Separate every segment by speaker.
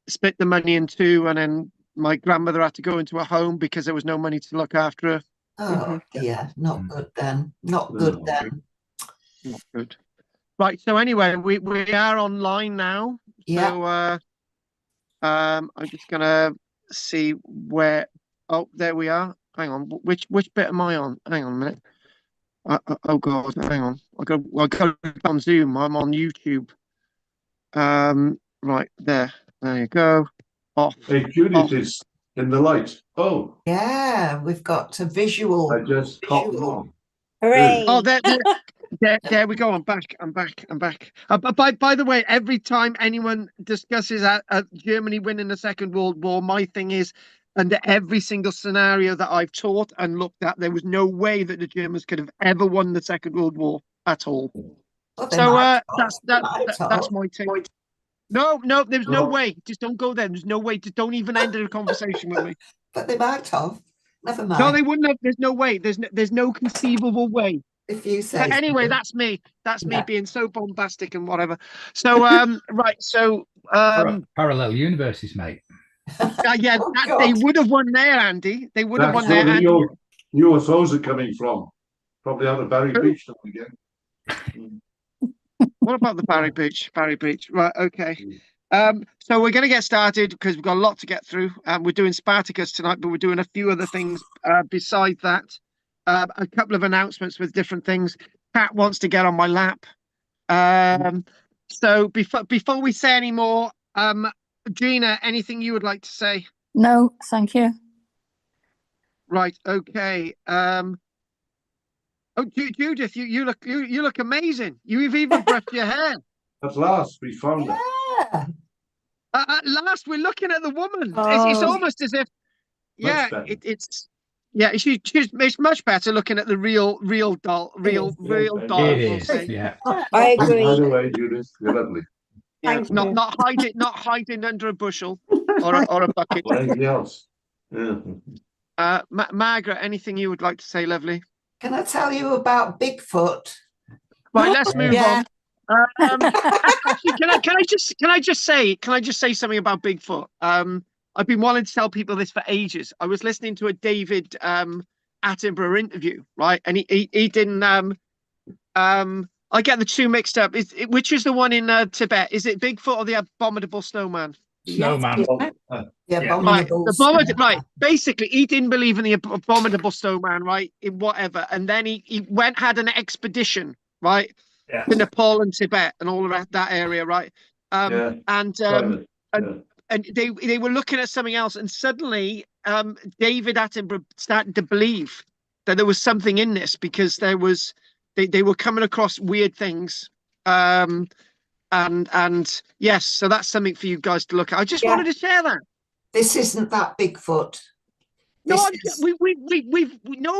Speaker 1: split the money in two, and then my grandmother had to go into a home because there was no money to look after her.
Speaker 2: Oh dear, not good then. Not good then.
Speaker 1: Not good. Right. So anyway, we are online now.
Speaker 2: Yeah.
Speaker 1: So I'm just gonna see where. Oh, there we are. Hang on. Which bit am I on? Hang on a minute. Oh God, hang on. I go on Zoom. I'm on YouTube. Right there. There you go. Off.
Speaker 3: Hey, Judith is in the light. Oh.
Speaker 2: Yeah, we've got a visual.
Speaker 3: I just caught on.
Speaker 4: Hooray!
Speaker 1: Oh, there we go. I'm back. By the way, every time anyone discusses Germany winning the Second World War, my thing is, under every single scenario that I've taught and looked at, there was no way that the Germans could have ever won the Second World War at all.
Speaker 2: Well,
Speaker 1: So that's my take. No, there's no way. Just don't go there. There's no way. Just don't even enter a conversation with me.
Speaker 2: But they might have. Never mind.
Speaker 1: No, they wouldn't have. There's no way. There's no conceivable way.
Speaker 2: If you say.
Speaker 1: But anyway, that's me. That's me being so bombastic and whatever. So right. So
Speaker 5: parallel universes, mate.
Speaker 1: Yeah, they would have won there, Andy. They would have won there.
Speaker 3: That's where the UFOs are coming from. Probably out of Barry Beach again.
Speaker 1: What about the Barry Beach? Barry Beach. Right. Okay. So we're going to get started because we've got a lot to get through. We're doing Spartacus tonight, but we're doing a few other things besides that. A couple of announcements with different things. Pat wants to get on my lap. So before we say any more, Gina, anything you would like to say?
Speaker 4: No, thank you.
Speaker 1: Right. Okay. Oh, Judith, you look amazing. You've even brushed your hair.
Speaker 3: At last, we found it.
Speaker 2: Yeah.
Speaker 1: At last, we're looking at the woman.
Speaker 4: Oh.
Speaker 1: It's almost as if, it's much better looking at the real doll. Real doll.
Speaker 5: It is. Yeah.
Speaker 4: I agree.
Speaker 3: By the way, Judith, you're lovely.
Speaker 1: Yeah, not hiding under a bushel or a bucket.
Speaker 3: Or anything else. Yeah.
Speaker 1: Margaret, anything you would like to say, lovely?
Speaker 2: Can I tell you about Bigfoot?
Speaker 1: Right, let's move on. Actually, can I just say something about Bigfoot? I've been wanting to tell people this for ages. I was listening to a David Attenborough interview, right? And he didn't I get the two mixed up. Which is the one in Tibet? Is it Bigfoot or the Abominable Snowman?
Speaker 5: Snowman.
Speaker 1: Right. Basically, he didn't believe in the Abominable Snowman, right? In whatever. And then he had an expedition, right?
Speaker 5: Yeah.
Speaker 1: To Nepal and Tibet and all around that area, right? And they were looking at something else, and suddenly David Attenborough started to believe that there was something in this because they were coming across weird things. And yes, so that's something for you guys to look at. I just wanted to share that.
Speaker 2: This isn't that Bigfoot.
Speaker 1: No, no,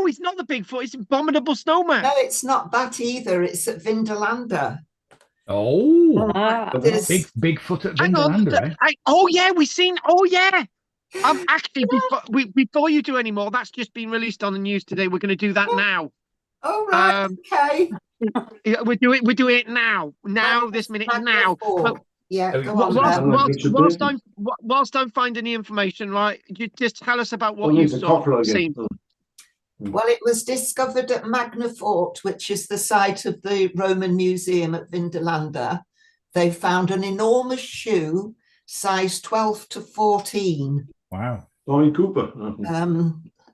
Speaker 1: it's not the Bigfoot. It's Abominable Snowman.
Speaker 2: No, it's not that either. It's at Vindolanda.
Speaker 5: Oh, Bigfoot at
Speaker 1: Hang on.
Speaker 5: Vindolanda.
Speaker 1: Oh yeah, we've seen. Oh yeah. Actually, before you do any more, that's just been released on the news today. We're going to do that now.
Speaker 2: Oh right, okay.
Speaker 1: We're doing it now. Now, this minute, now. But,
Speaker 2: yeah. Go on,
Speaker 1: whilst I'm finding the information, right? You just tell us about what you've seen.
Speaker 2: Well, it was discovered at Magnafort, which is the site of the Roman Museum at Vindolanda. They found an enormous shoe, size 12 to 14.
Speaker 5: Wow.
Speaker 3: Tommy Cooper.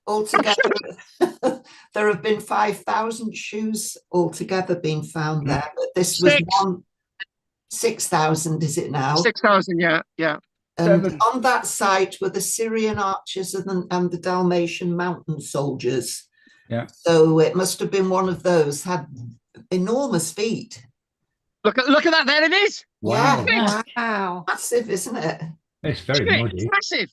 Speaker 2: Altogether, there have been 5,000 shoes altogether being found there. But this was 6,000, is it now?
Speaker 1: 6,000, yeah.
Speaker 2: And on that site were the Syrian archers and the Dalmatian mountain soldiers.
Speaker 5: Yeah.
Speaker 2: So it must have been one of those, had enormous feet.
Speaker 1: Look at that, there it is.
Speaker 5: Wow.
Speaker 2: Yeah.
Speaker 4: Wow.
Speaker 2: Massive, isn't it?
Speaker 5: It's very muddy.
Speaker 1: It's massive.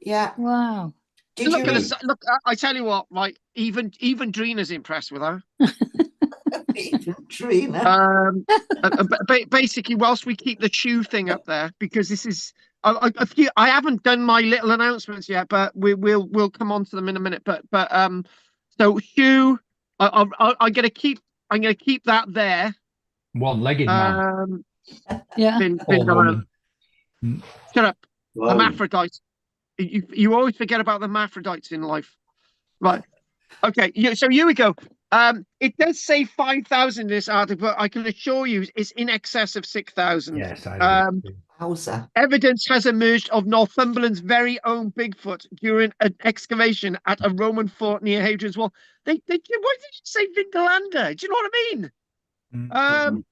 Speaker 2: Yeah.
Speaker 4: Wow.
Speaker 1: Look, I tell you what, right? Even Drina's impressed with her.
Speaker 2: Even Drina.
Speaker 1: Basically, whilst we keep the shoe thing up there, because this is, I haven't done my little announcements yet, but we'll come on to them in a minute. But so shoe, I'm gonna keep that there.
Speaker 5: One-legged man.
Speaker 1: Yeah. Shut up.
Speaker 3: Blimey.
Speaker 1: Hermaphrodite. You always forget about the hermaphrodites in life. Right. Okay. So here we go. It does say 5,000 in this article, but I can assure you it's in excess of 6,000.
Speaker 5: Yes, I agree.
Speaker 2: Wowza.
Speaker 1: Evidence has emerged of Northumberland's very own Bigfoot during an excavation at a Roman fort near Hadrian's Wall. Why did you say Vindolanda? Do you know what I mean?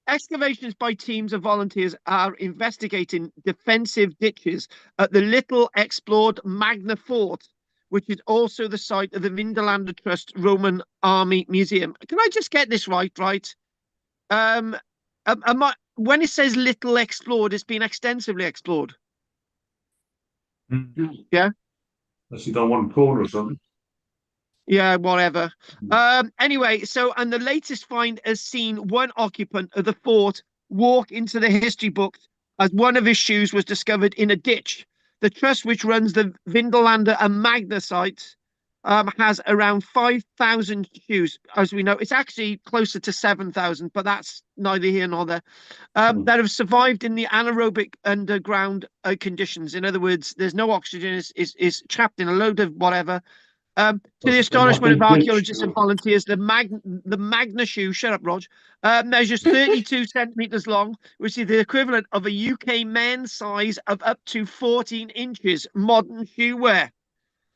Speaker 1: Excavations by teams of volunteers are investigating defensive ditches at the little explored Magna Fort, which is also the site of the Vindolanda Trust Roman Army Museum. Can I just get this right? When it says little explored, it's been extensively explored. Yeah.
Speaker 3: Unless you don't want corner or something.
Speaker 1: Yeah, whatever. Anyway, and the latest find has seen one occupant of the fort walk into the history books as one of his shoes was discovered in a ditch. The trust, which runs the Vindolanda and Magna sites, has around 5,000 shoes. As we know, it's actually closer to 7,000, but that's neither here nor there, that have survived in the anaerobic underground conditions. In other words, there's no oxygen, is trapped in a load of whatever. To the astonishment of archaeologists and volunteers, the Magna shoe, shut up, Rog, measures 32 centimeters long, which is the equivalent of a UK men's size of up to 14 inches modern shoe wear.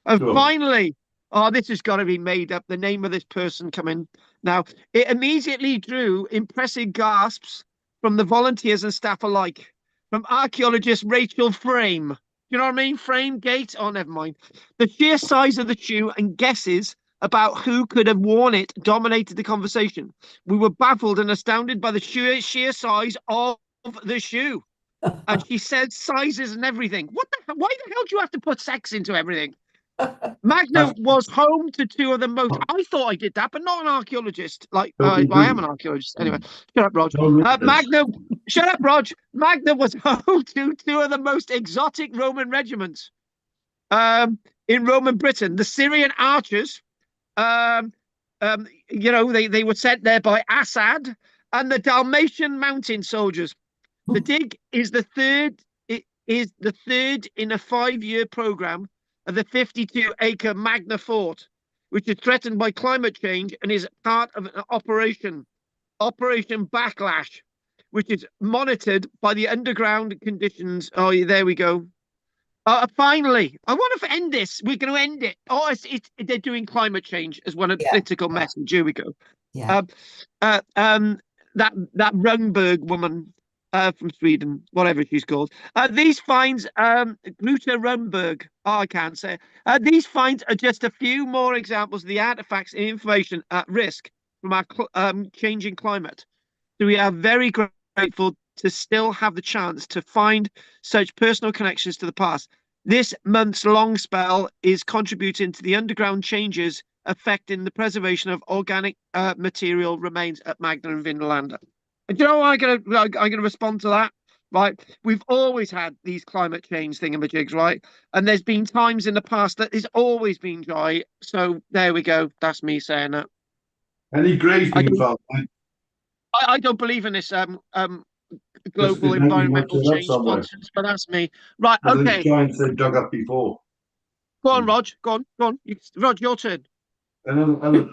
Speaker 1: And finally, this has got to be made up, the name of this person coming now. It immediately drew impressive gasps from the volunteers and staff alike. From archaeologist Rachel Frame. You know what I mean? Frame gate. Oh, never mind. The sheer size of the shoe and guesses about who could have worn it dominated the conversation. We were baffled and astounded by the sheer size of the shoe. And she said sizes and everything. Why the hell do you have to put sex into everything? Magna was home to two of the most. I thought I did that, but not an archaeologist. I am an archaeologist. Anyway, shut up, Rog. Magna, shut up, Rog. Magna was home to two of the most exotic Roman regiments in Roman Britain. The Syrian archers, they were sent there by Assad, and the Dalmatian mountain soldiers. The dig is the third. It is the third in a 5-year program of the 52-acre Magna Fort, which is threatened by climate change and is part of an Operation Backlash, which is monitored by the underground conditions. Oh, there we go. Finally, I want to end this. We're going to end it. Oh, they're doing climate change as one political message. Here we go.
Speaker 2: Yeah.
Speaker 1: That Rungberg woman from Sweden, whatever she's called. These finds, Gruta Rundberg, I can't say. These finds are just a few more examples of the artifacts and information at risk from our changing climate. So we are very grateful to still have the chance to find such personal connections to the past. This month's long spell is contributing to the underground changes affecting the preservation of organic material remains at Magna and Vindolanda. And you know what I'm gonna respond to that? Right, we've always had these climate change thingamajigs, right? And there's been times in the past that it's always been dry. So there we go. That's me saying that.
Speaker 3: Any grave being found?
Speaker 1: I don't believe in this global environmental change nonsense, but that's me. Right, okay.
Speaker 3: Giants they dug up before.
Speaker 1: Go on, Rog. Go on. Rog, your turn.
Speaker 3: And other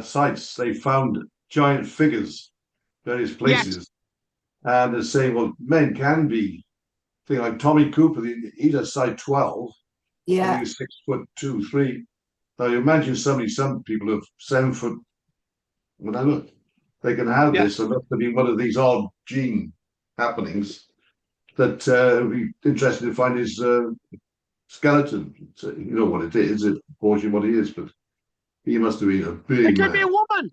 Speaker 3: sites, they found giant figures, various places. Yes. And they're saying, well, men can be. Thing like Tommy Cooper, he's a size 12.
Speaker 2: Yeah.
Speaker 3: He's 6'2", 3. Now you imagine some people have 7 foot, whatever. They can have this, and that could be one of these odd gene happenings that would be interesting to find his skeleton. So, you know what it is, it's proportion what he is, but he must have been a big
Speaker 1: It could be a woman.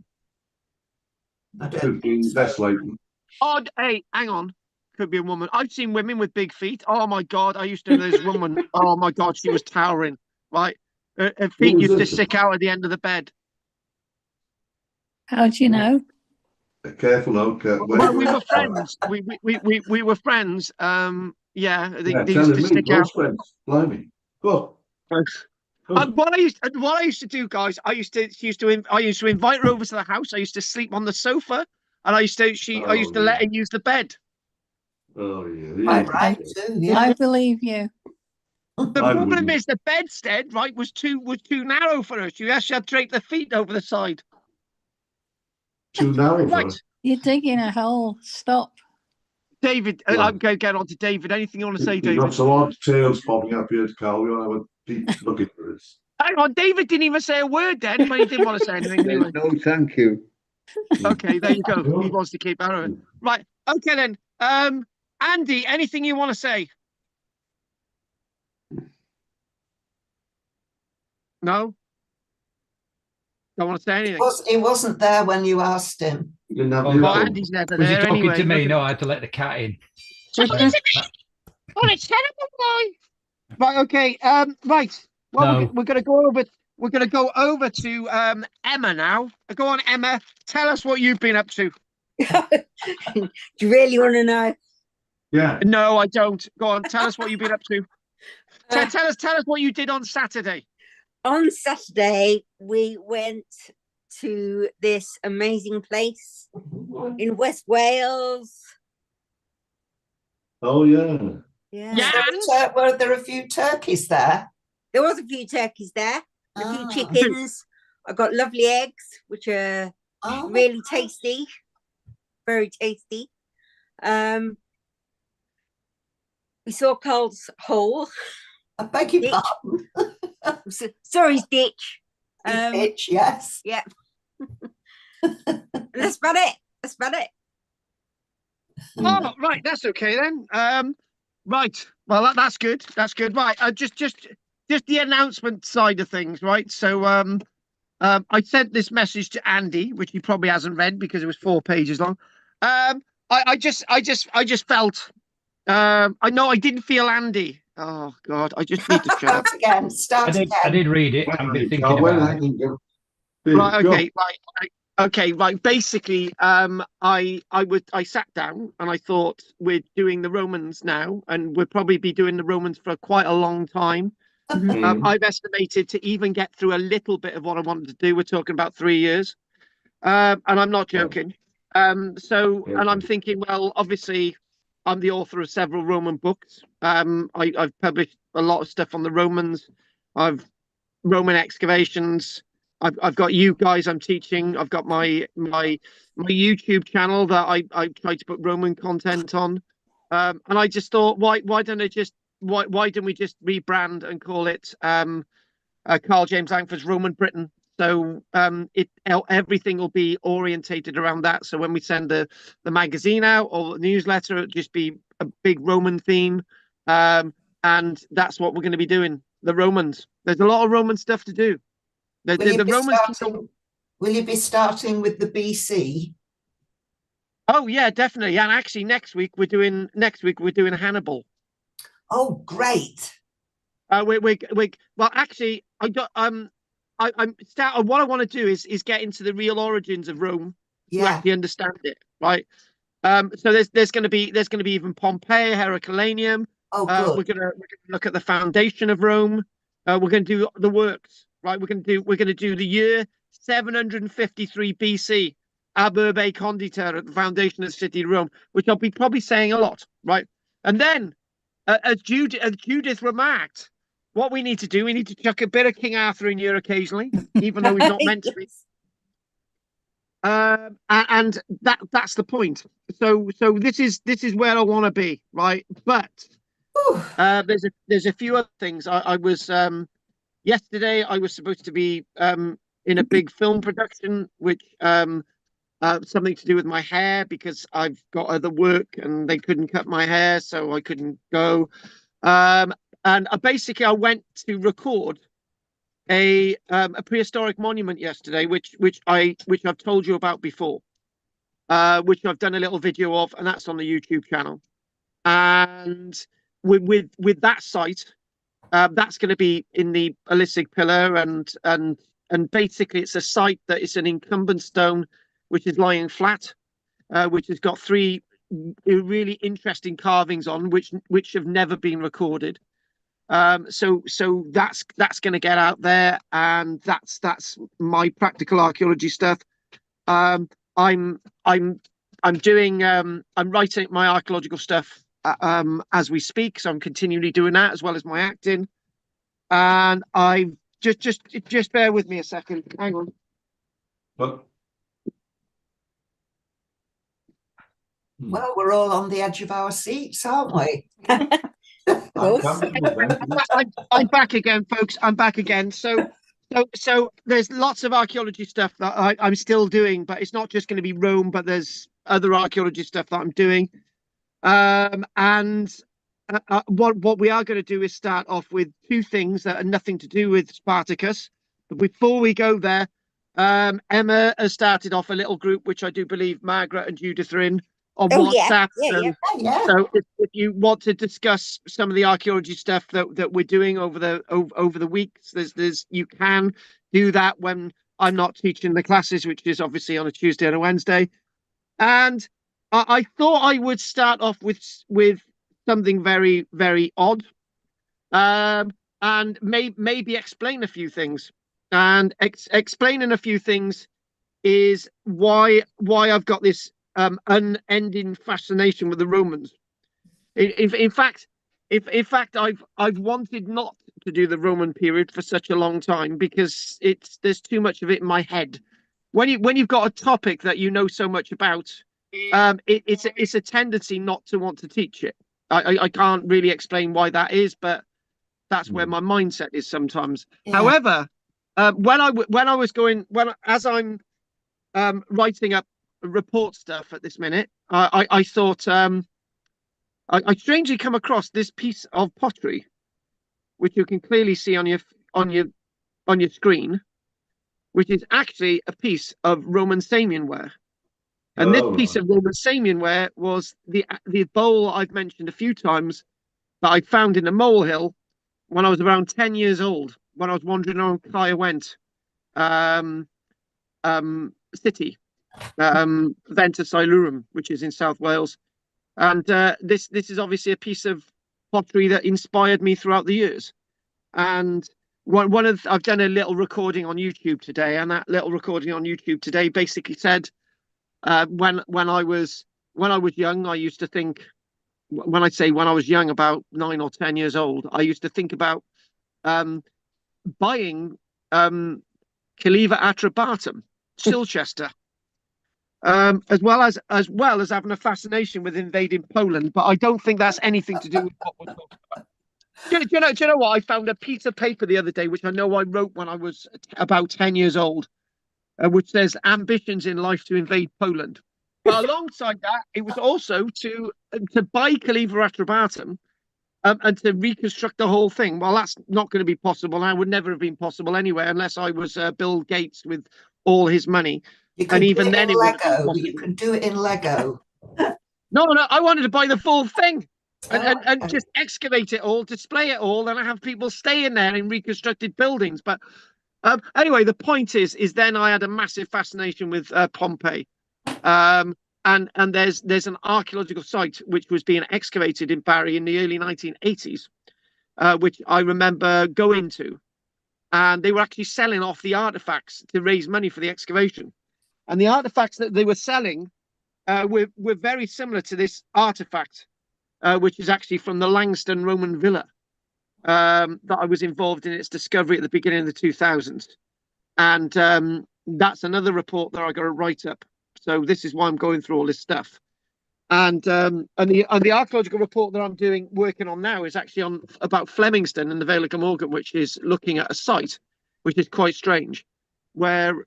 Speaker 3: Could be less likely.
Speaker 1: Oh, hey, hang on. Could be a woman. I've seen women with big feet. Oh my God, I used to know this woman. Oh my God, she was towering. Right, her feet used to stick out at the end of the bed.
Speaker 4: How do you know?
Speaker 3: Careful, no.
Speaker 1: Well, we were friends. We were friends. They used to stick out.
Speaker 3: Friends. Blimey. Go on.
Speaker 1: What I used to do, guys, I used to invite her over to the house. I used to sleep on the sofa, and I used to let her use the bed.
Speaker 3: Oh yeah.
Speaker 2: Quite
Speaker 3: Yeah.
Speaker 2: right too. Yeah.
Speaker 4: I believe you.
Speaker 1: The
Speaker 3: I
Speaker 1: problem
Speaker 3: wouldn't.
Speaker 1: is the bedstead, right, was too narrow for us. You actually had to drape the feet over the side.
Speaker 3: Too narrow for
Speaker 1: Right,
Speaker 3: us.
Speaker 4: You're digging a hole. Stop.
Speaker 1: David.
Speaker 3: Right.
Speaker 1: I'm going to get on to David. Anything you want to say,
Speaker 3: You've
Speaker 1: David?
Speaker 3: got some odd tails popping up here, Carl. We'll have a deep look at this.
Speaker 1: Hang on, David didn't even say a word then, but he didn't want to say anything anyway.
Speaker 6: No, thank you.
Speaker 1: Okay, there you go.
Speaker 3: Yeah.
Speaker 1: He wants to keep out of it. Right. Okay then. Andy, anything you want to say? No? Don't want to say anything.
Speaker 2: He wasn't there when you asked him.
Speaker 3: You didn't have
Speaker 5: Oh,
Speaker 3: the
Speaker 1: Well,
Speaker 3: echo.
Speaker 1: Andy's never
Speaker 5: Was he
Speaker 1: there
Speaker 5: talking
Speaker 1: anyway.
Speaker 5: to me?
Speaker 1: Look
Speaker 5: No,
Speaker 1: at-
Speaker 5: I had to let the cat in.
Speaker 1: Talking to me? What a terrible boy. Right. Okay. Right. Well,
Speaker 5: No.
Speaker 1: we're going to go over. We're going to go over to Emma now. Go on, Emma. Tell us what you've been up to.
Speaker 7: Do you really want to know?
Speaker 3: Yeah.
Speaker 1: No, I don't. Go on. Tell us what you've been up to.
Speaker 7: Uh,
Speaker 1: Tell us what you did on Saturday.
Speaker 7: On Saturday, we went to this amazing place in West Wales.
Speaker 3: Oh yeah.
Speaker 7: Yeah.
Speaker 2: Were there a few turkeys there?
Speaker 7: There was a few turkeys there, a few
Speaker 2: Ah.
Speaker 7: chickens. I got lovely eggs, which are
Speaker 2: Oh,
Speaker 7: really tasty, very tasty. We saw Carl's hole.
Speaker 2: I beg your
Speaker 7: Ditch.
Speaker 2: pardon.
Speaker 7: Sorry, Stitch.
Speaker 2: Itch, yes.
Speaker 7: Yeah. That's about it. That's about it.
Speaker 1: Oh, right. That's okay then. Right. Well, that's good. That's good. Right. Just the announcement side of things, right? So, I sent this message to Andy, which he probably hasn't read because it was 4 pages long. I just felt. I know I didn't feel Andy. Oh God, I just need to shut up.
Speaker 2: Start again. Start
Speaker 5: I
Speaker 2: again.
Speaker 5: did read it. I've been thinking about it.
Speaker 1: Right. Okay. Right. Okay. Right. Basically, I sat down and I thought we're doing the Romans now, and we'll probably be doing the Romans for quite a long time. I've estimated to even get through a little bit of what I wanted to do. We're talking about 3 years, and I'm not joking. So, and I'm thinking, well, obviously, I'm the author of several Roman books. I've published a lot of stuff on the Romans. I've Roman excavations. I've got you guys I'm teaching. I've got my YouTube channel that I try to put Roman content on. And I just thought, why don't we just rebrand and call it Karl-James Langford's Roman Britain? So everything will be orientated around that. So when we send the magazine out or the newsletter, it'll just be a big Roman theme. And that's what we're going to be doing. The Romans. There's a lot of Roman stuff to do.
Speaker 2: Will you be starting with the BC?
Speaker 1: Oh yeah, definitely. And actually, next week we're doing Hannibal.
Speaker 2: Oh, great!
Speaker 1: Well, actually, what I want to do is get into the real origins of Rome to actually understand it, right? So there's going to be even Pompeii, Herculaneum.
Speaker 2: Oh, good.
Speaker 1: We're gonna look at the foundation of Rome. We're going to do the works, right? We're going to do the year 753 BC, Ab Urbe Condita, at the foundation of the city of Rome, which I'll be probably saying a lot, right? And then, as Judith remarked, what we need to do, we need to chuck a bit of King Arthur in here occasionally, even though he's not meant to be. And that's the point. So this is where I want to be, right? But there's a few other things. I was yesterday I was supposed to be in a big film production, which something to do with my hair, because I've got other work and they couldn't cut my hair, so I couldn't go. And basically I went to record a prehistoric monument yesterday, which I've told you about before, which I've done a little video of, and that's on the YouTube channel. And with that site, that's going to be in the Elliptic Pillar, and basically it's a site that is an incumbent stone which is lying flat, which has got 3 really interesting carvings on which have never been recorded. So that's going to get out there, and that's my practical archaeology stuff. I'm writing my archaeological stuff as we speak. So I'm continually doing that as well as my acting. And I've just bear with me a second. Hang on.
Speaker 3: But
Speaker 2: Well, we're all on the edge of our seats, aren't we?
Speaker 3: I'm
Speaker 7: Close.
Speaker 3: comfortable then.
Speaker 1: I'm back again, folks. I'm back again. So there's lots of archaeology stuff that I'm still doing, but it's not just going to be Rome, but there's other archaeology stuff that I'm doing. And what we are going to do is start off with two things that are nothing to do with Spartacus. But before we go there, Emma has started off a little group, which I do believe Margaret and Judith are in, on
Speaker 7: Oh, yeah.
Speaker 1: WhatsApp.
Speaker 7: Yeah,
Speaker 1: So,
Speaker 7: yeah.
Speaker 1: so if you want to discuss some of the archaeology stuff that we're doing over the weeks, there's you can do that when I'm not teaching the classes, which is obviously on a Tuesday and a Wednesday. And I thought I would start off with something very, very odd, and maybe explain a few things. And explaining a few things is why I've got this unending fascination with the Romans. In fact, I've wanted not to do the Roman period for such a long time because there's too much of it in my head. When you've got a topic that you know so much about, it's a tendency not to want to teach it. I can't really explain why that is, but that's where my mindset is sometimes.
Speaker 2: Yeah.
Speaker 1: However, as I'm writing up report stuff at this minute, I thought I strangely come across this piece of pottery, which you can clearly see on your screen, which is actually a piece of Roman Samian ware. And this piece of Roman Samian ware was the bowl I've mentioned a few times that I found in a molehill when I was around 10 years old, when I was wandering around karl-james city, Ventus Ilurum, which is in South Wales. And this is obviously a piece of pottery that inspired me throughout the years. And I've done a little recording on YouTube today, and that little recording on YouTube today basically said, when I was young, I used to think, when I say when I was young, about 9 or 10 years old, I used to think about buying Caliva Atrabatum, Silchester, as well as having a fascination with invading Poland. But I don't think that's anything to do with what we're talking about. Do you know what? I found a piece of paper the other day, which I know I wrote when I was about 10 years old, which says ambitions in life to invade Poland. But alongside that, it was also to buy Caliva Atrabatum and to reconstruct the whole thing. Well, that's not going to be possible. And it would never have been possible anyway, unless I was Bill Gates with all his money.
Speaker 2: You could
Speaker 1: And even
Speaker 2: do it
Speaker 1: then,
Speaker 2: in
Speaker 1: it wouldn't be
Speaker 2: Lego.
Speaker 1: possible.
Speaker 2: You could do it in Lego.
Speaker 1: No, I wanted to buy the full thing and
Speaker 2: Okay.
Speaker 1: just excavate it all, display it all, and have people stay in there in reconstructed buildings. But anyway, the point is then I had a massive fascination with Pompeii. And there's an archaeological site which was being excavated in Barry in the early 1980s, which I remember going to, and they were actually selling off the artifacts to raise money for the excavation. And the artifacts that they were selling were very similar to this artifact, which is actually from the Langston Roman villa that I was involved in its discovery at the beginning of the 2000s. And that's another report that I got to write up. So this is why I'm going through all this stuff. And the archaeological report that I'm working on now is actually about Flemington and the Vale of Glamorgan, which is looking at a site which is quite strange, where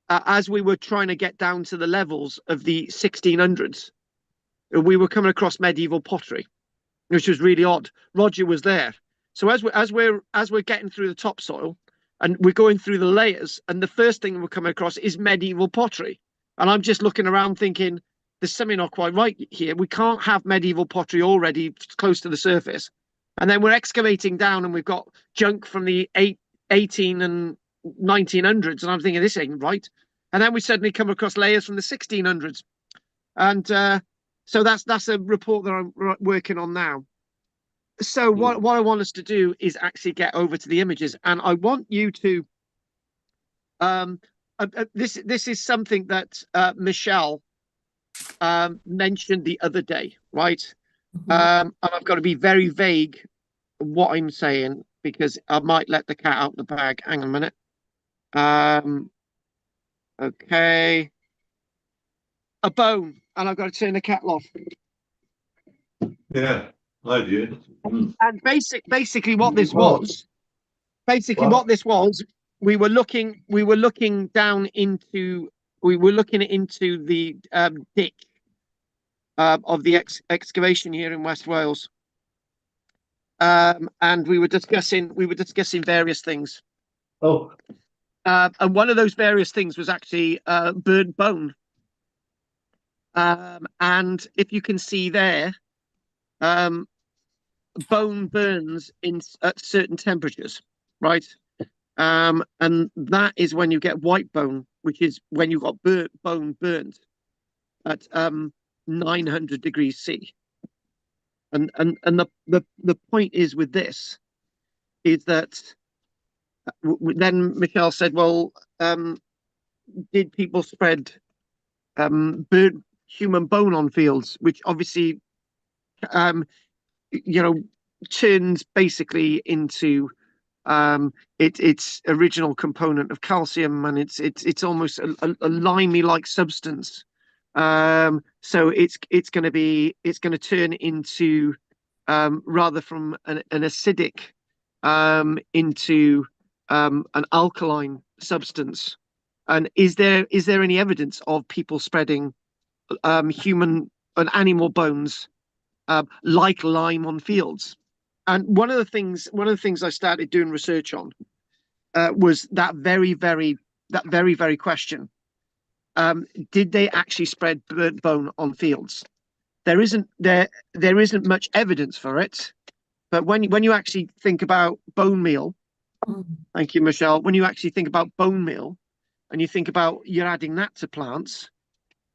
Speaker 1: as we were trying to get down to the levels of the 1600s, we were coming across medieval pottery, which was really odd. Roger was there. So as we're getting through the topsoil and we're going through the layers, and the first thing we're coming across is medieval pottery. And I'm just looking around thinking, there's something not quite right here. We can't have medieval pottery already close to the surface. And then we're excavating down and we've got junk from the 18 and 1900s. And I'm thinking, this ain't right. And then we suddenly come across layers from the 1600s. And so that's a report that I'm working on now. So what I want us to do is actually get over to the images. And I want you to... this is something that Michelle mentioned the other day, right? And I've got to be very vague what I'm saying because I might let the cat out the bag. Hang on a minute. Okay. A bone, and I've got to turn the cat off.
Speaker 3: Yeah, I do.
Speaker 1: And basically what this was, we were looking down into, we were looking into the ditch of the excavation here in West Wales. And we were discussing various things.
Speaker 3: Oh,
Speaker 1: And one of those various things was actually burnt bone. And if you can see there, bone burns at certain temperatures, right? And that is when you get white bone, which is when you've got bone burnt at 900 degrees C. And the point is with this is that then Michelle said, well, did people spread burnt human bone on fields, which obviously turns basically into its original component of calcium, and it's almost a limey like substance. So it's going to turn into rather from an acidic into an alkaline substance. And is there any evidence of people spreading human and animal bones like lime on fields? And one of the things I started doing research on was that very question. Did they actually spread burnt bone on fields? There isn't much evidence for it, but when you actually think about bone meal, thank you, Michelle. When you actually think about bone meal, and you think about you're adding that to plants,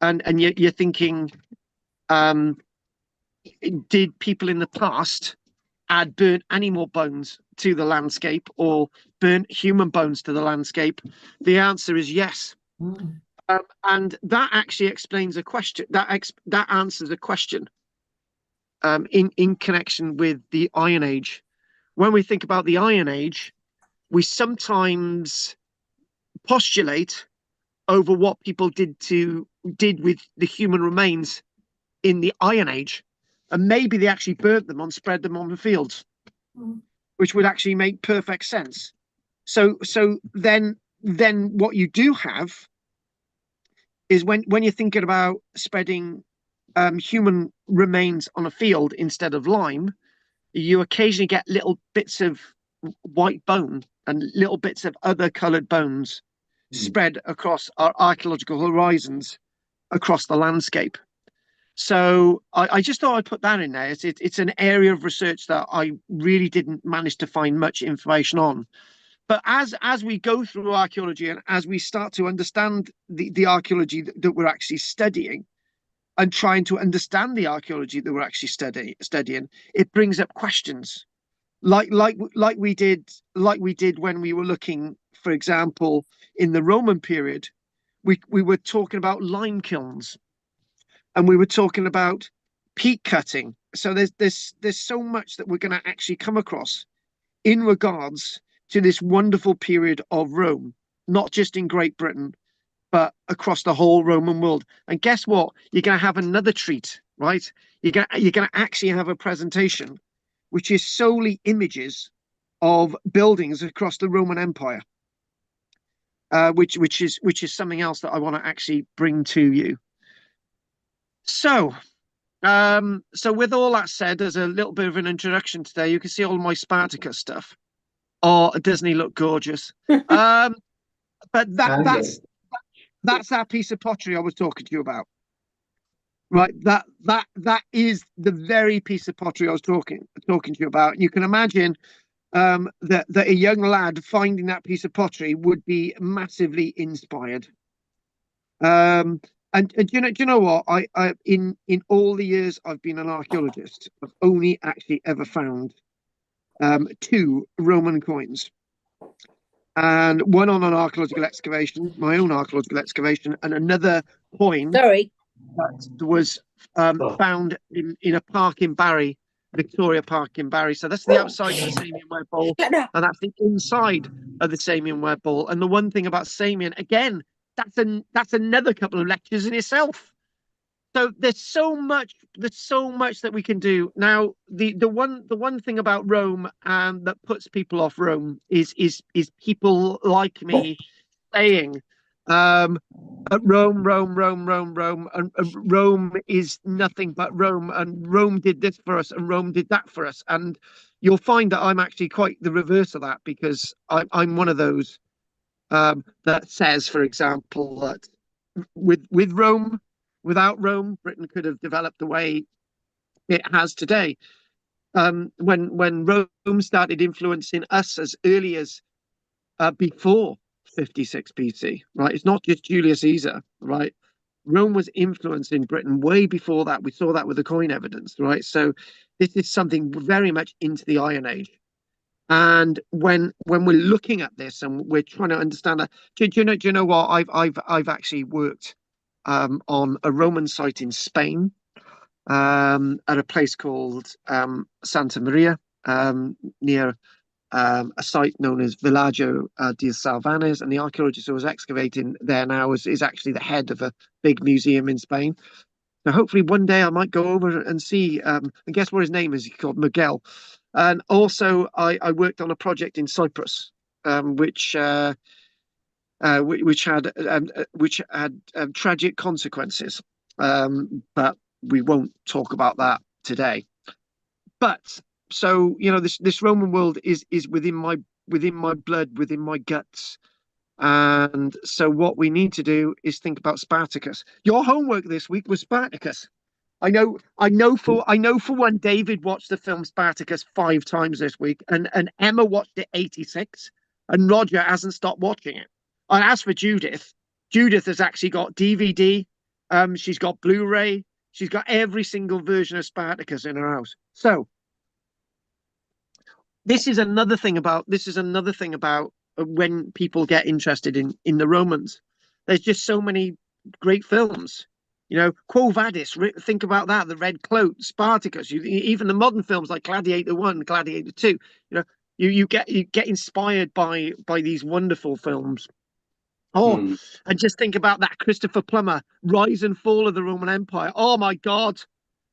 Speaker 1: and you're thinking, did people in the past add burnt animal bones to the landscape or burnt human bones to the landscape? The answer is yes. And that actually explains a question. That answers a question in connection with the Iron Age. When we think about the Iron Age, we sometimes postulate over what people did with the human remains in the Iron Age, and maybe they actually burnt them and spread them on the fields, which would actually make perfect sense. So then what you do have is when you're thinking about spreading human remains on a field instead of lime, you occasionally get little bits of white bone and little bits of other coloured bones spread across our archaeological horizons across the landscape. So I just thought I'd put that in there. It's an area of research that I really didn't manage to find much information on. But as we go through archaeology and as we start to understand the archaeology that we're actually studying and trying to understand the archaeology that we're actually studying, it brings up questions like we did when we were looking, for example, in the Roman period, we were talking about lime kilns. And we were talking about peat cutting. So there's so much that we're going to actually come across in regards to this wonderful period of Rome, not just in Great Britain, but across the whole Roman world. And guess what? You're going to have another treat, right? You're going to actually have a presentation, which is solely images of buildings across the Roman Empire, which is something else that I want to actually bring to you. So with all that said, as a little bit of an introduction today, you can see all my Spartacus stuff. Oh, doesn't he look gorgeous? But that's that piece of pottery I was talking to you about, right? That is the very piece of pottery I was talking to you about. You can imagine that a young lad finding that piece of pottery would be massively inspired. And do you know what? I in all the years I've been an archaeologist, I've only actually ever found 2 Roman coins, and one on an archaeological excavation, my own archaeological excavation, and another coin.
Speaker 7: Sorry.
Speaker 1: that was found in a park in Barry, Victoria Park in Barry. So that's the outside of the Samian Ware Bowl,
Speaker 7: Shut up.
Speaker 1: and that's the inside of the Samian Ware Bowl. And the one thing about Samian, again, that's another couple of lectures in itself. So there's so much that we can do. Now, the one thing about Rome that puts people off Rome is people like me saying Rome, and Rome is nothing but Rome, and Rome did this for us, and Rome did that for us. And you'll find that I'm actually quite the reverse of that, because I'm one of those that says, for example, that with Rome, without Rome, Britain could have developed the way it has today. When Rome started influencing us as early as before 56 BC, right? It's not just Julius Caesar, right? Rome was influencing Britain way before that. We saw that with the coin evidence, right? So this is something very much into the Iron Age. And when we're looking at this and we're trying to understand that, do you know what? I've actually worked on a Roman site in Spain, at a place called Santa Maria, near a site known as Villaggio de Salvanes, and the archaeologist who was excavating there now is actually the head of a big museum in Spain. So hopefully one day I might go over and see, and guess what his name is? He's called Miguel. And also I worked on a project in Cyprus, which had tragic consequences, but we won't talk about that today. But so this Roman world is within my blood, within my guts, and so what we need to do is think about Spartacus. Your homework this week was Spartacus. I know for one, David watched the film Spartacus 5 times this week, and Emma watched it 86, and Roger hasn't stopped watching it. And as for Judith has actually got DVD, she's got Blu-ray, she's got every single version of Spartacus in her house. So this is another thing about when people get interested in the Romans. There's just so many great films. Quo Vadis, think about that, the Red Cloak, Spartacus, even the modern films like Gladiator 1, Gladiator 2, you get inspired by these wonderful films. And just think about that Christopher Plummer, Rise and Fall of the Roman Empire. Oh my God,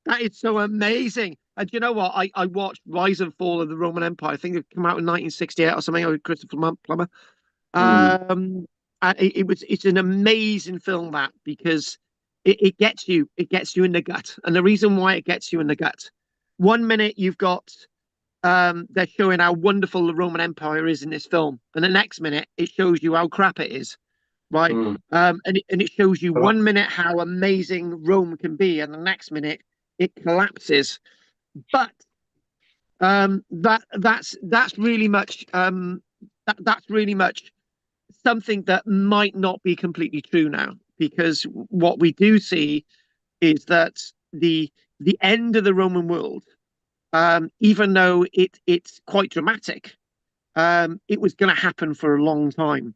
Speaker 1: that is so amazing. And you know what? I watched Rise and Fall of the Roman Empire. I think it came out in 1968 or something, with Christopher Plummer. It's an amazing film, that, because it gets you in the gut. And the reason why it gets you in the gut, 1 minute you've got they're showing how wonderful the Roman Empire is in this film, and the next minute it shows you how crap it is, right? And it shows you 1 minute how amazing Rome can be, and the next minute it collapses. But that's really much that's really much something that might not be completely true now, because what we do see is that the end of the Roman world, even though it's quite dramatic, it was going to happen for a long time.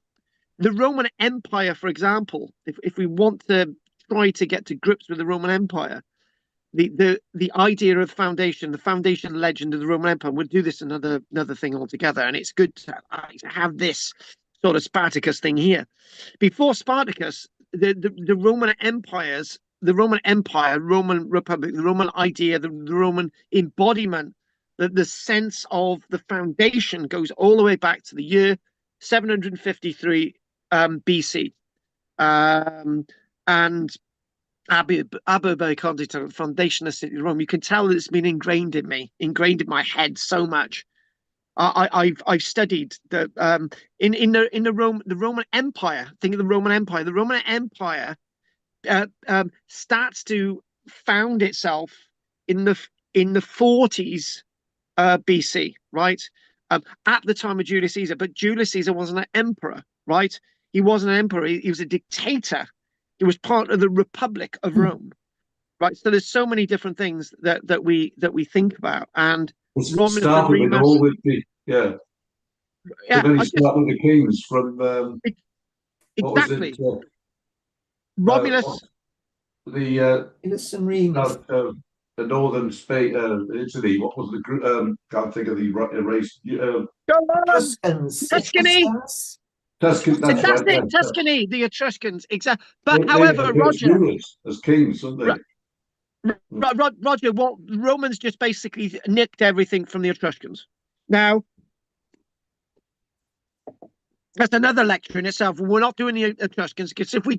Speaker 1: The Roman Empire, for example, if we want to try to get to grips with the Roman Empire, the idea of the foundation legend of the Roman Empire, we'll do this another thing altogether, and it's good to have this sort of Spartacus thing here. Before Spartacus, the Roman empires, the Roman Empire, Roman Republic, the Roman idea, the Roman embodiment, the sense of the foundation goes all the way back to the year 753 BC. And Abu Bakr, foundation of city of Rome. You can tell that it's been ingrained in my head so much. I've studied the the Roman Empire. Think of the Roman Empire. The Roman Empire starts to found itself in the 40s BC, right? At the time of Julius Caesar, but Julius Caesar wasn't an emperor, right? He wasn't an emperor. He was a dictator. He was part of the Republic of Rome, right? So there's so many different things that we think about, and Romulus and Remus.
Speaker 3: Yeah. Then he started with the kings from
Speaker 1: exactly.
Speaker 3: What was it?
Speaker 1: Romulus.
Speaker 2: Give us some reams.
Speaker 3: The northern Spain, Italy. What was the group? Can't think of the race.
Speaker 1: Go on,
Speaker 2: Tuscans.
Speaker 1: Tuscany.
Speaker 2: Etruscans?
Speaker 3: Tuscan. That's
Speaker 1: That's
Speaker 3: right.
Speaker 1: it,
Speaker 3: Yeah.
Speaker 1: Tuscany, the Etruscans, exactly.
Speaker 3: They
Speaker 1: But however,
Speaker 3: were
Speaker 1: Roger,
Speaker 3: rulers as kings, weren't they?
Speaker 1: Roger, what Romans just basically nicked everything from the Etruscans. Now, that's another lecture in itself. We're not doing the Etruscans because if we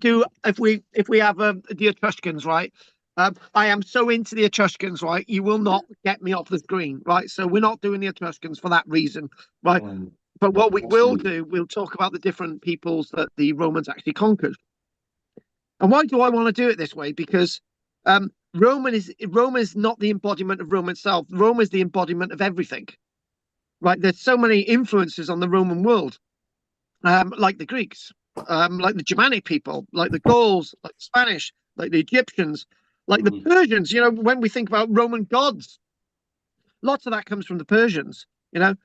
Speaker 1: have the Etruscans, right? I am so into the Etruscans, right? You will not get me off the screen, right? So we're not doing the Etruscans for that reason, right? But what we will do, we'll talk about the different peoples that the Romans actually conquered. And why do I want to do it this way? Because Rome is not the embodiment of Rome itself. Rome is the embodiment of everything, right? There's so many influences on the Roman world, like the Greeks, like the Germanic people, like the Gauls, like the Spanish, like the Egyptians, like the Persians. You know, when we think about Roman gods, lots of that comes from the Persians. You know,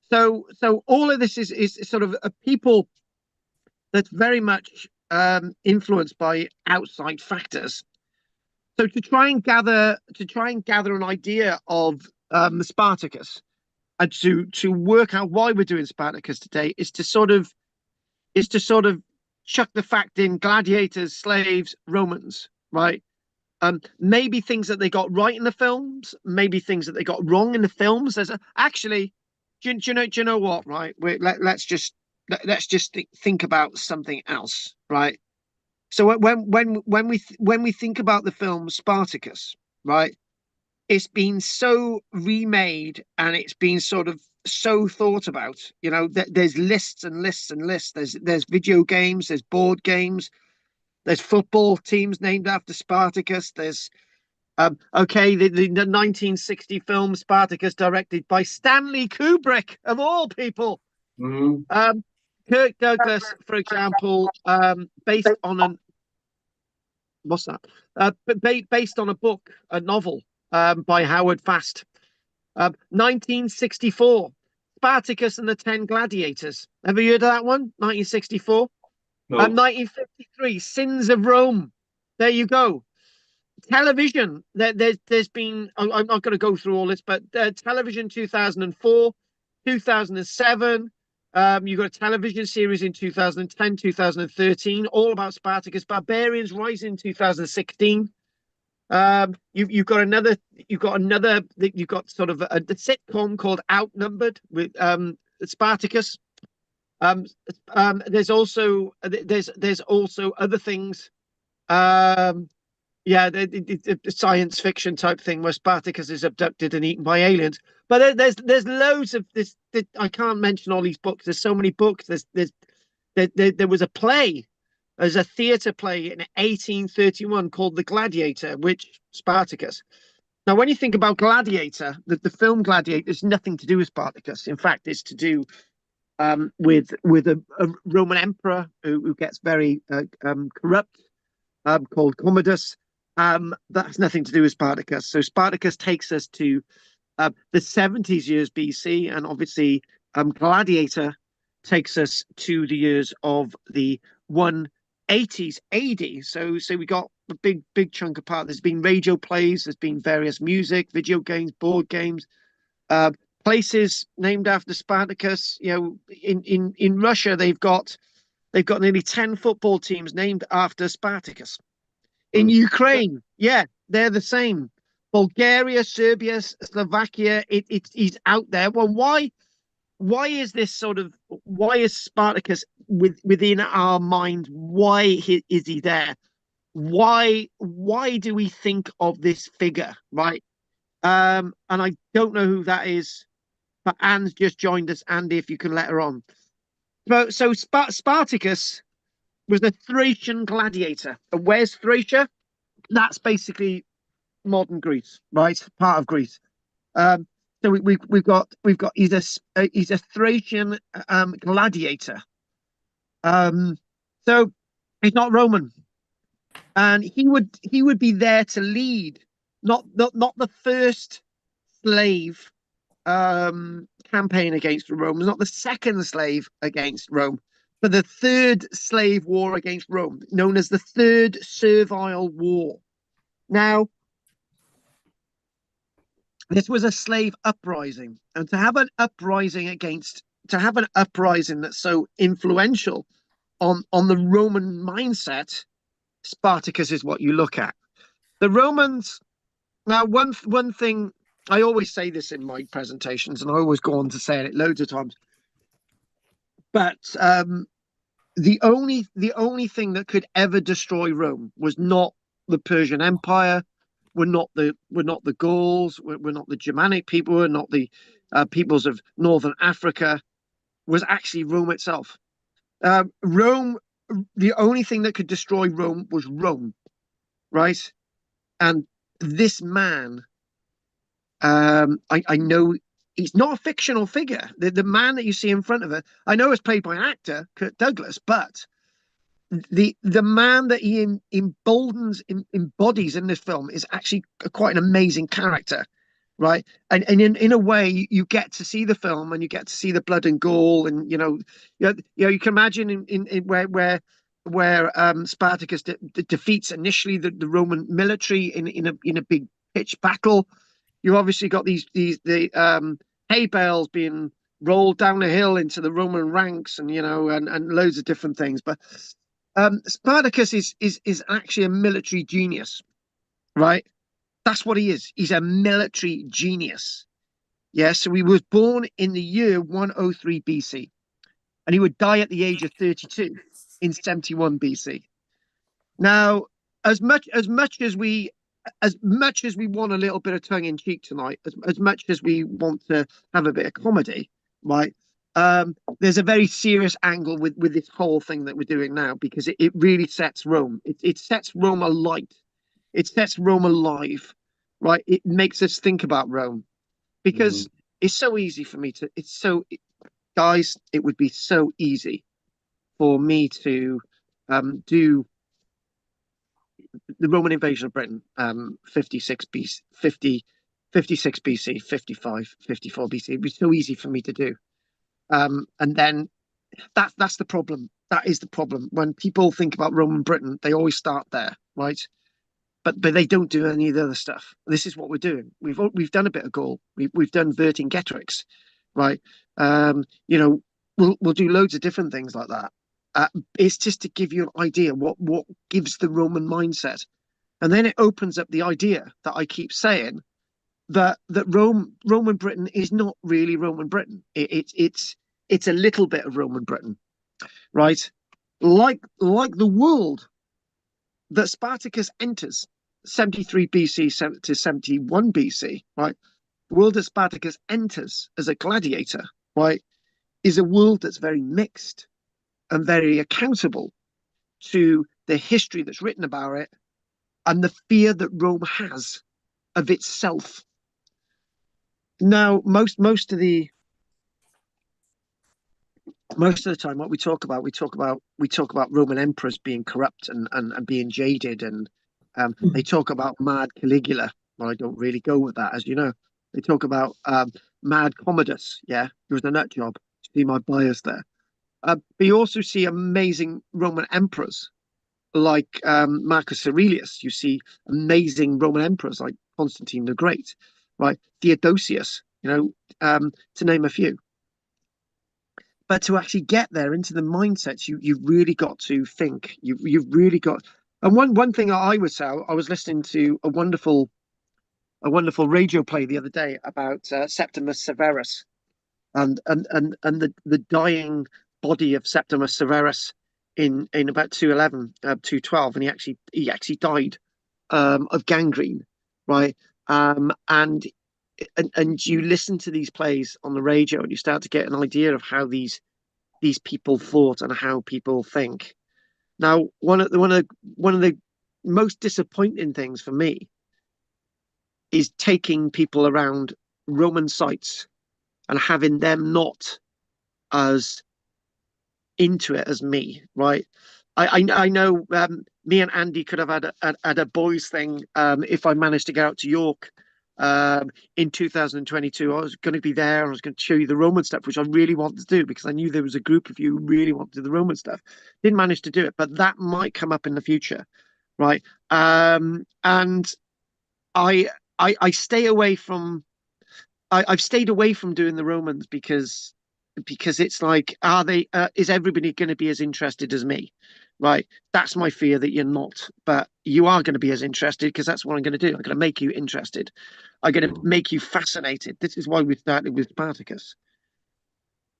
Speaker 1: so all of this is sort of a people that's very much influenced by outside factors. So to try and gather an idea of the Spartacus and to work out why we're doing Spartacus today is to sort of chuck the fact in gladiators, slaves, Romans, right? Maybe things that they got right in the films, maybe things that they got wrong in the films. Actually, do you know what? Right, let's just think about something else, right? So when we think about the film Spartacus, right, it's been so remade and it's been sort of so thought about. You know, there's lists and lists and lists. There's video games, there's board games, there's football teams named after Spartacus. There's okay, the 1960 film Spartacus, directed by Stanley Kubrick of all people. Kirk Douglas, for example, based on an what's that? Based on a book, a novel by Howard Fast. 1964, Spartacus and the 10 Gladiators. Have you heard of that one? 1964.
Speaker 3: No.
Speaker 1: 1953, Sins of Rome. There you go. Television. There's been. I'm not going to go through all this, but television 2004, 2007. You got a television series in 2010, 2013, all about Spartacus. Barbarians Rising 2016. You've got sort of a sitcom called Outnumbered with Spartacus. There's also other things. The science fiction type thing where Spartacus is abducted and eaten by aliens. But there's loads of this. I can't mention all these books. There's so many books. There was a play. There's a theatre play in 1831 called The Gladiator, which Spartacus. Now, when you think about Gladiator, the film Gladiator is nothing to do with Spartacus. In fact, it's to do with a Roman emperor who gets very corrupt, called Commodus. That has nothing to do with Spartacus. So Spartacus takes us to the 70s years BC, and obviously Gladiator takes us to the years of the 180s AD. So we got a big chunk apart. There's been radio plays, there's been various music, video games, board games, places named after Spartacus. You know, in Russia they've got nearly 10 football teams named after Spartacus. In Ukraine, yeah, they're the same. Bulgaria, Serbia, Slovakia, he's out there. Well, why is Spartacus within our mind? Why is he there? Why do we think of this figure, right? And I don't know who that is, but Anne's just joined us. Andy, if you can let her on. So Spartacus was a Thracian gladiator. And where's Thracia? That's basically modern Greece, right? Part of Greece. So we've got he's a Thracian gladiator. So he's not Roman, and he would be there to lead, not the first slave campaign against Rome, not the second slave against Rome, for the third slave war against Rome, known as the Third Servile War. Now, this was a slave uprising, and to have an uprising that's so influential on the Roman mindset, Spartacus is what you look at. The Romans. Now, one thing I always say this in my presentations, and I always go on to say it loads of times. But the only thing that could ever destroy Rome was not the Persian Empire, were not the Gauls, were not the Germanic people, were not the peoples of Northern Africa. Was actually Rome itself. Rome. The only thing that could destroy Rome was Rome, right? And this man, I know he's not a fictional figure. The man that you see in front of her, I know is played by an actor, Kirk Douglas, but the man that he embodies in this film is actually quite an amazing character, right? And in a way, you get to see the film and you get to see the blood and gore, and you can imagine in where Spartacus defeats initially the Roman military in a big pitched battle. You obviously got the hay bales being rolled down a hill into the Roman ranks, and and loads of different things. But Spartacus is actually a military genius, right? That's what he is. He's a military genius. Yeah, so he was born in the year 103 BC, and he would die at the age of 32 in 71 BC. Now, as much as we want a little bit of tongue in cheek tonight, as much as we want to have a bit of comedy, right? There's a very serious angle with this whole thing that we're doing now, because it really sets Rome. It sets Rome alight. It sets Rome alive, right? It makes us think about Rome, because it's so easy for me to. Guys, it would be so easy for me to do the Roman invasion of Britain, 56 BC, 56 BC, 55, 54 BC. It'd be so easy for me to do. And then that's the problem. That is the problem. When people think about Roman Britain, they always start there, right? But they don't do any of the other stuff. This is what we're doing. We've done a bit of Gaul. We've done Vercingetorix, right? We'll do loads of different things like that. It's just to give you an idea what gives the Roman mindset, and then it opens up the idea that I keep saying that Roman Britain is not really Roman Britain. It's a little bit of Roman Britain, right? Like the world that Spartacus enters, 73 BC to 71 BC, right? The world that Spartacus enters as a gladiator, right, is a world that's very mixed and very accountable to the history that's written about it and the fear that Rome has of itself. Now, most of the time, what we talk about Roman emperors being corrupt and being jaded, and they talk about mad Caligula. Well, I don't really go with that, as you know. They talk about mad Commodus. Yeah, he was a nut job. See my bias there. But you also see amazing Roman emperors like Marcus Aurelius. You see amazing Roman emperors like Constantine the Great, right? Theodosius, to name a few. But to actually get there into the mindsets, you've really got to think. You've really got. And one thing I would say, I was listening to a wonderful radio play the other day about Septimus Severus, and the dying body of Septimus Severus in about 211, 212, and he actually died of gangrene, right? And you listen to these plays on the radio, and you start to get an idea of how these people thought and how people think. Now, one of the most disappointing things for me is taking people around Roman sites and having them not as into it as me, right? I know me and Andy could have had a boys thing if I managed to get out to York in 2022. I was going to be there. I was going to show you the Roman stuff, which I really wanted to do because I knew there was a group of you who really wanted to do the Roman stuff. Didn't manage to do it, but that might come up in the future, right? And I stay away from. I've stayed away from doing the Romans because it's like, is everybody going to be as interested as me? Right. That's my fear, that you're not, but you are going to be as interested, because that's what I'm going to do. I'm going to make you interested. I'm going to make you fascinated. This is why we started with Spartacus.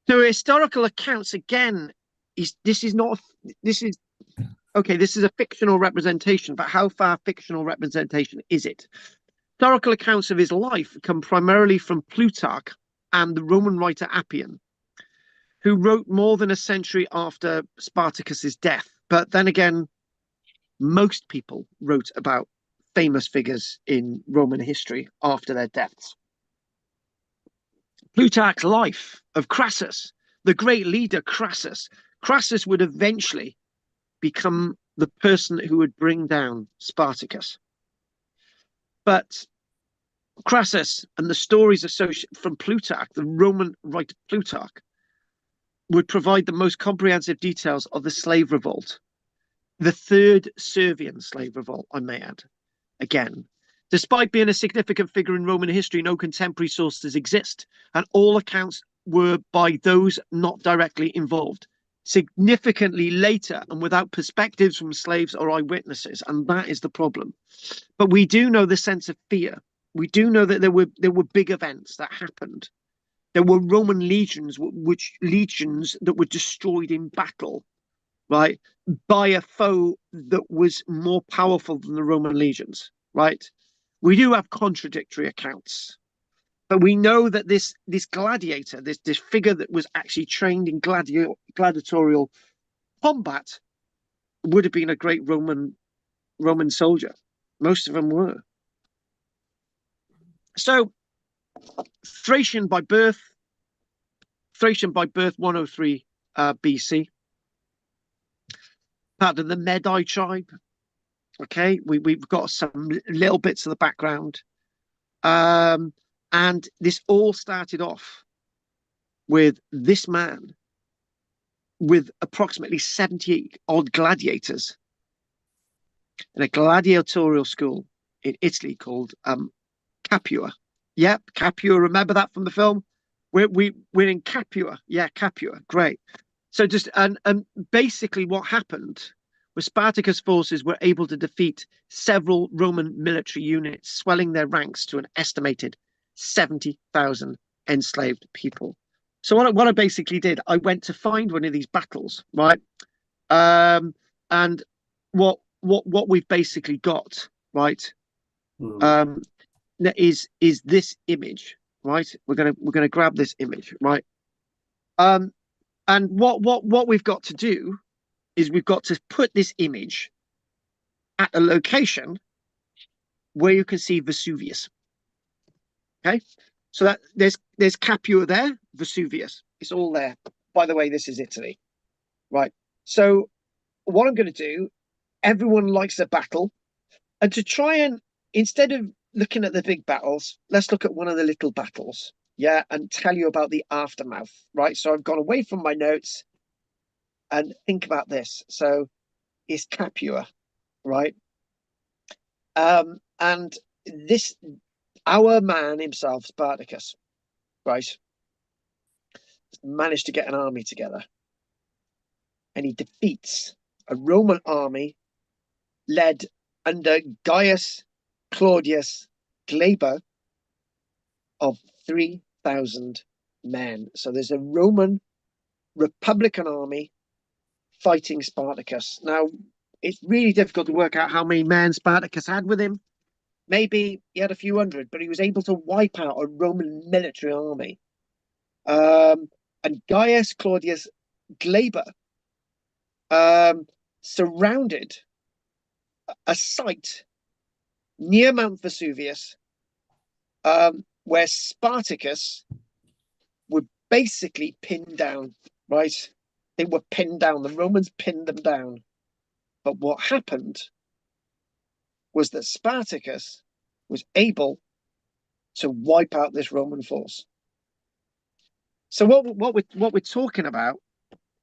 Speaker 1: So historical accounts, again, this is a fictional representation, but how far fictional representation is it? Historical accounts of his life come primarily from Plutarch and the Roman writer Appian, who wrote more than a century after Spartacus's death. But then again, most people wrote about famous figures in Roman history after their deaths. Plutarch's life of Crassus, the great leader Crassus. Crassus would eventually become the person who would bring down Spartacus. But Crassus and the stories associated from Plutarch, the Roman writer Plutarch, would provide the most comprehensive details of the slave revolt, the third Servian slave revolt, I may add. Again, despite being a significant figure in Roman history, no contemporary sources exist, and all accounts were by those not directly involved. Significantly later and without perspectives from slaves or eyewitnesses, and that is the problem. But we do know the sense of fear. We do know that there were big events that happened. There were Roman legions that were destroyed in battle, right, by a foe that was more powerful than the Roman legions, right? We do have contradictory accounts, but we know that this gladiator, this figure that was actually trained in gladiatorial combat, would have been a great Roman soldier. Most of them were. So Thracian by birth 103 BC, part of the Medai tribe. Okay, we've got some little bits of the background, and this all started off with this man with approximately 70 odd gladiators in a gladiatorial school in Italy called Capua. Yep, Capua. Remember that from the film? We're in Capua. Yeah, Capua. Great. So just and basically what happened was Spartacus forces were able to defeat several Roman military units, swelling their ranks to an estimated 70,000 enslaved people. So what I basically did, I went to find one of these battles, right? And what we've basically got, right? Is this image, right? We're gonna grab this image, right? And what we've got to do is we've got to put this image at a location where you can see Vesuvius. Okay, so that there's Capua there, Vesuvius. It's all there. By the way, this is Italy, right? So what I'm going to do, everyone likes a battle, and to try and, instead of looking at the big battles, let's look at one of the little battles, yeah, and tell you about the aftermath, right? So I've gone away from my notes and think about this. So it's Capua, right? And this, our man himself, Spartacus, right, managed to get an army together, and he defeats a Roman army led under Gaius Claudius Glaber of 3,000 men. So there's a Roman Republican army fighting Spartacus. Now, it's really difficult to work out how many men Spartacus had with him. Maybe he had a few hundred, but he was able to wipe out a Roman military army. And Gaius Claudius Glaber surrounded a site near Mount Vesuvius, where Spartacus were basically pinned down, right? They were pinned down. The Romans pinned them down. But what happened was that Spartacus was able to wipe out this Roman force. So what we're talking about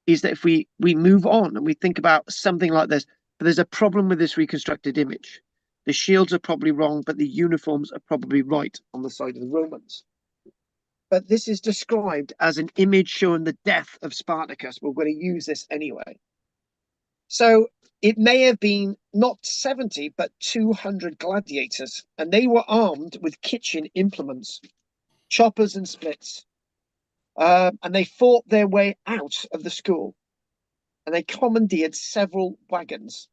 Speaker 1: is that if we move on and we think about something like this, but there's a problem with this reconstructed image. The shields are probably wrong, but the uniforms are probably right on the side of the Romans. But this is described as an image showing the death of Spartacus. We're going to use this anyway. So it may have been not 70, but 200 gladiators, and they were armed with kitchen implements, choppers and splits. And they fought their way out of the school, and they commandeered several wagons,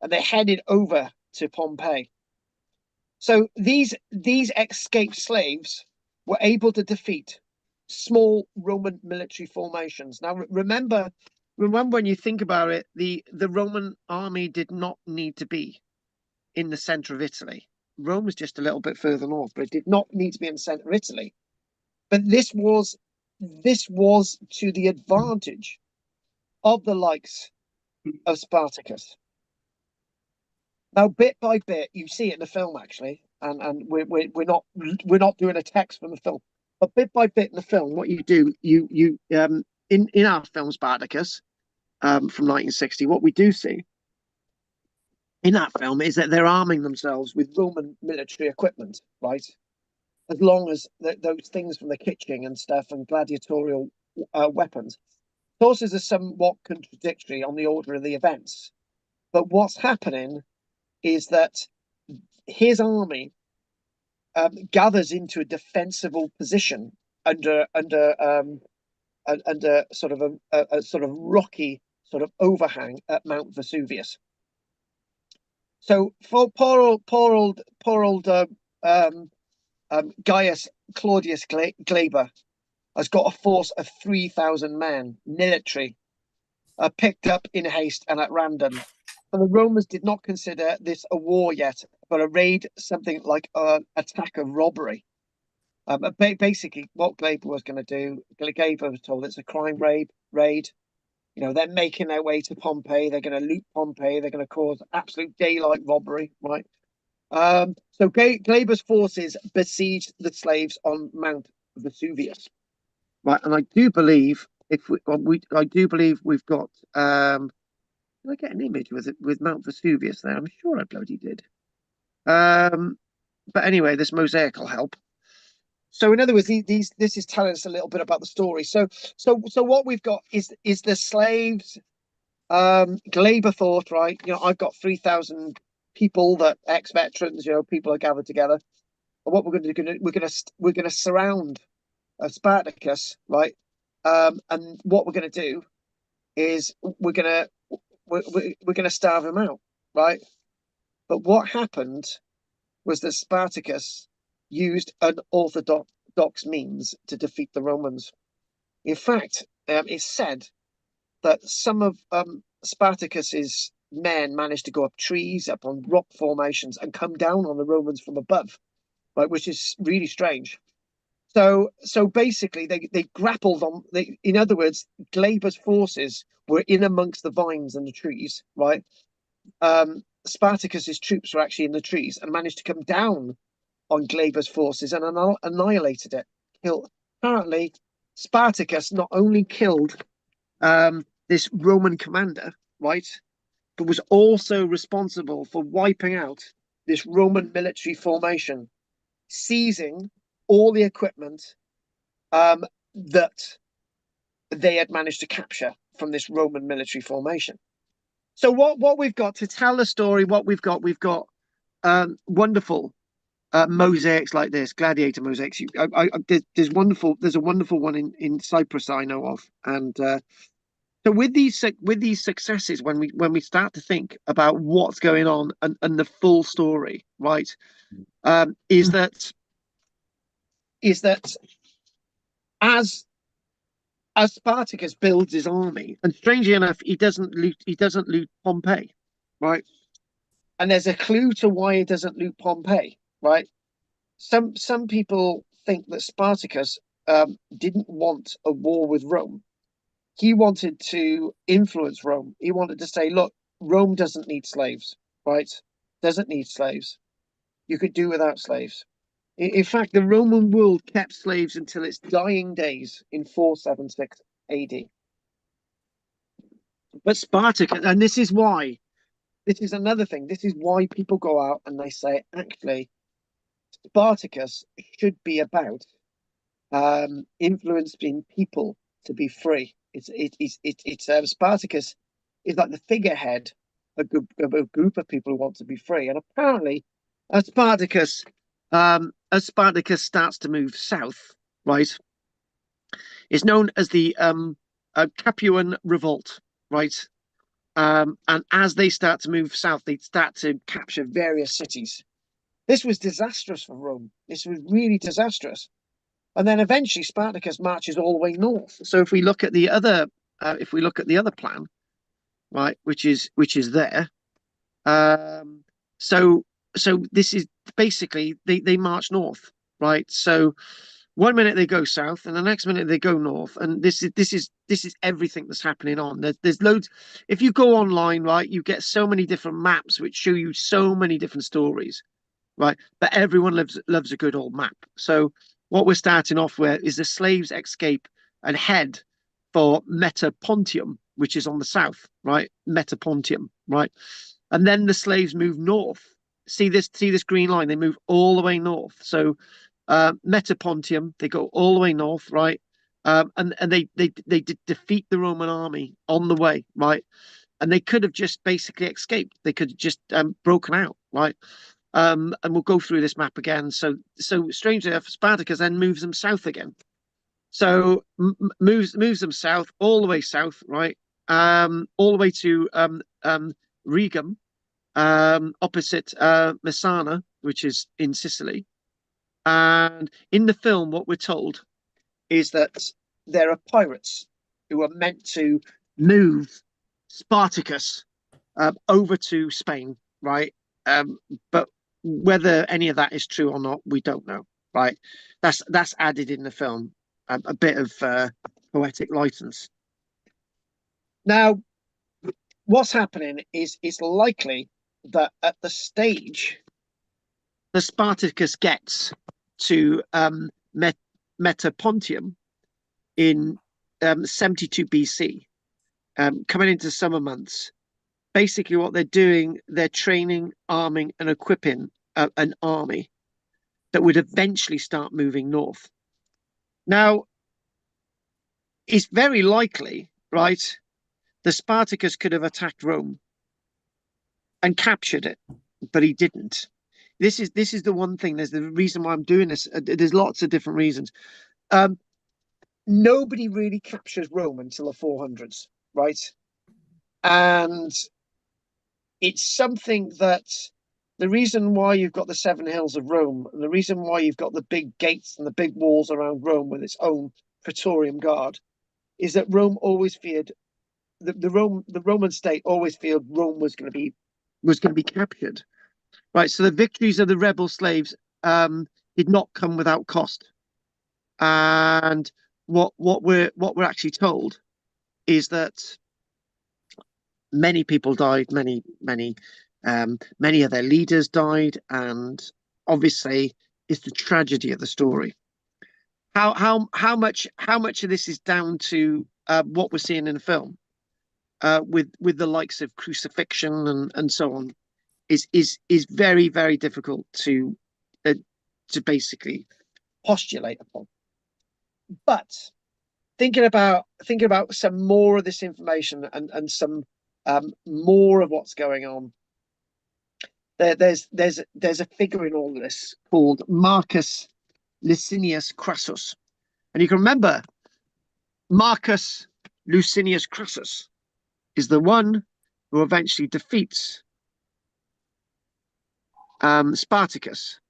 Speaker 1: and they headed over to Pompeii. So these escaped slaves were able to defeat small Roman military formations. Now, remember when you think about it, the Roman army did not need to be in the center of Italy. Rome was just a little bit further north, but it did not need to be in the center of Italy. But this was to the advantage of the likes of Spartacus. Now, bit by bit, you see it in the film actually, and we're not doing a text from the film, but bit by bit in the film, what you do, you in our film Spartacus, from 1960, what we do see in that film is that they're arming themselves with Roman military equipment, right? As long as those things from the kitchen and stuff and gladiatorial weapons. Sources are somewhat contradictory on the order of the events, but what's happening is that his army gathers into a defensible position under sort of a sort of rocky sort of overhang at Mount Vesuvius. So for poor old Gaius Claudius Glaber has got a force of 3,000 men, military, picked up in haste and at random. And the Romans did not consider this a war yet, but a raid, something like an attack of robbery. Basically, what Glaber was going to do, Glaber was told it's a crime raid. You know, they're making their way to Pompeii. They're going to loot Pompeii. They're going to cause absolute daylight robbery, right? So Glaber's forces besieged the slaves on Mount Vesuvius, right? And I do believe I do believe we've got. Did I get an image with Mount Vesuvius there? I'm sure I bloody did. But anyway, this mosaic will help. So in other words, this is telling us a little bit about the story. So what we've got is the slaves. Glaber thought, right, you know, I've got 3,000 people, that ex-veterans, you know, people are gathered together. And what we're going to do, we're going to surround Spartacus, right? And what we're going to do is we're going to starve him out, right? But what happened was that Spartacus used unorthodox means to defeat the Romans. In fact, it's said that some of Spartacus's men managed to go up trees, up on rock formations, and come down on the Romans from above, right? Which is really strange. So basically, they grappled on. In other words, Glaber's forces were in amongst the vines and the trees, right? Spartacus's troops were actually in the trees and managed to come down on Glaber's forces and annihilated it. Apparently, Spartacus not only killed this Roman commander, right, but was also responsible for wiping out this Roman military formation, seizing all the equipment that they had managed to capture from this Roman military formation. So what we've got to tell the story, we've got wonderful mosaics like this, gladiator mosaics. There's a wonderful one in Cyprus I know of, and so with these successes, when we start to think about what's going on and the full story, right, is that as Spartacus builds his army, and strangely enough, he doesn't loot Pompeii, right? And there's a clue to why he doesn't loot Pompeii, right? Some people think that Spartacus didn't want a war with Rome. He wanted to influence Rome. He wanted to say, look, Rome doesn't need slaves, right? Doesn't need slaves. You could do without slaves. In fact, the Roman world kept slaves until its dying days in 476 AD. But Spartacus, and this is why, this is another thing, this is why people go out and they say, actually, Spartacus should be about influencing people to be free. Spartacus is like the figurehead of a group of people who want to be free. And apparently, as Spartacus starts to move south, right, it's known as the Capuan Revolt, right? And as they start to move south, they start to capture various cities. This was disastrous for Rome. This was really disastrous. And then eventually Spartacus marches all the way north. So if we look at the other, plan, right, which is there, so this is basically they march north, right? So one minute they go south, and the next minute they go north, and this is everything that's happening on. There's loads. If you go online, right, you get so many different maps which show you so many different stories, right? But everyone loves a good old map. So what we're starting off with is the slaves escape and head for Metapontium, which is on the south, right? Metapontium, right? And then the slaves move north. See this green line? They move all the way north. So Metapontium, they go all the way north, right? And they defeat the Roman army on the way, right? And they could have just basically escaped. They could have just broken out, right? And we'll go through this map again. So strangely enough, Spartacus then moves them south again. So moves them south, all the way south, right? All the way to Regum, opposite Messana, which is in Sicily. And in the film, what we're told is that there are pirates who are meant to move Spartacus over to Spain, right? But whether any of that is true or not, we don't know, right? That's added in the film, a bit of poetic license. Now, what's happening is it's likely that at the stage the Spartacus gets to Metapontium in 72 BC, coming into summer months. Basically, what they're doing, they're training, arming, and equipping an army that would eventually start moving north. Now, it's very likely, right, the Spartacus could have attacked Rome and captured it, but he didn't. This is the one thing. There's the reason why I'm doing this. There's lots of different reasons. Nobody really captures Rome until the 400s, right? And it's something that the reason why you've got the Seven Hills of Rome, and the reason why you've got the big gates and the big walls around Rome with its own Praetorium Guard, is that Rome always feared the Roman state always feared Rome was going to be captured, right? So the victories of the rebel slaves did not come without cost, and what we're actually told is that many people died, many of their leaders died, and obviously it's the tragedy of the story. How much of this is down to what we're seeing in the film, with the likes of crucifixion and so on, is very, very difficult to basically postulate upon. But thinking about some more of this information and some more of what's going on, there's a figure in all this called Marcus Licinius Crassus, and you can remember Marcus Licinius Crassus is the one who eventually defeats Spartacus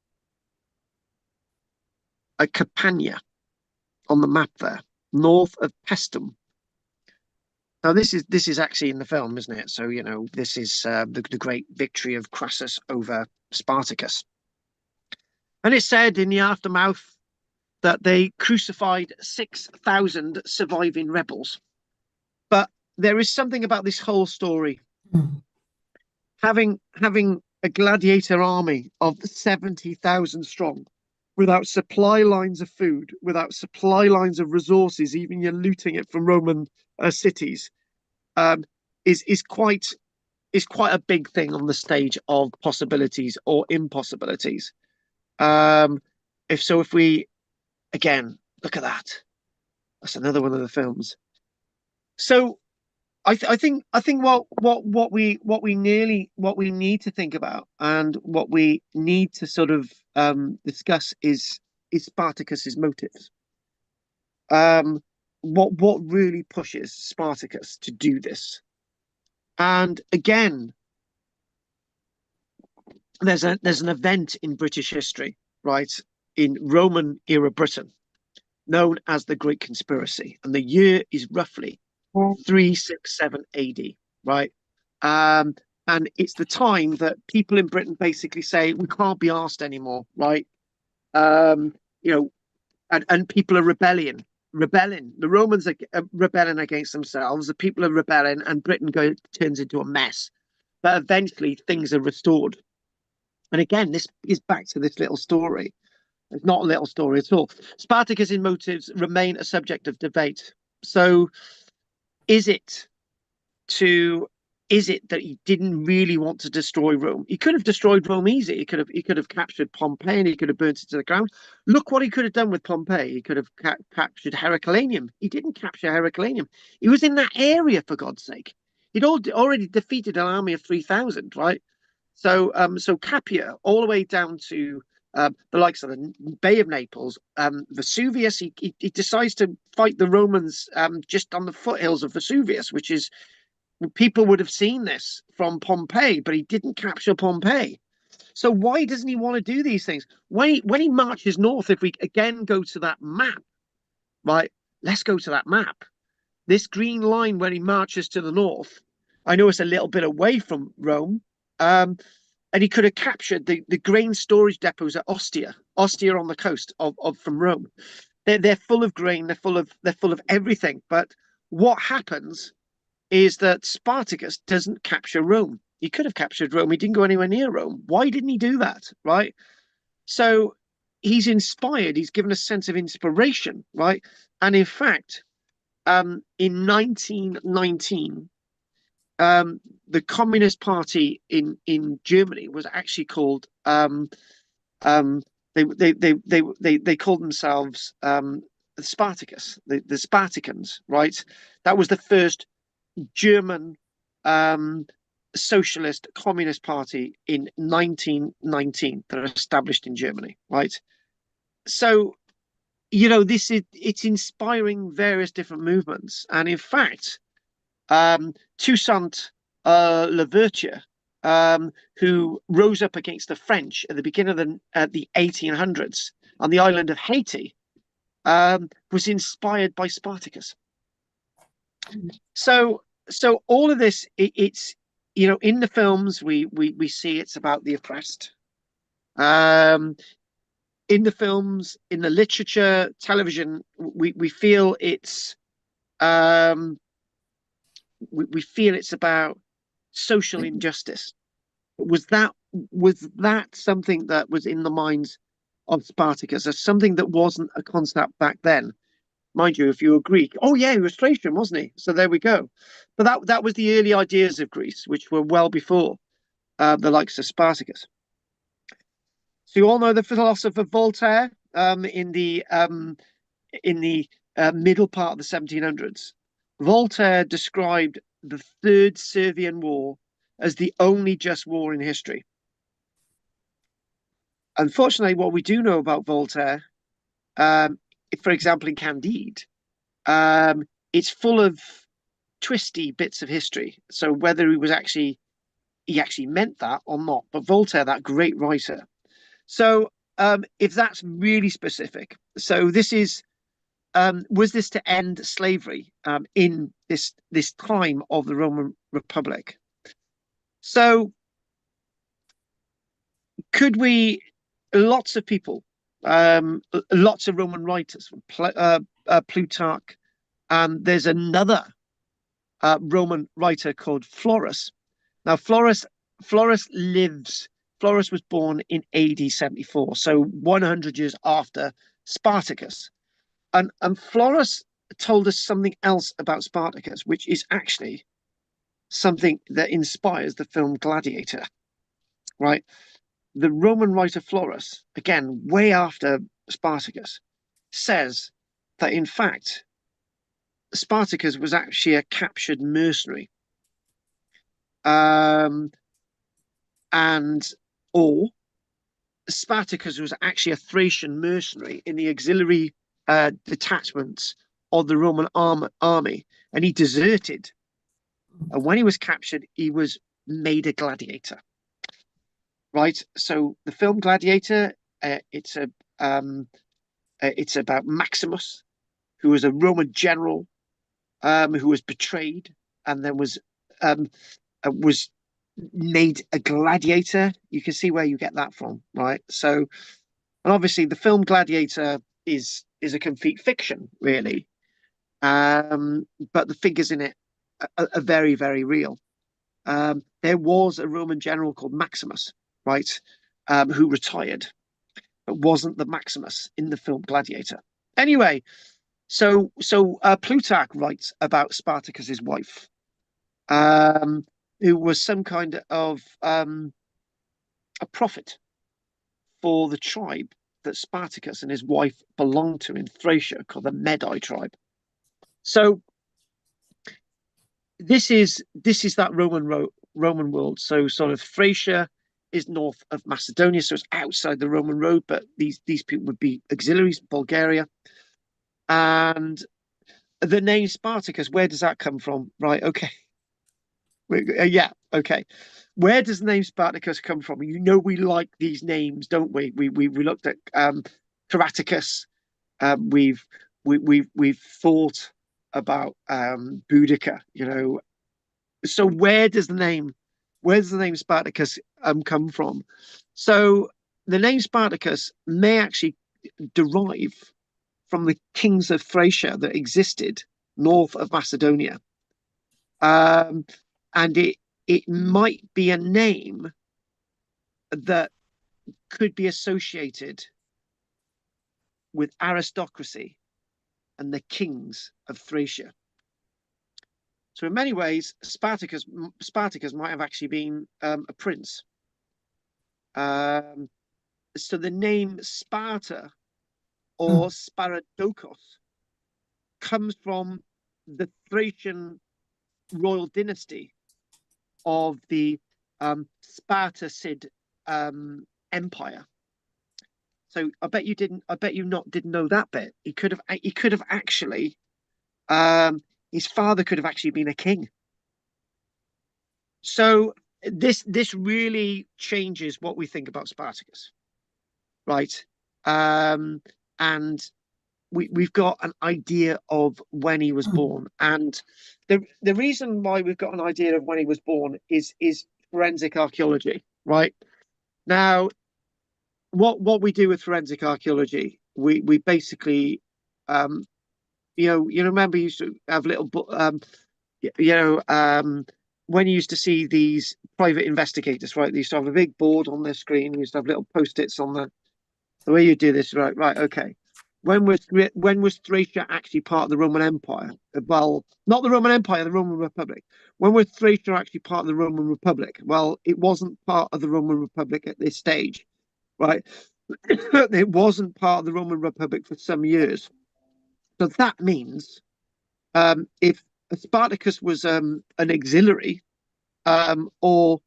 Speaker 1: at Campania on the map there, north of Paestum. Now this is actually in the film, isn't it? So this is the great victory of Crassus over Spartacus, and it's said in the aftermath that they crucified 6,000 surviving rebels. But there is something about this whole story, having a gladiator army of 70,000 strong, without supply lines of food, without supply lines of resources, even you're looting it from Roman cities, um, is quite a big thing on the stage of possibilities or impossibilities. If we again look at that, that's another one of the films. So I think what we need to think about and what we need to sort of discuss is Spartacus's motives. What really pushes Spartacus to do this? And again, there's an event in British history, right, in Roman era Britain, known as the Great Conspiracy, and the year is roughly 367 AD, right? And it's the time that people in Britain basically say we can't be asked anymore, right? You know, and people are rebelling. The Romans are rebelling against themselves. The people are rebelling, and Britain turns into a mess. But eventually, things are restored. And again, this is back to this little story. It's not a little story at all. Spartacus' motives remain a subject of debate. So, is it that he didn't really want to destroy Rome? He could have destroyed Rome easy. He could have captured Pompeii and he could have burnt it to the ground. Look what he could have done with Pompeii. He could have captured Heracleum. He didn't capture Heracleum. He was in that area, for God's sake. He'd already defeated an army of 3,000, right? So Capua, all the way down to the likes of the Bay of Naples, Vesuvius. He decides to fight the Romans just on the foothills of Vesuvius, which is, people would have seen this from Pompeii, but he didn't capture Pompeii. So why doesn't he want to do these things? When he marches north, if we again go to that map, right? Let's go to that map. This green line where he marches to the north, I know it's a little bit away from Rome, and he could have captured the grain storage depots at Ostia on the coast of from Rome. They're full of grain, they're full of everything. But what happens is that Spartacus doesn't capture Rome. He could have captured Rome. He didn't go anywhere near Rome. Why didn't he do that? Right. So he's inspired. He's given a sense of inspiration. Right. And in fact, in 1919, the Communist Party in Germany was actually called they called themselves Spartacus, the Spartacans, right? That was the first German socialist communist party in 1919 that are established in Germany, right? So, it's inspiring various different movements. And in fact, Toussaint Louverture, who rose up against the French at the beginning of the 1800s on the island of Haiti, was inspired by Spartacus. So all of this, it's in the films we see it's about the oppressed. In the films, in the literature, television, we feel it's we feel it's about social injustice. Was that something that was in the minds of Spartacus as something that wasn't a concept back then? Mind you, if you were Greek, oh yeah, he was Thracian, wasn't he? So there we go. But that was the early ideas of Greece, which were well before the likes of Spartacus. So you all know the philosopher Voltaire in the middle part of the 1700s. Voltaire described the Third Servian War as the only just war in history. Unfortunately, what we do know about Voltaire, for example, in Candide, it's full of twisty bits of history. So whether he actually meant that or not, but Voltaire, that great writer. So if that's really specific, so this is was this to end slavery in this time of the Roman Republic? So could we? Lots of people, lots of Roman writers, Plutarch, and there's another Roman writer called Florus. Now, Florus lives Florus was born in AD 74, so 100 years after Spartacus. And Florus told us something else about Spartacus, which is actually something that inspires the film Gladiator, right? The Roman writer Florus, again, way after Spartacus, says that in fact, Spartacus was actually a captured mercenary. Or Spartacus was actually a Thracian mercenary in the auxiliary detachments of the Roman army, and he deserted. And when he was captured, he was made a gladiator. Right. So the film Gladiator, it's about Maximus, who was a Roman general, who was betrayed and then was made a gladiator. You can see where you get that from, right? So, and obviously the film Gladiator is a complete fiction, really, but the figures in it are very, very real. There was a Roman general called Maximus, right, who retired, but wasn't the Maximus in the film Gladiator. Anyway, so Plutarch writes about Spartacus's wife, who was some kind of a prophet for the tribe that Spartacus and his wife belonged to in Thracia, called the Medai tribe. So this is that Roman world. So sort of Thracia is north of Macedonia, so it's outside the Roman road, but these people would be auxiliaries, Bulgaria. And the name Spartacus, where does that come from? Right, okay. Yeah, okay. Where does the name Spartacus come from? You know, we like these names, don't we? We looked at Karaticus. We've thought about Boudica, you know. So where does the name Spartacus come from? So the name Spartacus may actually derive from the kings of Thracia that existed north of Macedonia. And it might be a name that could be associated with aristocracy and the kings of Thracia. So in many ways, Spartacus might have actually been a prince. So the name Sparta or Sparadokos comes from the Thracian royal dynasty of the Spartacid empire. So I bet you didn't know that bit. He could have actually his father could have actually been a king. So this really changes what we think about Spartacus, right? And we've got an idea of when he was born, and the reason why we've got an idea of when he was born is forensic archaeology, right? Now, what we do with forensic archaeology, we basically, you remember you used to have little, when you used to see these private investigators, right? They used to have a big board on their screen. You used to have little post-its on the way you do this, right? Okay. When was Thracia actually part of the Roman Empire? Well, not the Roman Empire, the Roman Republic. When was Thracia actually part of the Roman Republic? Well, it wasn't part of the Roman Republic at this stage, right? It wasn't part of the Roman Republic for some years. So that means if Spartacus was an auxiliary or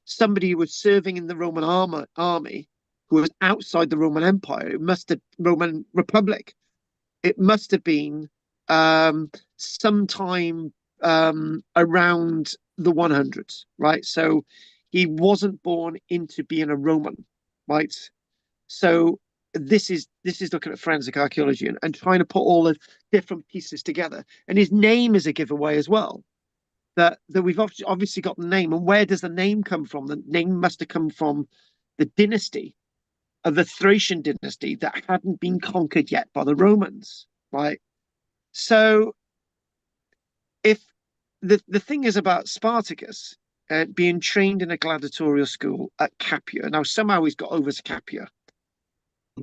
Speaker 1: somebody who was serving in the Roman army who was outside the Roman Empire, Roman Republic, it must have been sometime around the 100s, right? So he wasn't born into being a Roman, right? So this is looking at forensic archaeology and trying to put all the different pieces together. And his name is a giveaway as well. That we've obviously got the name. And where does the name come from? The name must have come from the dynasty of the Thracian dynasty that hadn't been conquered yet by the Romans, right? So if the thing is about Spartacus being trained in a gladiatorial school at Capua. Now, somehow he's got over to Capua,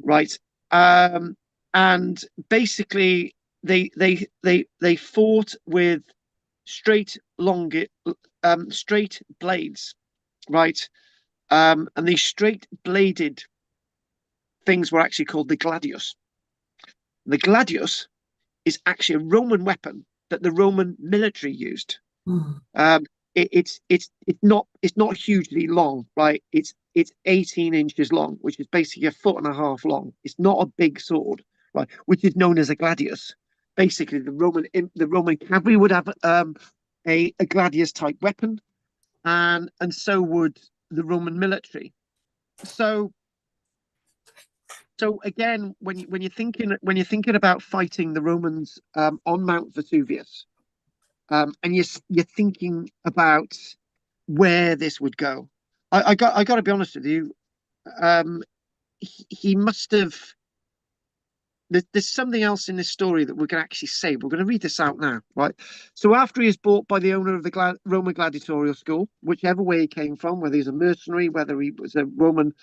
Speaker 1: right? And basically, they fought with straight straight blades, right? And these straight bladed things were actually called the gladius. The gladius is actually a Roman weapon that the Roman military used. Um, it's not hugely long, right? It's 18 inches long, which is basically a foot and a half long. It's not a big sword, right? Which is known as a gladius. Basically, the Roman cavalry would have a gladius type weapon, and so would the Roman military. So again, when you're thinking about fighting the Romans on Mount Vesuvius, and you're thinking about where this would go, I got to be honest with you. He must have. There's something else in this story that we're going to actually say. We're going to read this out now, right? So after he is bought by the owner of the Roman gladiatorial school, whichever way he came from, whether he's a mercenary, whether he was a Roman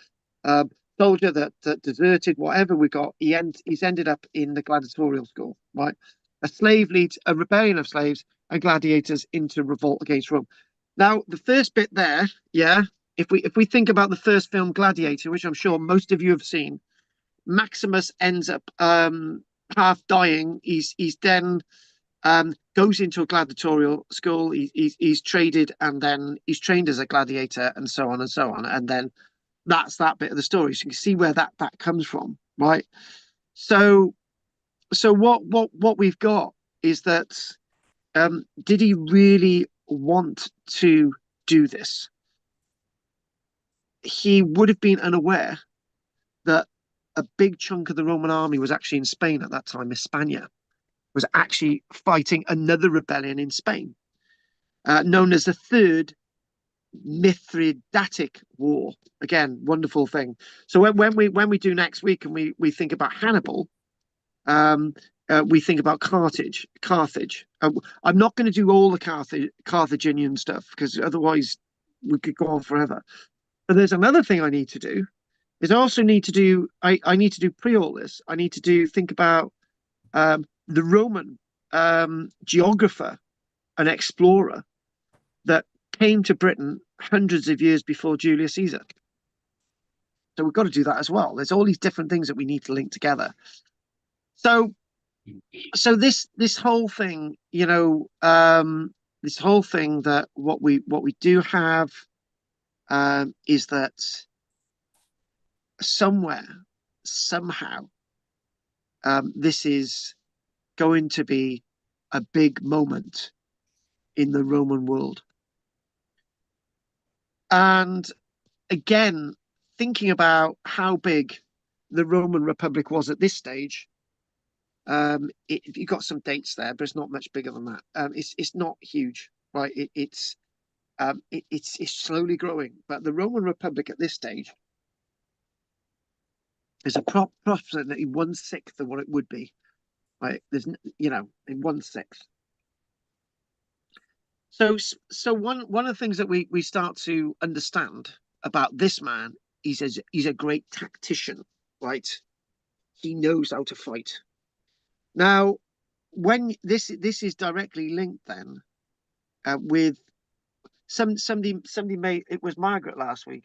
Speaker 1: soldier that deserted, whatever we got, he's ended up in the gladiatorial school, right? A slave leads a rebellion of slaves and gladiators into revolt against Rome. Now, the first bit there, yeah, if we think about the first film Gladiator, which I'm sure most of you have seen, Maximus ends up half dying. He's then goes into a gladiatorial school. He's traded, and then he's trained as a gladiator, and so on and so on. And then that's that bit of the story. So you can see where that comes from, right? So what we've got is that did he really want to do this? He would have been unaware that a big chunk of the Roman army was actually in Spain at that time. Hispania was actually fighting another rebellion in Spain, known as the Third Mithridatic War. Again, wonderful thing. So when we do next week and we think about Hannibal, we think about Carthage. I'm not going to do all the Carthaginian stuff because otherwise we could go on forever. But there's another thing I need to do. Is I also need to do. I need to do pre all this. I need to think about the Roman geographer and explorer that came to Britain hundreds of years before Julius Caesar. So we've got to do that as well. There's all these different things that we need to link together. So this whole thing, this whole thing that what we do have is that somewhere, somehow, this is going to be a big moment in the Roman world. And again, thinking about how big the Roman Republic was at this stage, you've got some dates there, but it's not much bigger than that. It's not huge, right? It's slowly growing, but the Roman Republic at this stage is approximately 1/6 of what it would be, right? There's in 1/6. So one of the things that we start to understand about this man, he's a great tactician, right? He knows how to fight. Now, when this is directly linked then with somebody made it was Margaret last week.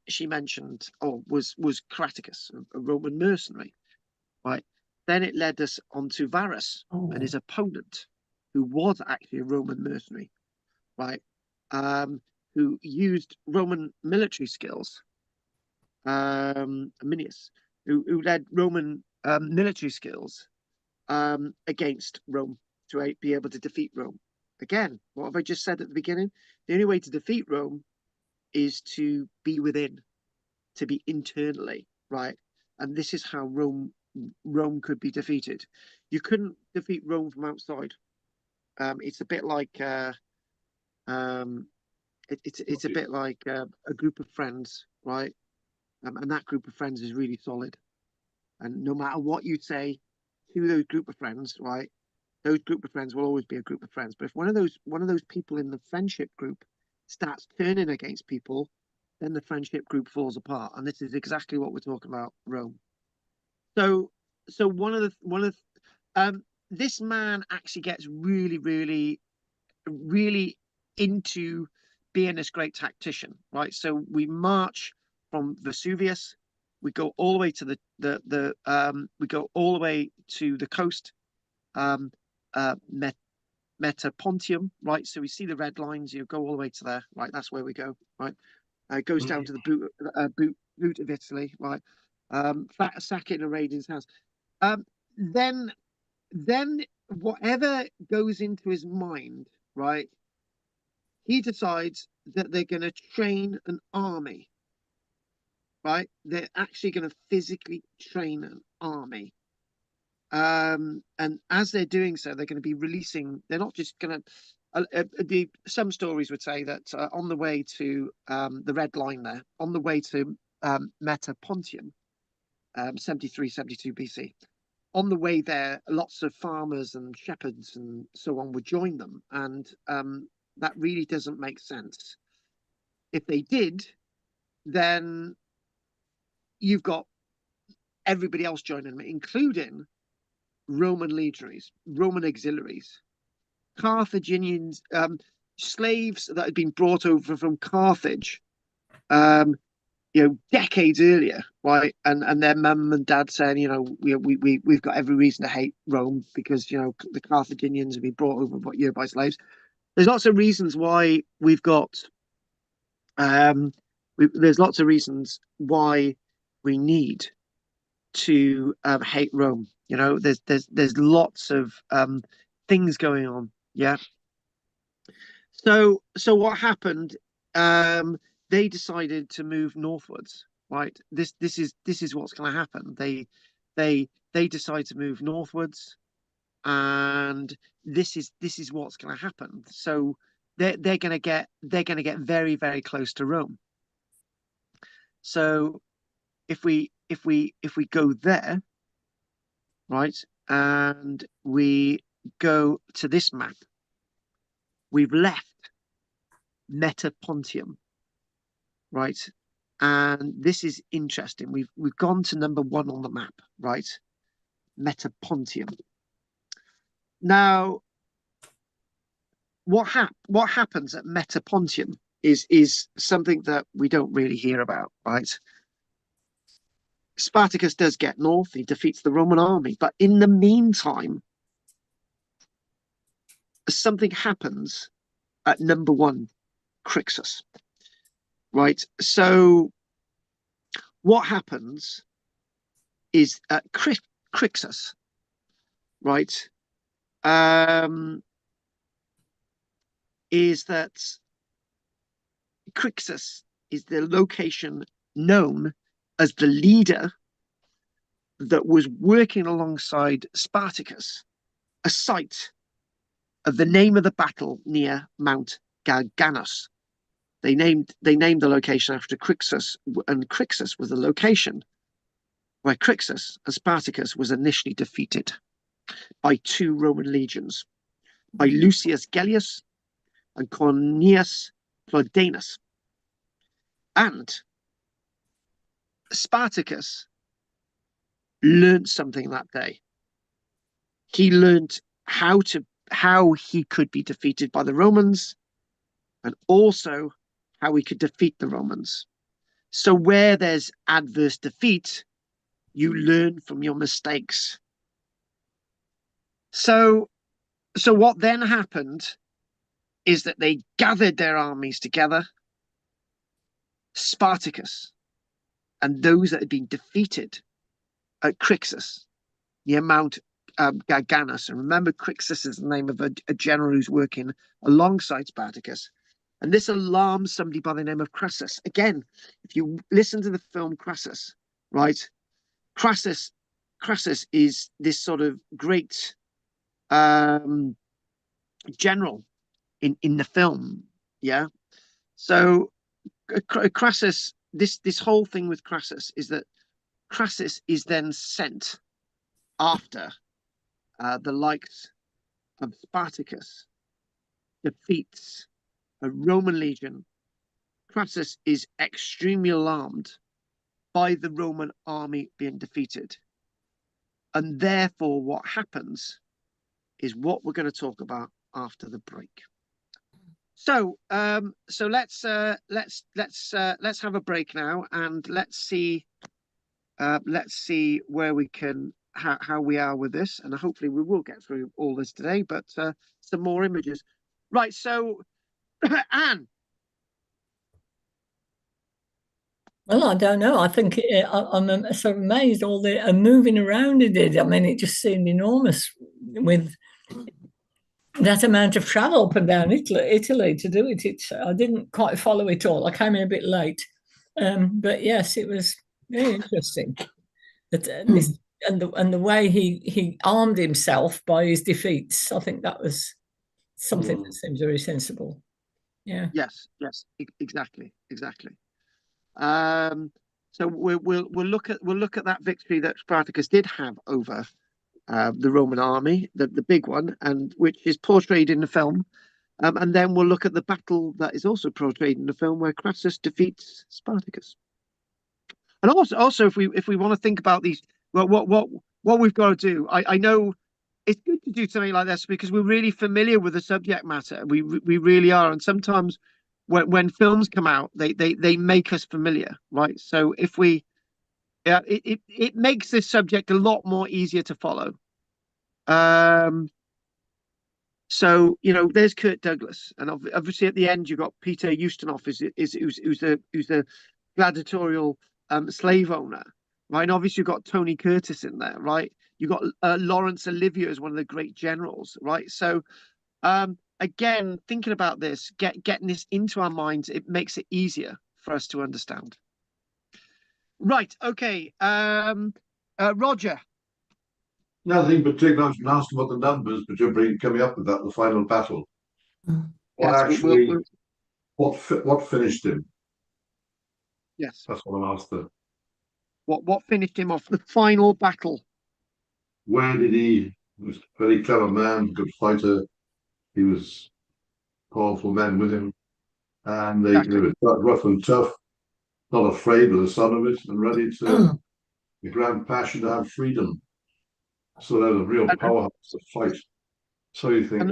Speaker 1: She mentioned was Spartacus, a Roman mercenary, right? Then it led us on to Varus and his opponent, who was actually a Roman mercenary, right? Who used Roman military skills. Aminius, who led Roman military skills against Rome to be able to defeat Rome. Again, what have I just said at the beginning? The only way to defeat Rome is to be within, to be internally, right? And this is how Rome could be defeated. You couldn't defeat Rome from outside. It's a bit like it's a bit like a group of friends, right? And that group of friends is really solid. And no matter what you say to those group of friends, right, those group of friends will always be a group of friends. But if one of those people in the friendship group starts turning against people, then the friendship group falls apart. And this is exactly what we're talking about, Rome. So this man actually gets really, really, really into being this great tactician, right? So we march from Vesuvius, we go all the way to we go all the way to the coast, Metapontium, right? So we see the red lines, you go all the way to there, right? That's where we go, right? It goes down to the boot of Italy, right? Sacking and raiding his house. Then whatever goes into his mind, right? He decides that they're going to train an army, right? They're actually going to physically train an army. And as they're doing so, they're going to be releasing, they're not just going to, some stories would say that on the way to the red line there, on the way to Metapontium, 73, 72 BC, on the way there, lots of farmers and shepherds and so on would join them. And that really doesn't make sense. If they did, then you've got everybody else joining them, including Roman legionaries, Roman auxiliaries, Carthaginians, slaves that had been brought over from Carthage, decades earlier, right? And their mum and dad saying, we've got every reason to hate Rome because the Carthaginians have been brought over by slaves. There's lots of reasons why we've got. There's lots of reasons why we need to hate Rome. There's lots of things going on. Yeah. So what happened? They decided to move northwards. Right. This is what's going to happen. They decide to move northwards, and this is what's going to happen. So they're going to get very, very close to Rome. So if we go there, right, and we go to this map, we've left Metapontium, right, and this is interesting. We've gone to number 1 on the map, right, Metapontium. Now, what happens at Metapontium is something that we don't really hear about, right? Spartacus does get north, he defeats the Roman army, but in the meantime, something happens at number 1, Crixus, right? So what happens is at Crixus, right, is that Crixus is the location known as the leader that was working alongside Spartacus, a site of the name of the battle near Mount Garganus. They named the location after Crixus, and Crixus was the location where Crixus and Spartacus was initially defeated by 2 Roman legions, by Lucius Gellius and Cornelius Claudianus. And Spartacus learned something that day. He learned how he could be defeated by the Romans, and also how he could defeat the Romans. So where there's adverse defeat, you learn from your mistakes. So what then happened is that they gathered their armies together. Spartacus and those that had been defeated at Crixus near Mount Garganus. And remember, Crixus is the name of a general who's working alongside Spartacus. And this alarms somebody by the name of Crassus. Again, if you listen to the film Crassus, right? Crassus is this sort of great general in the film. Yeah. So Crassus, this whole thing with Crassus is that Crassus is then sent after the likes of Spartacus defeats a Roman legion, Crassus is extremely alarmed by the Roman army being defeated. And therefore, what happens is what we're going to talk about after the break. So, let's have a break now, and let's see where we can how we are with this, and hopefully we will get through all this today. But some more images, right? So, Anne.
Speaker 4: Well, I don't know. I think I'm so amazed all the moving around he did. I mean, it just seemed enormous with that amount of travel up and down Italy to do it. I didn't quite follow it all. I came in a bit late, but yes, it was very interesting. That this and the way he armed himself by his defeats. I think that was something that seems very sensible. Yeah.
Speaker 1: Yes. Exactly. So we'll look at that victory that Spartacus did have over the Roman army, the big one, and which is portrayed in the film. And then we'll look at the battle that is also portrayed in the film where Crassus defeats Spartacus. And also if we want to think about these, what we've got to do, I know it's good to do something like this because we're really familiar with the subject matter. We really are, and sometimes when films come out, they make us familiar, right? So if we, it makes this subject a lot more easier to follow. So there's Kirk Douglas, and obviously at the end you got Peter Ustinov, who's the gladiatorial slave owner, right? And obviously you've got Tony Curtis in there, right? You got Laurence Olivier as one of the great generals, right? So again, thinking about this, getting this into our minds, it makes it easier for us to understand. Right. Okay. Roger.
Speaker 3: Nothing particular. I was going to ask about the numbers, but you're coming up with that, the final battle. What finished him?
Speaker 1: Yes.
Speaker 3: That's what I'm after.
Speaker 1: What finished him off? The final battle.
Speaker 3: Where did he was a very clever man, good fighter. He was powerful men with him. And they were rough and tough, not afraid of the son of it, and ready to the grand passion to have freedom. So they're a real powerhouse to fight. So you think,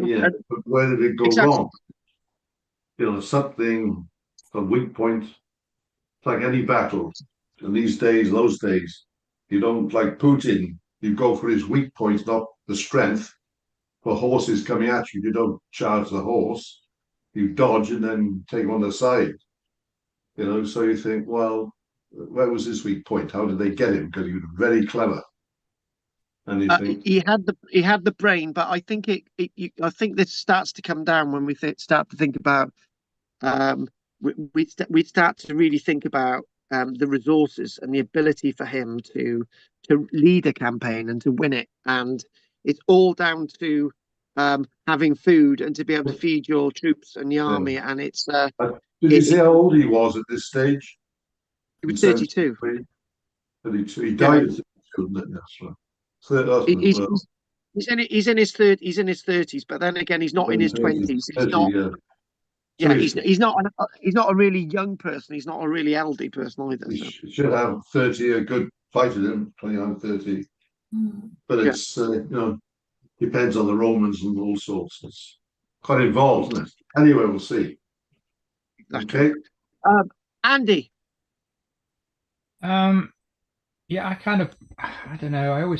Speaker 3: but where did it go wrong? Something, a weak point. It's like any battle. In these days, those days, you don't, like Putin, you go for his weak point, not the strength. For horses coming at you, you don't charge the horse. You dodge and then take him on the side. So you think, well, where was his weak point? How did they get him? Because he was very clever. And you think
Speaker 1: he had the brain, but I think I think this starts to come down when we start to think about we start to really think about the resources and the ability for him to lead a campaign and to win it, and it's all down to having food and to be able to feed your troops and the army. And it's
Speaker 3: did you say how old he was at this stage?
Speaker 1: He was 32.
Speaker 3: 32. He died at 32, didn't it?
Speaker 1: He's in his 30s, but then again, he's not in his 20s. He's not. Yeah, he's not a really young person. He's not a really elderly person either.
Speaker 3: He should have 30, a good fight in him, 29, 30. But it's depends on the Romans and all sorts. It's quite involved, isn't it? Anyway, we'll see. Okay.
Speaker 1: Andy.
Speaker 5: Yeah, I don't know.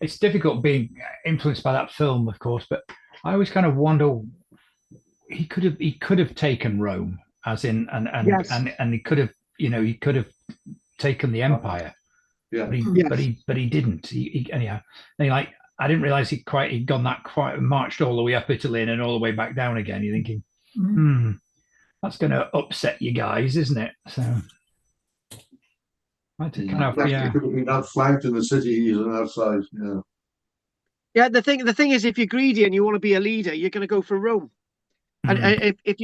Speaker 5: It's difficult being influenced by that film, of course, but I always kind of wonder, he could have taken Rome, as in, and he could have taken the empire.
Speaker 3: Yeah.
Speaker 5: But he didn't. Anyhow, I didn't realize he'd gone that quite, marched all the way up Italy and then all the way back down again. You're thinking, that's going to upset you guys, isn't it? So I could have been
Speaker 3: outflanked in the city and outside. Yeah.
Speaker 1: Yeah. The thing is, if you're greedy and you want to be a leader, you're going to go for Rome. And if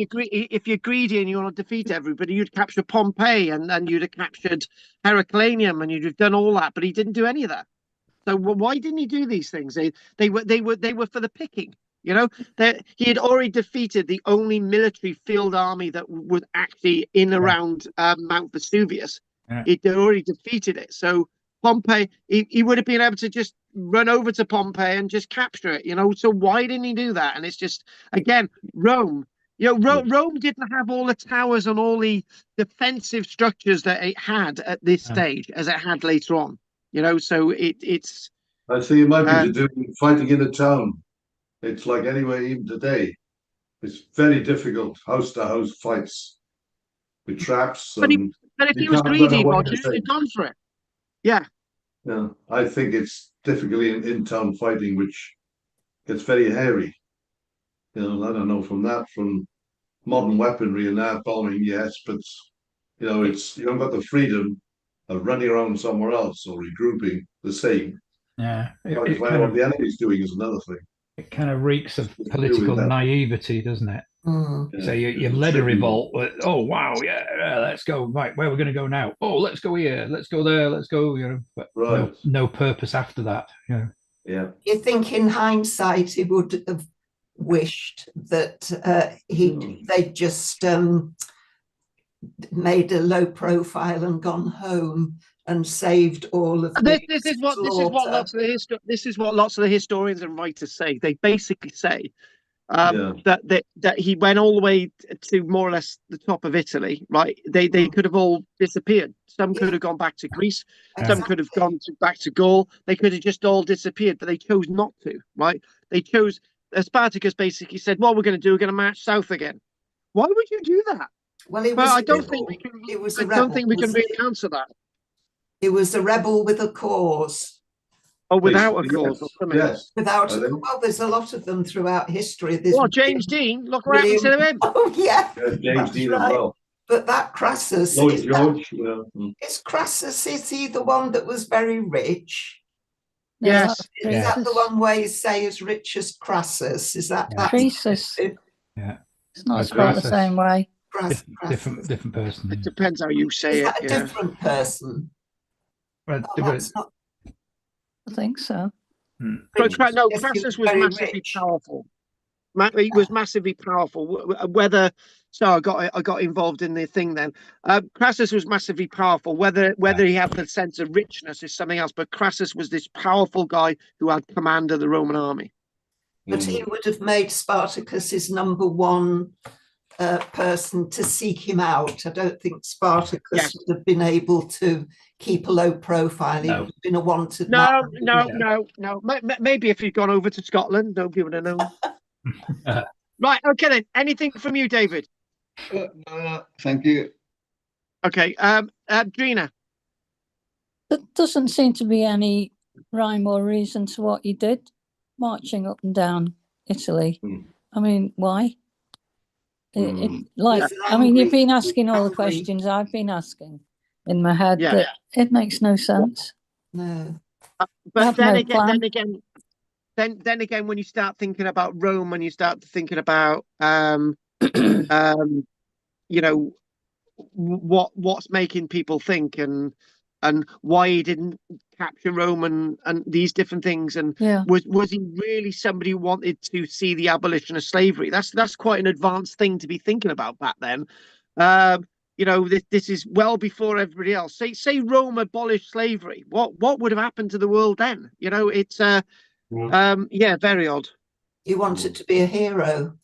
Speaker 1: you're greedy and you want to defeat everybody, you'd capture Pompeii and you'd have captured Heracleum and you'd have done all that. But he didn't do any of that. So why didn't he do these things? They were for the picking. You know, that he had already defeated the only military field army that was actually in around Mount Vesuvius.
Speaker 5: Yeah.
Speaker 1: He'd already defeated it. So Pompey, he would have been able to just run over to Pompeii and just capture it, you know. So why didn't he do that? And it's just, again, Rome. You know, Rome didn't have all the towers and all the defensive structures that it had at this stage as it had later on. You know, so it's.
Speaker 3: I think it might be to do with fighting in a town. It's like anywhere, even today. It's very difficult house to house fights with traps.
Speaker 1: But if he was greedy, Roger, he'd gone for it. Yeah.
Speaker 3: Yeah, I think it's difficult in town fighting, which gets very hairy. You know, I don't know from modern weaponry and that bombing, yes, but you know, it's you haven't got the freedom of running around somewhere else or regrouping the same.
Speaker 5: Yeah,
Speaker 3: What the enemy's doing is another thing.
Speaker 5: It kind of reeks of political naivety, doesn't it?
Speaker 2: Mm.
Speaker 5: So you led a revolt. Oh wow, yeah, let's go. Right, where are we going to go now? Oh, let's go here. Let's go there. Let's go. You know, but no purpose after that. You know.
Speaker 3: Yeah.
Speaker 2: You think in hindsight he would have wished that they just made a low profile and gone home and saved all of
Speaker 1: this is what lots of the historians and writers say. They basically say that he went all the way to more or less the top of Italy, right? They could have all disappeared. Some could have gone back to Greece. Some could have gone back to Gaul. They could have just all disappeared, but they chose not to, right? They chose. Spartacus basically said, "What we're going to do, we're going to march south again." Why would you do that?
Speaker 2: Well,
Speaker 1: I don't think we can really answer that.
Speaker 2: He was a rebel with a cause.
Speaker 1: Oh, without a cause.
Speaker 3: Yes.
Speaker 2: Without a cause. Well, there's a lot of them throughout history.
Speaker 1: Well, James Dean, look what happened to him.
Speaker 2: Oh, yeah.
Speaker 3: James Dean as well.
Speaker 2: But that Crassus, is Crassus, is he the one that was very rich?
Speaker 1: Yes.
Speaker 2: Is that the one where you say as rich as Crassus? Is that
Speaker 4: Croesus?
Speaker 5: Yeah.
Speaker 4: It's not spelled the same way.
Speaker 5: Different person.
Speaker 1: It depends how you say
Speaker 2: it. Is that a different person?
Speaker 5: Well,
Speaker 4: I think so.
Speaker 1: No, Crassus was massively powerful. He was massively powerful. I got involved in the thing then. Crassus was massively powerful. Whether he had the sense of richness is something else. But Crassus was this powerful guy who had command of the Roman army.
Speaker 2: But he would have made Spartacus his number one person to seek him out. I don't think Spartacus would have been able to keep a low profile. He would have been a wanted man.
Speaker 1: No. Maybe if he'd gone over to Scotland, nobody would have known. Right, okay then. Anything from you, David?
Speaker 6: Thank you.
Speaker 1: Okay, Gina.
Speaker 4: There doesn't seem to be any rhyme or reason to what you did, marching up and down Italy. I mean, why? You've been asking all the questions I've been asking in my head. That it makes no sense.
Speaker 2: No.
Speaker 1: But then again, when you start thinking about Rome, when you start thinking about you know, what's making people think and why he didn't capture Rome and these different things, and was he really somebody who wanted to see the abolition of slavery? That's quite an advanced thing to be thinking about back then. You know, this is well before everybody else. Say Rome abolished slavery. What would have happened to the world then? You know, it's very odd.
Speaker 2: He wanted to be a hero.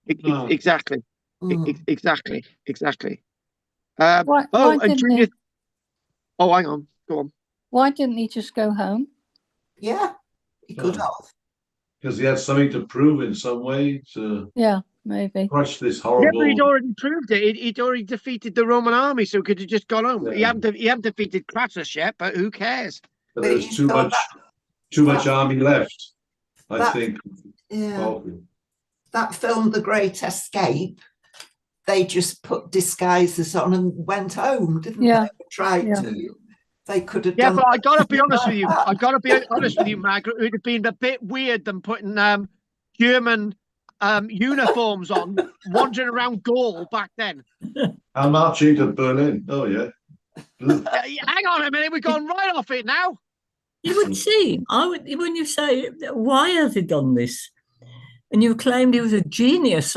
Speaker 1: Exactly. Exactly.
Speaker 4: Hang
Speaker 1: on. Go on.
Speaker 4: Why didn't he just go home?
Speaker 2: Yeah, he could have.
Speaker 3: Because he had something to prove in some way to
Speaker 4: maybe
Speaker 3: crush this horrible.
Speaker 1: Yeah, but he'd already proved it. He'd already defeated the Roman army, so he could have just gone home. Yeah. He hadn't defeated Crassus yet, but who cares?
Speaker 3: But there's too much army left, I think.
Speaker 2: Yeah. That film, The Great Escape, they just put disguises on and went home, didn't they? Tried to. They could have done.
Speaker 1: Yeah, but I gotta be honest with you. Margaret. It would have been a bit weird than putting German uniforms on, wandering around Gaul back then.
Speaker 3: I'm marching to Berlin. Oh yeah.
Speaker 1: Hang on a minute, we've gone off it now.
Speaker 4: You would see. When you say why have they done this? And you claimed he was a genius.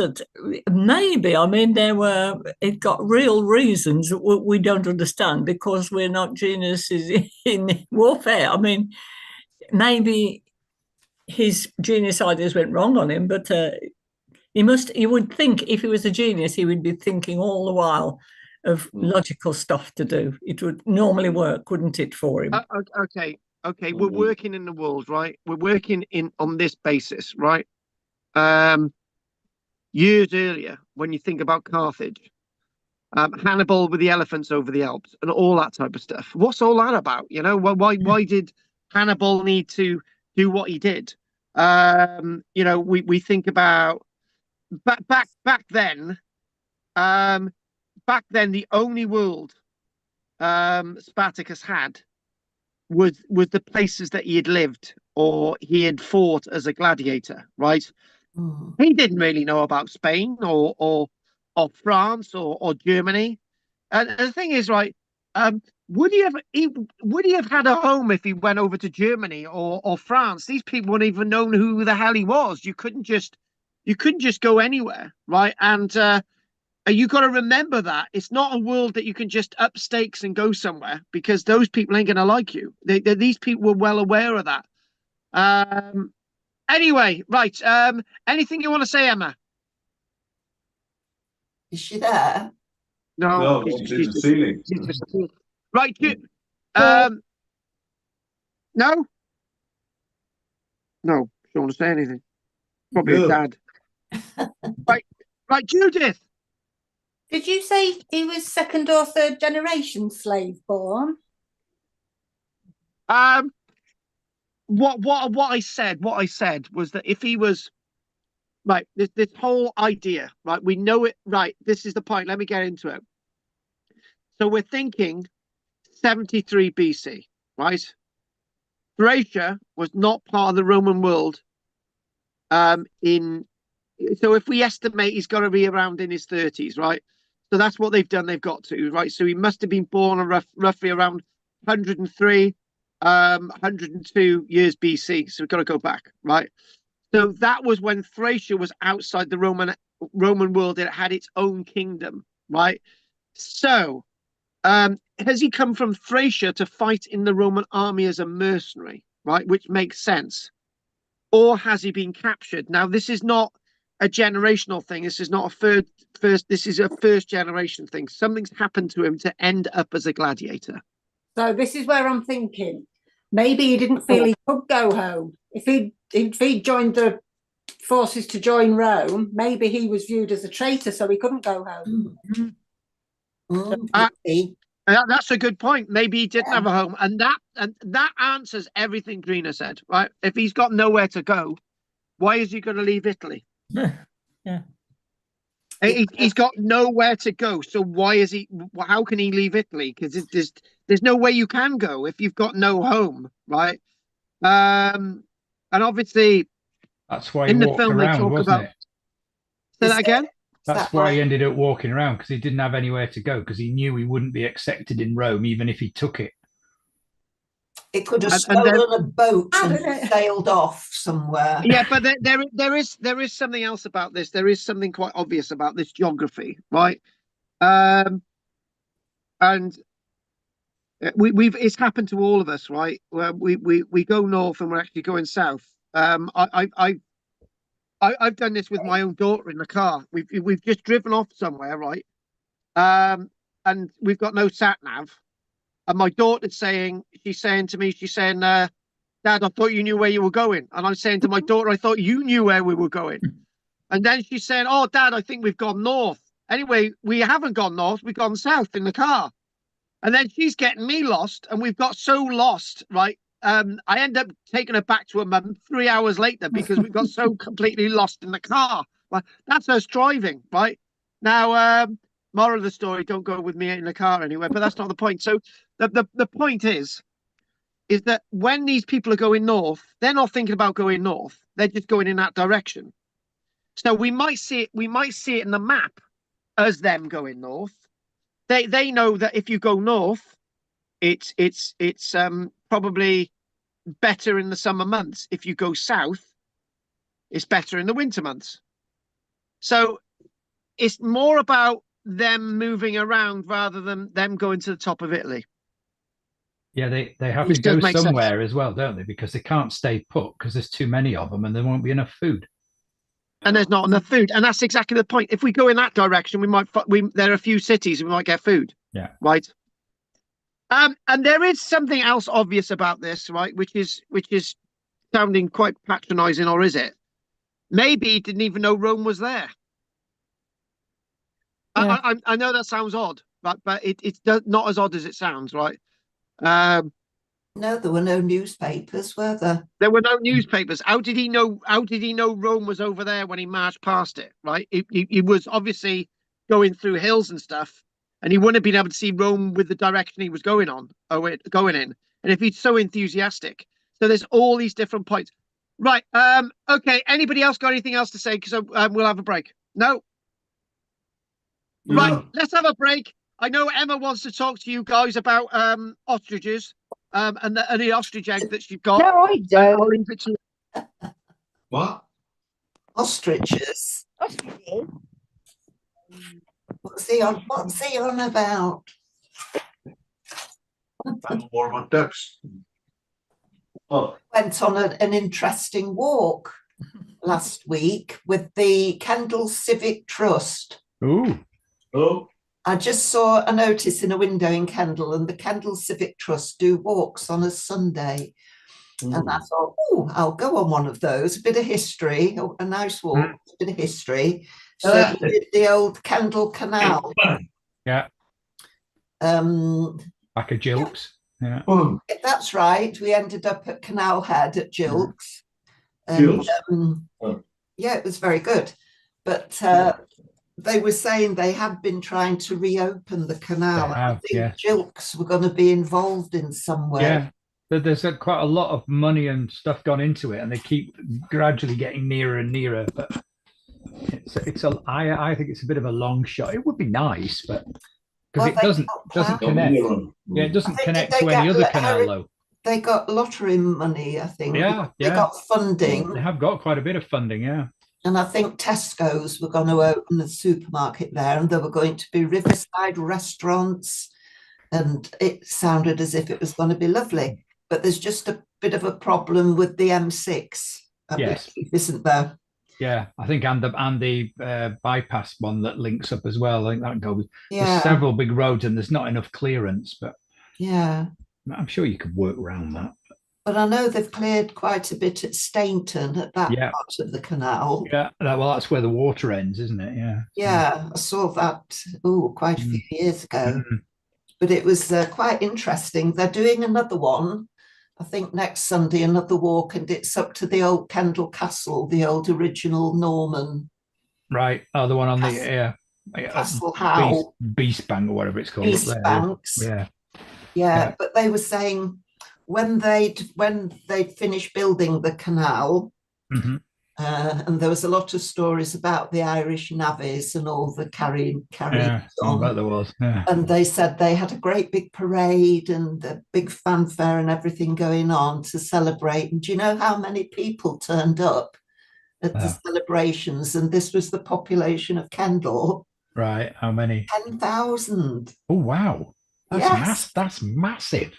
Speaker 4: Maybe, I mean, it got real reasons that we don't understand because we're not geniuses in warfare. I mean, maybe his genius ideas went wrong on him, but you would think if he was a genius, he would be thinking all the while of logical stuff to do. It would normally work, wouldn't it, for him?
Speaker 1: Okay. We're working in the world, right? We're working on this basis, right? Years earlier, when you think about Carthage, Hannibal with the elephants over the Alps and all that type of stuff. What's all that about? You know, why did Hannibal need to do what he did? You know, we think about back then. Back then, the only world Spartacus had was the places that he had lived or he had fought as a gladiator, right? He didn't really know about Spain or France or Germany. And the thing is, right, would he have had a home if he went over to Germany or France? These people wouldn't even known who the hell he was. You couldn't just go anywhere, right? And you got to remember that it's not a world that you can just up stakes and go somewhere because those people ain't going to like you. These people were well aware of that. Anyway, right. Anything you want to say, Emma?
Speaker 2: Is she there?
Speaker 3: No,
Speaker 1: she's
Speaker 3: it's the ceiling.
Speaker 1: Right. No. No, don't want to say anything. Probably a dad. Right, Judith.
Speaker 8: Did you say he was second or third generation slave born?
Speaker 1: What I said was that if he was right, this whole idea, right, we know it, right, this is the point. Let me get into it. So we're thinking 73 BC, right? Thracia was not part of the Roman world. So if we estimate he's got to be around in his 30s, right? So that's what they've done. They've got to, right? So he must have been born roughly around 103, 102 years BC. So we've got to go back, right? So that was when Thracia was outside the Roman world. It had its own kingdom, right? So has he come from Thracia to fight in the Roman army as a mercenary, right? Which makes sense. Or has he been captured? Now, this is not a generational thing. This is not this is a first generation thing. Something's happened to him to end up as a gladiator.
Speaker 8: So this is where I'm thinking. Maybe he didn't feel he could go home. If he'd joined the forces to join Rome, maybe he was viewed as a traitor, so he couldn't go home.
Speaker 1: That's a good point. Maybe he didn't have a home, and that answers everything Drina said. Right? If he's got nowhere to go, why is he going to leave Italy?
Speaker 4: Yeah.
Speaker 1: He's got nowhere to go. So why is he? How can he leave Italy? Because there's no way you can go if you've got no home, right? And obviously,
Speaker 5: that's why
Speaker 1: in
Speaker 5: he
Speaker 1: the
Speaker 5: walked
Speaker 1: film
Speaker 5: around,
Speaker 1: they talk
Speaker 5: wasn't
Speaker 1: about.
Speaker 5: it?
Speaker 1: Say that again.
Speaker 5: That's why he ended up walking around, because he didn't have anywhere to go, because he knew he wouldn't be accepted in Rome even if he took it.
Speaker 2: It could have stolen a boat and sailed off somewhere.
Speaker 1: Yeah, but there is something else about this. There is something quite obvious about this geography, right? And it's happened to all of us, right? Where we go north and we're actually going south. I've done this with my own daughter in the car. We've just driven off somewhere, right? And we've got no sat nav. And my daughter's she's saying, Dad, I thought you knew where you were going. And I'm saying to my daughter, I thought you knew where we were going. And then she's saying, oh, Dad, I think we've gone north. Anyway, we haven't gone north. We've gone south in the car. And then she's getting me lost. And we've got so lost, right? I end up taking her back to her mum 3 hours later because we got so completely lost in the car. Well, that's us driving, right? Now, moral of the story, don't go with me in the car anywhere, but that's not the point. So the point is that when these people are going north, they're not thinking about going north. They're just going in that direction. So we might see it in the map as them going north. They know that if you go north, it's probably better in the summer months. If you go south, it's better in the winter months. So it's more about them moving around rather than them going to the top of Italy.
Speaker 5: Yeah, they have
Speaker 1: Which
Speaker 5: to
Speaker 1: does
Speaker 5: go
Speaker 1: make sense.
Speaker 5: somewhere as well, don't they? Because they can't stay put because there's too many of them and there won't be enough food.
Speaker 1: And there's not enough food, and that's exactly the point. If we go in that direction, there are a few cities and we might get food.
Speaker 5: Yeah.
Speaker 1: Right. And there is something else obvious about this, right? Which is sounding quite patronising, or is it? Maybe he didn't even know Rome was there.
Speaker 4: Yeah.
Speaker 1: I know that sounds odd, but it's not as odd as it sounds, right?
Speaker 2: No, there were no newspapers, were there?
Speaker 1: There were no newspapers. How did he know? How did he know Rome was over there when he marched past it? Right? He was obviously going through hills and stuff, and he wouldn't have been able to see Rome with the direction he was going in. And if he's so enthusiastic, so there's all these different points. Right. Okay. Anybody else got anything else to say? Because we'll have a break. No. Right. Let's have a break. I know Emma wants to talk to you guys about ostriches. And the ostrich egg that you've got.
Speaker 7: No, I
Speaker 1: I'll
Speaker 7: don't.
Speaker 1: leave it to you.
Speaker 3: What?
Speaker 2: Ostriches.
Speaker 7: Ostriches.
Speaker 2: What's he on about?
Speaker 3: More about ducks. Oh,
Speaker 2: Went on an interesting walk last week with the Kendal Civic Trust.
Speaker 5: Ooh.
Speaker 3: oh,
Speaker 2: I just saw a notice in a window in Kendal, and the Kendal Civic Trust do walks on a Sunday. And I thought, oh, I'll go on one of those. A bit of history, a nice walk, a bit of history. So we did the old Kendal Canal.
Speaker 5: Yeah. Back at Jilks. Yeah.
Speaker 2: That's right. We ended up at Canal Head at Jilks.
Speaker 3: Jilks.
Speaker 2: Yeah, it was very good. But they were saying they had been trying to reopen the canal. I think Jilks were going to be involved in some way.
Speaker 5: Yeah, there's quite a lot of money and stuff gone into it, and they keep gradually getting nearer and nearer. But I think it's a bit of a long shot. It would be nice, but because it doesn't connect. Yeah, it doesn't connect to any other canal though.
Speaker 2: They got lottery money, I think.
Speaker 5: Yeah,
Speaker 2: they got funding.
Speaker 5: They have got quite a bit of funding, yeah.
Speaker 2: And I think Tesco's were going to open a supermarket there, and there were going to be riverside restaurants, and it sounded as if it was going to be lovely. But there's just a bit of a problem with the M6,
Speaker 5: yes,
Speaker 2: isn't there?
Speaker 5: Yeah, I think and the bypass one that links up as well. I think that goes.
Speaker 2: Yeah.
Speaker 5: There's several big roads, and there's not enough clearance. But
Speaker 2: yeah,
Speaker 5: I'm sure you could work around that.
Speaker 2: But I know they've cleared quite a bit at Stainton, at that part of the canal.
Speaker 5: Yeah, well, that's where the water ends, isn't it? Yeah.
Speaker 2: Yeah, I saw that quite a few years ago. But it was quite interesting. They're doing another one, I think next Sunday, another walk, and it's up to the old Kendal Castle, the old original Norman.
Speaker 5: Right. Oh, the one on
Speaker 2: Castle Howe.
Speaker 5: Beast Bank or whatever it's called.
Speaker 2: Beast Banks. Yeah, but they were saying when they'd finished building the canal, and there was a lot of stories about the Irish navvies and all the carrying on.
Speaker 5: I bet there was. Yeah.
Speaker 2: And they said they had a great big parade and a big fanfare and everything going on to celebrate. And do you know how many people turned up at the celebrations? And this was the population of Kendal.
Speaker 5: Right. How many?
Speaker 2: 10,000.
Speaker 5: Oh, wow. That's massive.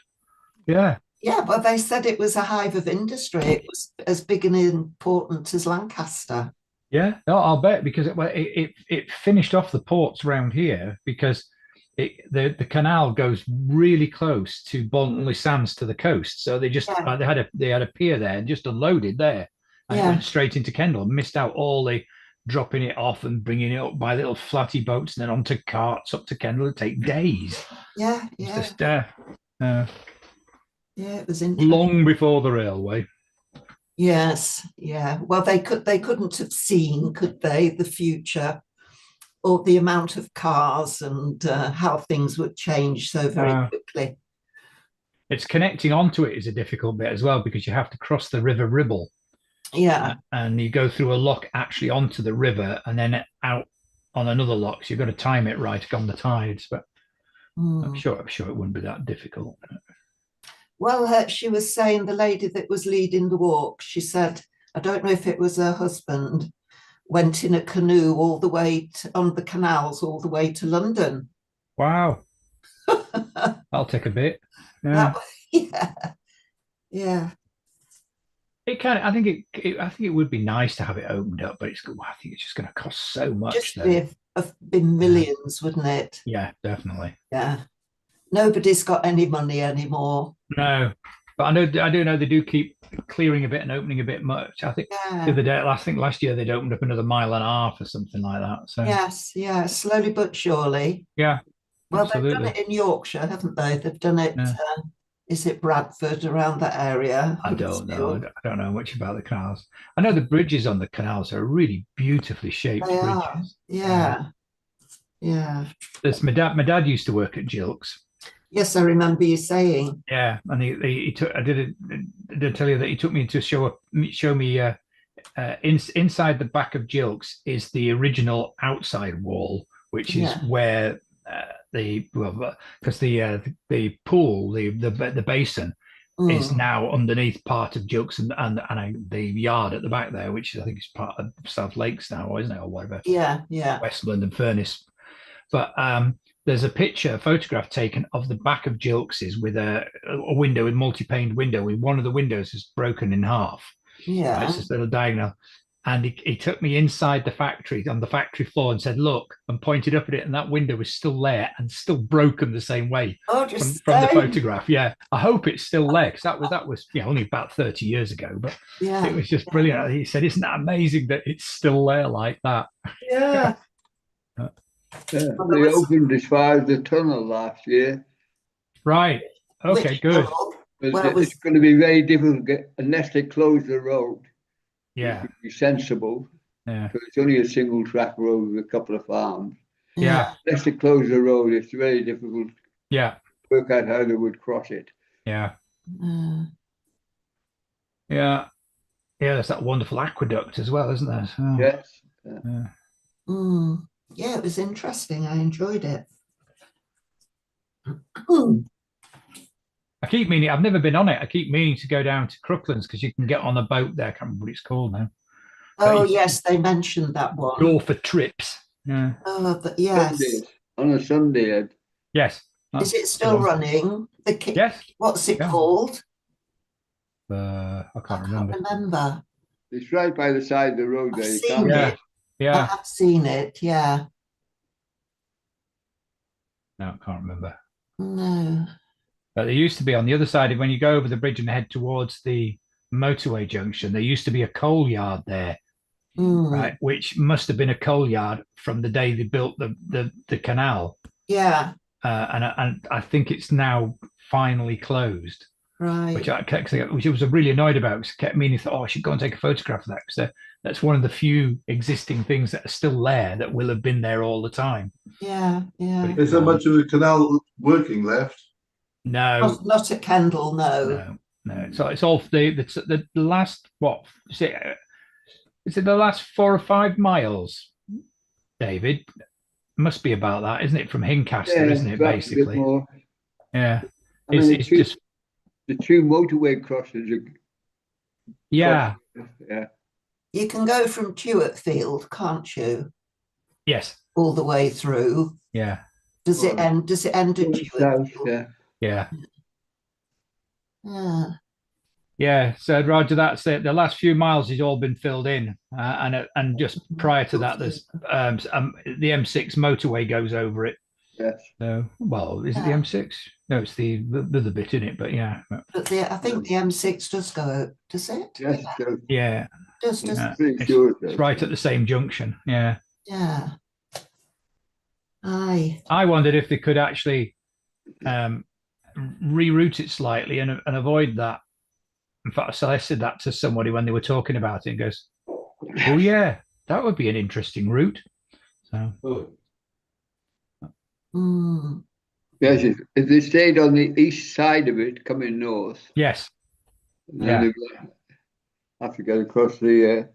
Speaker 5: Yeah.
Speaker 2: Yeah, but they said it was a hive of industry. It was as big and important as Lancaster.
Speaker 5: Yeah, no, I'll bet, because it finished off the ports around here, because the canal goes really close to Bolton Sands to the coast. So they just they had a pier there and just unloaded there, and it went straight into Kendal. Missed out all the dropping it off and bringing it up by little flatty boats and then onto carts up to Kendal. It'd take days.
Speaker 2: Yeah.
Speaker 5: It's just,
Speaker 2: yeah, it was interesting.
Speaker 5: Long before the railway.
Speaker 2: Yes, yeah. Well, they couldn't have seen, could they, the future or the amount of cars and how things would change so very quickly.
Speaker 5: It's connecting onto it is a difficult bit as well, because you have to cross the River Ribble.
Speaker 2: Yeah.
Speaker 5: And you go through a lock actually onto the river and then out on another lock. So you've got to time it right on the tides. But I'm sure it wouldn't be that difficult.
Speaker 2: Well, she was saying, the lady that was leading the walk, she said, I don't know if it was her husband, went in a canoe all the way on the canals all the way to London.
Speaker 5: Wow. I'll take a bit.
Speaker 2: Yeah. Yeah.
Speaker 5: It kind of, I think I think it would be nice to have it opened up, but I think it's just going to cost so much.
Speaker 2: Just be millions, wouldn't it?
Speaker 5: Yeah, definitely.
Speaker 2: Yeah. Nobody's got any money anymore.
Speaker 5: No, but I do know they do keep clearing a bit and opening a bit much. I think the other day, last year they'd opened up another 1.5 miles or something like that. So
Speaker 2: yes, slowly but surely.
Speaker 5: Yeah.
Speaker 2: Well,
Speaker 5: absolutely.
Speaker 2: they've done it in Yorkshire, haven't they? They've done it.
Speaker 5: Yeah.
Speaker 2: Is it Bradford, around that area?
Speaker 5: I don't know. I don't know much about the canals. I know the bridges on the canals are really beautifully shaped
Speaker 2: They
Speaker 5: bridges.
Speaker 2: are. Yeah.
Speaker 5: There's my dad used to work at Gilks.
Speaker 2: Yes, I remember you saying.
Speaker 5: Yeah, and he took. I did tell you that he took me to show me inside the back of Gilks is the original outside wall, which is where because the pool, the basin is now underneath part of Gilks and the yard at the back there, which I think is part of South Lakes now, isn't it, or whatever?
Speaker 2: Yeah.
Speaker 5: Westland and Furnace. But there's a photograph taken of the back of Gilks's with a window, with multi-paned window, with one of the windows is broken in half.
Speaker 2: Yeah.
Speaker 5: It's this little diagonal. And he took me inside the factory, on the factory floor, and said, look, and pointed up at it. And that window was still there and still broken the same way from the photograph. Yeah. I hope it's still there, because that was only about 30 years ago. But it was just brilliant. He said, isn't that amazing that it's still there like that?
Speaker 2: Yeah.
Speaker 6: They opened as far as the tunnel last year.
Speaker 5: Right. Okay,
Speaker 2: Which
Speaker 5: good.
Speaker 6: But it's going to be very difficult unless they close the road.
Speaker 5: Yeah.
Speaker 6: Which would be sensible.
Speaker 5: Yeah.
Speaker 6: So it's only a single track road with a couple of farms.
Speaker 5: Yeah.
Speaker 6: Unless they close the road, it's very difficult
Speaker 5: to
Speaker 6: work out how they would cross it.
Speaker 5: Yeah. Yeah. Yeah, there's that wonderful aqueduct as well, isn't there? Oh.
Speaker 6: Yes.
Speaker 2: Yeah, it was interesting. I enjoyed it.
Speaker 5: I keep meaning, I've never been on it. I keep meaning to go down to Crooklands because you can get on a boat there. I can't remember what it's called now.
Speaker 2: Oh, yes, they mentioned that one.
Speaker 5: Go for trips. Yeah.
Speaker 2: Oh, but yes.
Speaker 6: Sundays, on a Sunday.
Speaker 5: Yes.
Speaker 2: Is it still running?
Speaker 5: Yes.
Speaker 2: What's it called?
Speaker 5: I can't remember.
Speaker 6: It's right by the side of the road there.
Speaker 2: I've seen it.
Speaker 5: Yeah.
Speaker 2: I have seen it, yeah.
Speaker 5: No, I can't remember.
Speaker 2: No.
Speaker 5: But there used to be on the other side, when you go over the bridge and head towards the motorway junction, there used to be a coal yard there, right? Which must have been a coal yard from the day they built the canal.
Speaker 2: Yeah.
Speaker 5: And I think it's now finally closed.
Speaker 2: Right.
Speaker 5: Which I was really annoyed about, because I kept meaning, I should go and take a photograph of that, because that's one of the few existing things that are still there that will have been there all the time.
Speaker 2: Yeah.
Speaker 3: Is there much of the canal working left?
Speaker 5: No.
Speaker 2: Not at Kendal, no.
Speaker 5: No. So it's all the last, what is it? Is it the last 4 or 5 miles, David? Must be about that, isn't it? From Hincaster, isn't it? Basically. Yeah. It's just
Speaker 6: the 2 motorway crosses.
Speaker 5: Yeah.
Speaker 2: You can go from Tuartfield, can't you?
Speaker 5: Yes.
Speaker 2: All the way through.
Speaker 5: Yeah.
Speaker 2: Does it end at Tuartfield?
Speaker 5: Yeah. Yeah. So Roger, that's it. The last few miles has all been filled in, and just prior to that, there's the M6 motorway goes over it.
Speaker 6: Yes.
Speaker 5: So, well, is it the M6? No, it's the bit in it, but yeah.
Speaker 2: But I think the M6 does go. Does it?
Speaker 6: Yes.
Speaker 2: Yeah.
Speaker 5: It's right at the same junction. Yeah.
Speaker 2: Yeah. Aye.
Speaker 5: I wondered if they could actually reroute it slightly and avoid that. In fact, so I said that to somebody when they were talking about it, and goes, "Oh yeah, that would be an interesting route." So.
Speaker 6: Yes, if they stayed on the east side of it, coming north.
Speaker 5: Yes.
Speaker 6: Then they have to get across the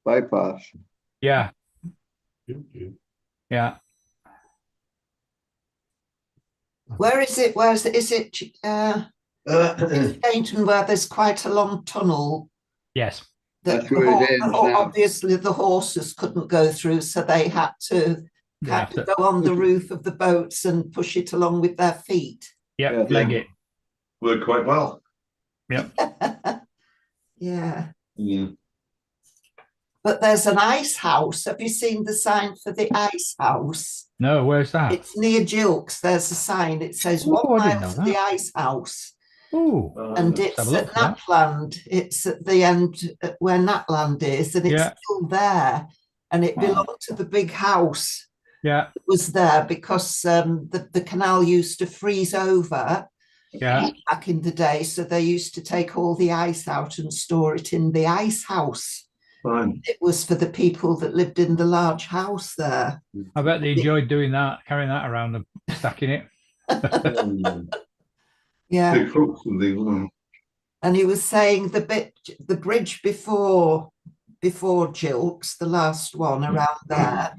Speaker 6: bypass.
Speaker 5: Yeah. Yeah.
Speaker 2: Where is it? Is it in Stainton, where there's quite a long tunnel?
Speaker 5: Yes.
Speaker 6: That's where it ends now.
Speaker 2: Obviously, the horses couldn't go through, so they had to kind of go on the roof of the boats and push it along with their feet.
Speaker 5: Yeah, leg it.
Speaker 3: Worked quite well.
Speaker 5: Yep.
Speaker 2: Yeah.
Speaker 3: Yeah.
Speaker 2: But there's an ice house. Have you seen the sign for the ice house?
Speaker 5: No, where's that?
Speaker 2: It's near Jilks. There's a sign. It says 1 mile to the ice house.
Speaker 5: Oh,
Speaker 2: and it's at Natland. It's at the end where Natland is, and it's still there. And it belonged to the big house.
Speaker 5: Yeah,
Speaker 2: it was there because the canal used to freeze over.
Speaker 5: Yeah,
Speaker 2: back in the day, so they used to take all the ice out and store it in the ice house.
Speaker 3: Fine.
Speaker 2: It was for the people that lived in the large house there.
Speaker 5: I bet they enjoyed doing that, carrying that around and stacking it.
Speaker 2: Yeah.
Speaker 3: Big hooks and things.
Speaker 2: And he was saying the bridge before Jilks, the last one around there.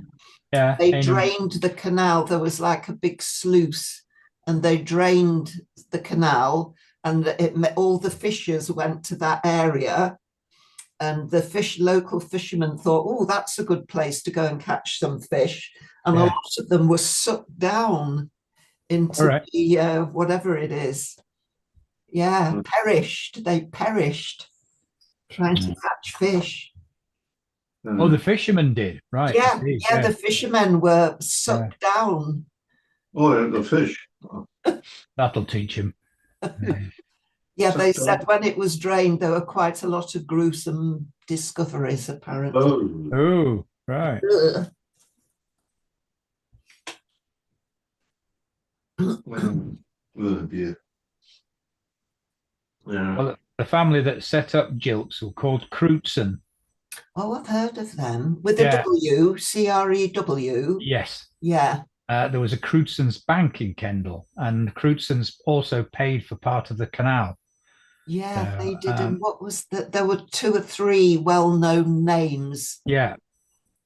Speaker 5: Yeah.
Speaker 2: They drained the canal. There was like a big sluice, and they drained the canal, and all the fishers went to that area. And the local fishermen thought, oh, that's a good place to go and catch some fish. And a lot of them were sucked down into the whatever it is. Yeah, perished. They perished trying to catch fish.
Speaker 5: Oh, the fishermen did, right?
Speaker 2: Yeah, the fishermen were sucked down.
Speaker 3: Oh, yeah, the fish.
Speaker 5: That'll teach him.
Speaker 2: Yeah, they said when it was drained, there were quite a lot of gruesome discoveries, apparently.
Speaker 5: Oh, right.
Speaker 3: Oh, dear. Yeah.
Speaker 5: Well, the family that set up Jilks were called Crutzen.
Speaker 2: Oh, I've heard of them. With a W, C-R-E-W.
Speaker 5: Yes.
Speaker 2: Yeah.
Speaker 5: There was a Crutzen's Bank in Kendal, and Crutzen's also paid for part of the canal.
Speaker 2: Yeah, they did. And what was that? There were 2 or 3 well-known names.
Speaker 5: Yeah.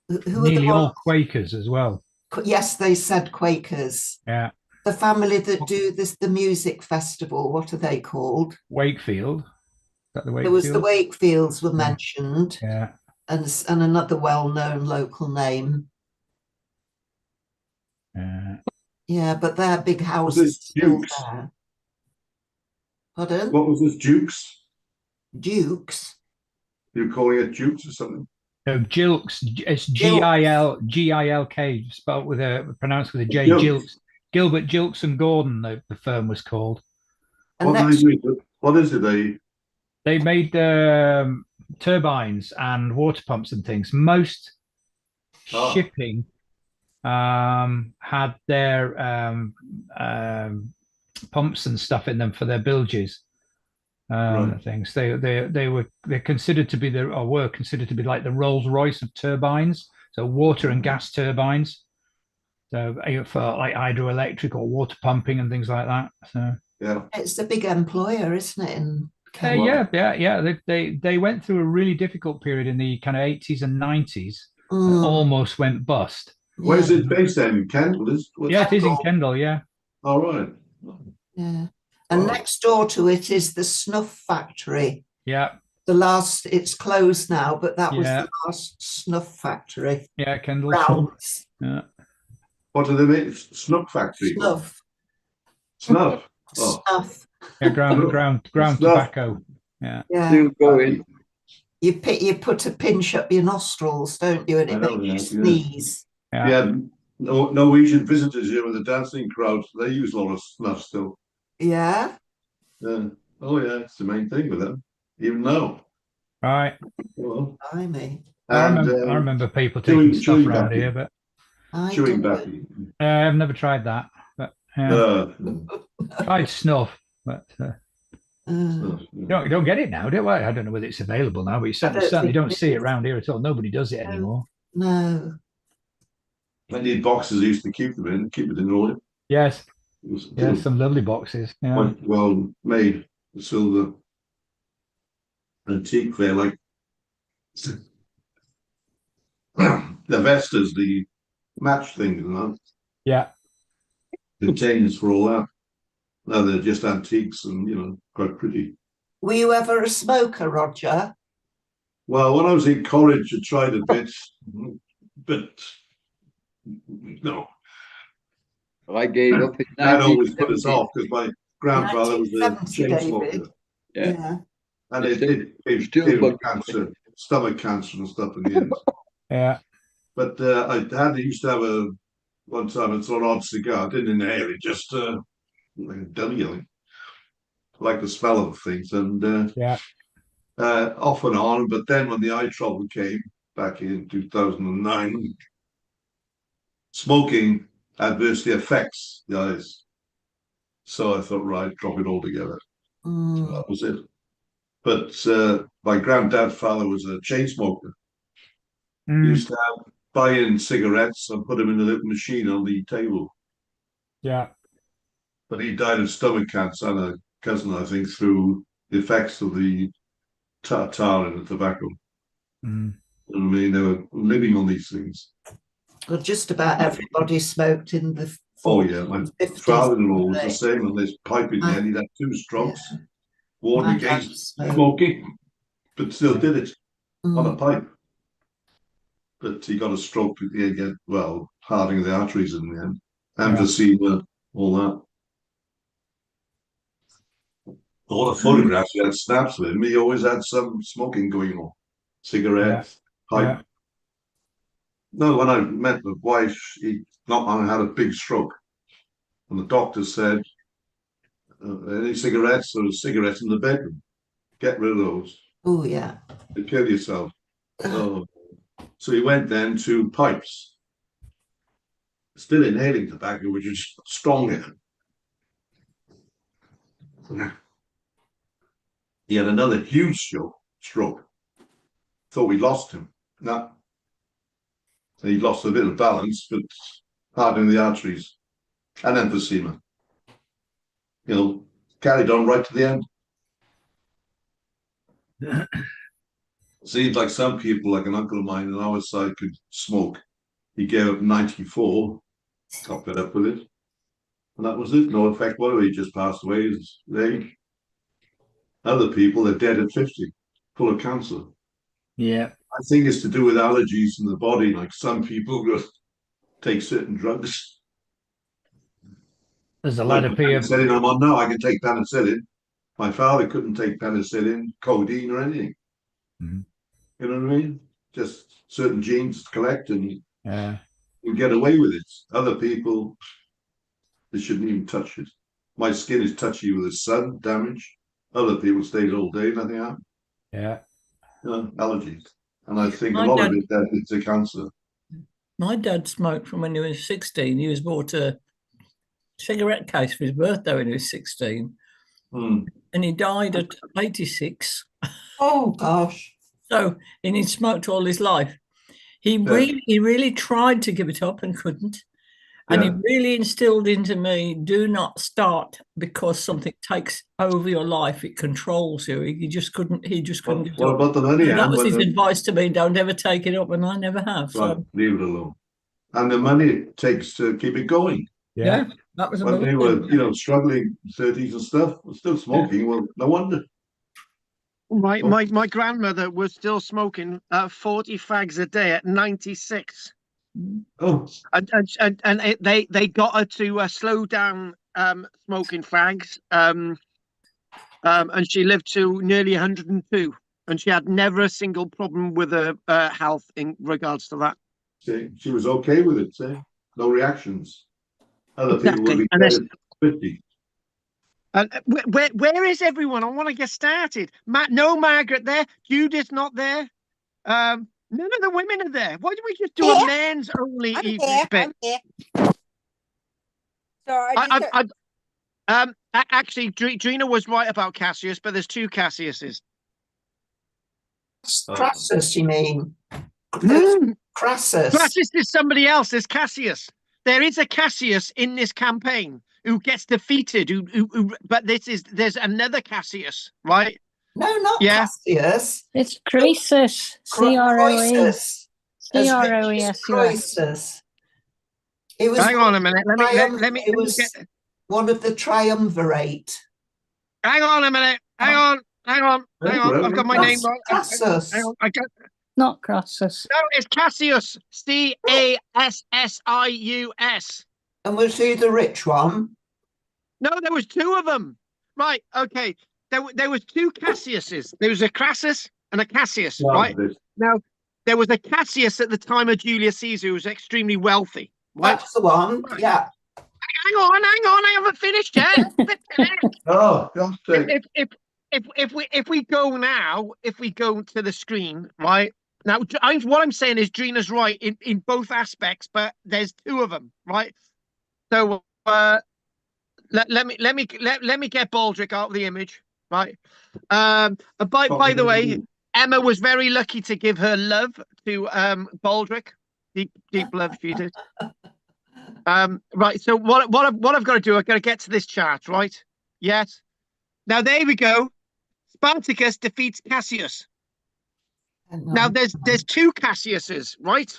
Speaker 2: Who
Speaker 5: Nearly all Quakers as well.
Speaker 2: Yes, they said Quakers.
Speaker 5: Yeah.
Speaker 2: The family that do the music festival, what are they called?
Speaker 5: Wakefield. Is that the Wakefield?
Speaker 2: There was the Wakefields were mentioned.
Speaker 5: Yeah.
Speaker 2: And another well-known local name. Yeah, but their big house is still there. Pardon?
Speaker 3: What was this, Jukes?
Speaker 2: Dukes?
Speaker 3: You're calling it Jukes or something?
Speaker 5: No, Jilks. It's G-I-L-K, spelled pronounced with a J. Jilks. Gilbert Jilks and Gordon, the firm was called.
Speaker 2: And
Speaker 3: what is it?
Speaker 5: They made turbines and water pumps and things. Most shipping had their pumps and stuff in them for their bilges. Things. They're considered to be were considered to be like the Rolls Royce of turbines. So water and gas turbines. So for like hydroelectric or water pumping and things like that. So
Speaker 2: yeah, it's a big employer, isn't it?
Speaker 5: Yeah. They went through a really difficult period in the kind of 80s and 90s. Almost went bust.
Speaker 3: Where is it based then? In Kendal?
Speaker 5: It is in Kendal. Yeah.
Speaker 3: All right.
Speaker 2: Yeah, and next door to it is the snuff factory.
Speaker 5: Yeah.
Speaker 2: It's closed now, but that was the last snuff factory.
Speaker 5: Yeah, Kendal.
Speaker 2: Yeah.
Speaker 3: What do they make? Snuff factory?
Speaker 2: Snuff.
Speaker 3: Snuff.
Speaker 2: Oh. Snuff.
Speaker 5: Yeah, ground tobacco. Yeah.
Speaker 6: Still going.
Speaker 2: You put a pinch up your nostrils, don't you? And it makes you sneeze.
Speaker 3: Yeah. Norwegian visitors here with the dancing crowd. They use a lot of snuff still.
Speaker 2: Yeah.
Speaker 3: Yeah. Oh yeah, it's the main thing with them. Even now.
Speaker 5: Right.
Speaker 2: Well, I mean.
Speaker 5: I remember people taking stuff around here, but
Speaker 3: chewing backy.
Speaker 5: I've never tried that, but tried snuff, but you don't get it now, do I? I don't know whether it's available now, but you certainly don't see it around here at all. Nobody does it anymore.
Speaker 2: No.
Speaker 3: I need boxes. I used to keep it in order.
Speaker 5: Yes. Yes, some lovely boxes. Yeah.
Speaker 3: Well made, silver, antique fair, like the Vestas, the match things, you know?
Speaker 5: Yeah.
Speaker 3: Containers for all that. No, they're just antiques and, quite pretty.
Speaker 2: Were you ever a smoker, Roger?
Speaker 3: Well, when I was in college, I tried a bit, but no.
Speaker 6: I gave up in
Speaker 3: Dad always put us
Speaker 6: 1970.
Speaker 3: off because my grandfather was a
Speaker 2: 1970,
Speaker 3: chain
Speaker 2: David.
Speaker 3: smoker,
Speaker 6: Yeah.
Speaker 3: and
Speaker 6: It's
Speaker 3: it
Speaker 6: still
Speaker 3: gave him
Speaker 6: bugging me.
Speaker 3: cancer, stomach cancer and stuff in the end.
Speaker 5: Yeah.
Speaker 3: But I used to have one time it's an odd cigar. I didn't inhale it, just like a dummy. I like the smell of things, and
Speaker 5: Yeah.
Speaker 3: off and on. But then when the eye trouble came back in 2009, smoking adversely affects the eyes. So I thought, right, drop it all together. So that was it. But my granddad's father was a chain smoker. He used to buy in cigarettes and put them in a little machine on the table.
Speaker 5: Yeah.
Speaker 3: But he died of stomach cancer, and a cousin, I think, through the effects of the tar in the tobacco.
Speaker 5: Mm.
Speaker 3: I mean, they were living on these things.
Speaker 2: Well, just about everybody smoked in the 40s.
Speaker 3: Oh, yeah. My
Speaker 2: 50s.
Speaker 3: father-in-law was the same, and this pipe in the end. He'd had 2 strokes, warned
Speaker 2: My
Speaker 3: against
Speaker 2: dad smoked.
Speaker 3: smoking, but still did it on a
Speaker 2: Mm.
Speaker 3: pipe. But he got a stroke at the end, well, hardening of the arteries in the end, emphysema, all that. All the photographs, he had snaps of him. He always had some smoking going on, cigarettes, pipe.
Speaker 5: Yeah.
Speaker 3: No, when I met my wife, he not long had a big stroke, and the doctor said, "Any cigarettes? There was cigarettes in the bedroom. Get rid of those.
Speaker 2: Oh, yeah.
Speaker 3: You kill yourself." Oh. So he went then to pipes, still inhaling tobacco, which is stronger. He had another huge stroke. Thought we lost him. No. He lost a bit of balance, but hardening the arteries and emphysema. You know, carried on right to the end. Seems like some people, like an uncle of mine on our side, could smoke. He gave up 94, got fed up with it. And that was it. No effect whatever. He just passed away. His age. Other people are dead at 50, full of cancer.
Speaker 5: Yeah.
Speaker 3: I think it's to do with allergies in the body. Like some people just take certain drugs.
Speaker 5: There's a lot of people.
Speaker 3: Penicillin I'm on now. I can take penicillin. My father couldn't take penicillin, codeine, or anything.
Speaker 5: Mm-hmm.
Speaker 3: You know what I mean? Just certain genes to collect, and you get away with it. Other people, they shouldn't even touch it. My skin is touchy with the sun damage. Other people stay all day, nothing happens.
Speaker 5: Yeah.
Speaker 3: You know, allergies. And I think
Speaker 4: My
Speaker 3: a lot
Speaker 4: dad-
Speaker 3: of it that it's a cancer.
Speaker 4: My dad smoked from when he was 16. He was bought a cigarette case for his birthday when he was 16. And he died at 86.
Speaker 2: Oh, gosh.
Speaker 4: So, and he smoked all his life. He really tried to give it up and couldn't. And he really instilled into me, do not start because something takes over your life. It controls you. He just couldn't give it up.
Speaker 3: What about the money?
Speaker 4: So that was his advice to me. Don't ever take it up, and I never have.
Speaker 3: Right,
Speaker 4: So
Speaker 3: leave it alone. And the money it takes to keep it going.
Speaker 4: yeah, that was
Speaker 3: When
Speaker 4: another
Speaker 3: they
Speaker 4: thing.
Speaker 3: were, struggling 30s and stuff, still smoking. Well, no wonder.
Speaker 1: My grandmother was still smoking 40 fags a day at 96.
Speaker 3: Oh,
Speaker 1: And they got her to slow down smoking fags. And she lived to nearly 102, and she had never a single problem with her health in regards to that.
Speaker 3: she was okay with it. No reactions. Other people would be
Speaker 1: And
Speaker 3: dead at 50.
Speaker 1: And where is everyone? I want to get started. No Margaret there. Judith's not there. None of the women are there. Why don't we just do a men's only evening bit?
Speaker 7: I'm here. Sorry,
Speaker 1: actually, Drina was right about Cassius, but there's 2 Cassiuses.
Speaker 2: Crassus, you mean? Crassus.
Speaker 1: Crassus is somebody else. There's Cassius. There is a Cassius in this campaign who gets defeated. But there's another Cassius, right?
Speaker 2: No, not Cassius.
Speaker 9: It's Croesus.
Speaker 2: Croesus.
Speaker 9: Croesus.
Speaker 2: Croesus. It was.
Speaker 1: Hang on a minute. Let me
Speaker 2: one of the triumvirate.
Speaker 1: Hang on a minute. Hang on. Hang on. I've got my name right.
Speaker 2: Crassus.
Speaker 1: Hang on. I got.
Speaker 9: Not Crassus.
Speaker 1: No, it's Cassius. Cassius.
Speaker 2: And was he the rich one?
Speaker 1: No, there was two of them. Right. Okay. There was two Cassiuses. There was a Crassus and a Cassius. Right. Now, there was a Cassius at the time of Julius Caesar who was extremely wealthy. Right?
Speaker 2: That's the one.
Speaker 1: Right.
Speaker 2: Yeah.
Speaker 1: Hang on. I haven't finished yet.
Speaker 3: Oh, God's sake.
Speaker 1: If we go to the screen, right? Now, what I'm saying is Drina's right in both aspects, but there's two of them, right? So let me get Baldric out of the image, right? By the way, Emma was very lucky to give her love to Baldric, deep love she did. Right. So what I've got to do, I've got to get to this chart, right? Yes. Now there we go. Spartacus defeats Cassius. Now there's two Cassiuses, right?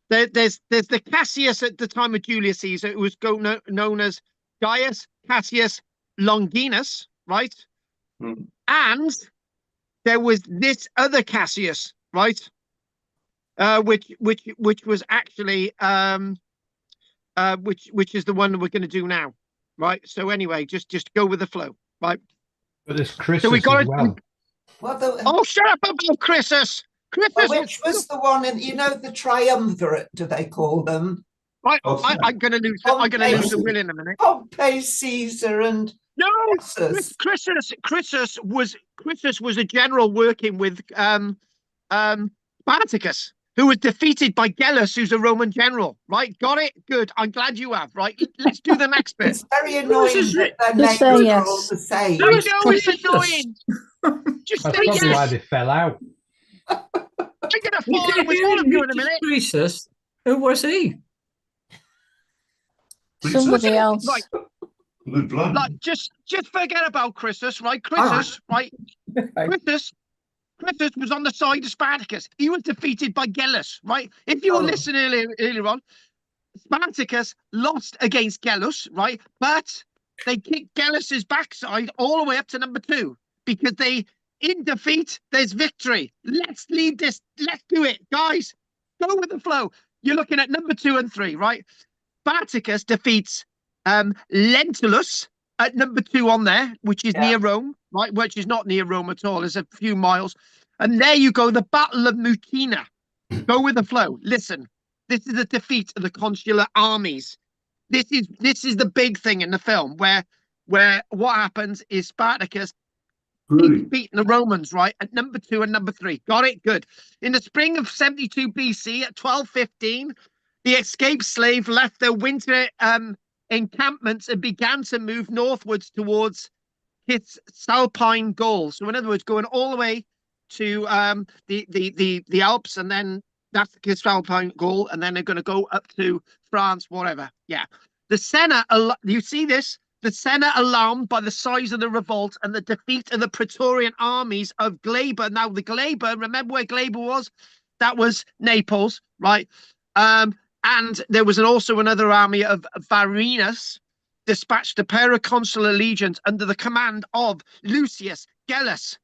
Speaker 1: There's the Cassius at the time of Julius Caesar, who was known as Gaius Cassius Longinus, right? And there was this other Cassius, right? Which was actually which is the one that we're going to do now, right? So anyway, just go with the flow, right?
Speaker 5: But there's Chris
Speaker 1: so we got
Speaker 5: as well.
Speaker 2: Oh,
Speaker 1: shut up about Chrysus.
Speaker 2: Which was the one, the triumvirate, do they call them?
Speaker 1: Right, I'm going to lose. I'm going to lose the will in a minute.
Speaker 2: Pompey, Caesar, and
Speaker 1: no, Chrysus was a general working with Spartacus, who was defeated by Gellus, who's a Roman general. Right, got it. Good. I'm glad you have. Right, let's do the next bit.
Speaker 2: It's very annoying that their names are all the same.
Speaker 1: I know it's annoying. Just
Speaker 5: That's
Speaker 1: say
Speaker 5: probably
Speaker 1: yes.
Speaker 5: why they fell out.
Speaker 1: I'm gonna fall out with all of you in a minute.
Speaker 4: Croesus, who was he?
Speaker 9: Somebody else.
Speaker 1: Right. Like, just forget about Chrysus, right? Chrysus was on the side of Spartacus. He was defeated by Gellus, right? If you were listening earlier on, Spartacus lost against Gellus, right? But they kicked Gellus's backside all the way up to number 2 because in defeat, there's victory. Let's lead this. Let's do it, guys. Go with the flow. You're looking at number 2 and 3, right? Spartacus defeats Lentulus at number 2 on there, which is near Rome, right? Which is not near Rome at all. It's a few miles. And there you go, the Battle of Mutina. Go with the flow. Listen, this is the defeat of the consular armies. This is the big thing in the film where what happens is Spartacus beating the Romans, right? At number 2 and number 3. Got it? Good. In the spring of 72 BC at 1215, the escaped slave left their winter encampments and began to move northwards towards Cisalpine Gaul. So in other words, going all the way to the Alps, and then that's the Cisalpine Gaul, and then they're going to go up to France, whatever. Yeah. The Senate, you see this? The Senate, alarmed by the size of the revolt and the defeat of the Praetorian armies of Glaber. Now, the Glaber, remember where Glaber was? That was Naples, right? And there was also another army of Varenus, dispatched a paraconsular legions under the command of Lucius Gellus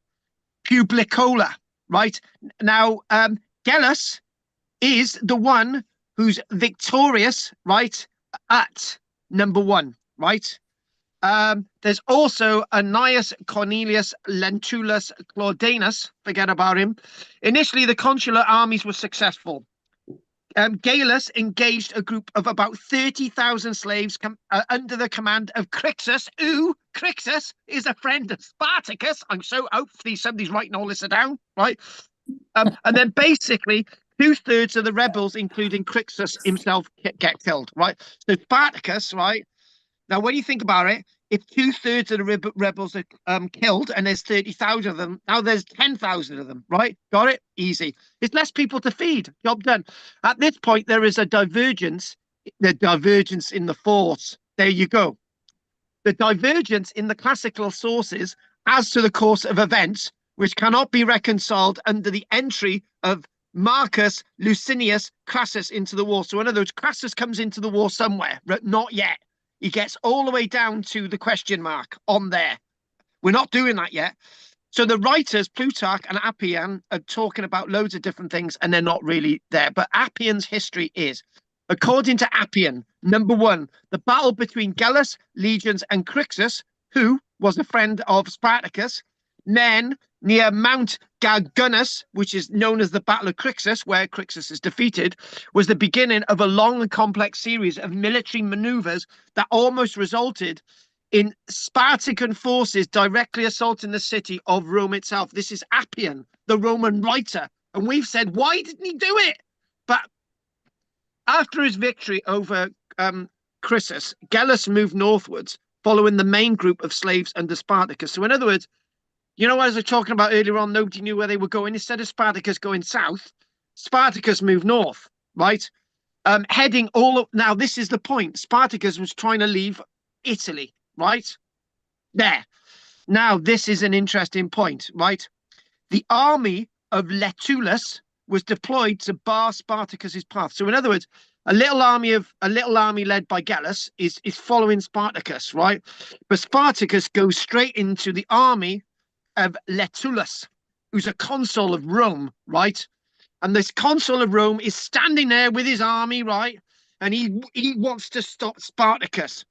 Speaker 1: Publicola, right? Now, Gellus is the one who's victorious, right, at number 1, right? There's also Annius Cornelius Lentulus Claudianus, forget about him. Initially, the consular armies were successful. Gallus engaged a group of about 30,000 slaves under the command of Crixus, who Crixus is a friend of Spartacus. I'm so hopefully somebody's writing all this down, right? And then basically 2/3 of the rebels, including Crixus himself, get killed, right? So Spartacus, right? Now, when you think about it, if 2/3 of the rebels are killed and there's 30,000 of them, now there's 10,000 of them, right? Got it? Easy. It's less people to feed. Job done. At this point, there is a divergence in the force. There you go. The divergence in the classical sources as to the course of events, which cannot be reconciled under the entry of Marcus Licinius Crassus into the war. So in other words, Crassus comes into the war somewhere, but not yet. He gets all the way down to the question mark on there. We're not doing that yet. So the writers, Plutarch and Appian, are talking about loads of different things and they're not really there. But Appian's history is, according to Appian, number one, the battle between Gallus, legions, and Crixus, who was a friend of Spartacus, men near Mount Gargunus, which is known as the Battle of Crixus, where Crixus is defeated, was the beginning of a long and complex series of military maneuvers that almost resulted in Spartan forces directly assaulting the city of Rome itself. This is Appian, the Roman writer. And we've said, why didn't he do it? But after his victory over Crixus, Gallus moved northwards, following the main group of slaves under Spartacus. So in other words, you know, as I was talking about earlier on, nobody knew where they were going. Instead of Spartacus going south, Spartacus moved north, right? Heading all up. Now, this is the point. Spartacus was trying to leave Italy, right? There. Now, this is an interesting point, right? The army of Lentulus was deployed to bar Spartacus's path. So, in other words, a little army led by Gallus is following Spartacus, right? But Spartacus goes straight into the army of Lentulus, who's a consul of Rome, right? And this consul of Rome is standing there with his army, right? And he wants to stop Spartacus.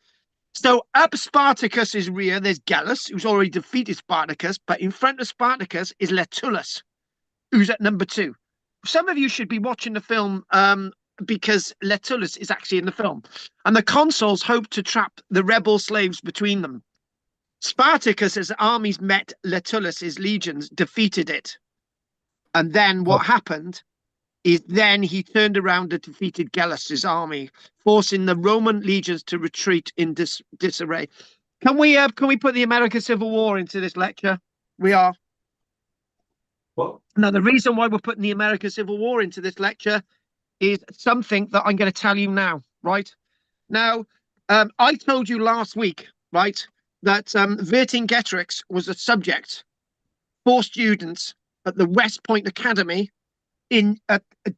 Speaker 1: So up Spartacus's rear, there's Gallus, who's already defeated Spartacus, but in front of Spartacus is Lentulus, who's at number 2. Some of you should be watching the film because Lentulus is actually in the film. And the consuls hope to trap the rebel slaves between them. Spartacus's armies met Lentulus' legions, defeated it. And then what happened is then he turned around and defeated Gallus's army, forcing the Roman legions to retreat in disarray. Can we put the American Civil War into this lecture? We are.
Speaker 3: What?
Speaker 1: Now, the reason why we're putting the American Civil War into this lecture is something that I'm going to tell you now, right? Now, I told you last week, right, that Vercingetorix was a subject for students at the West Point Academy in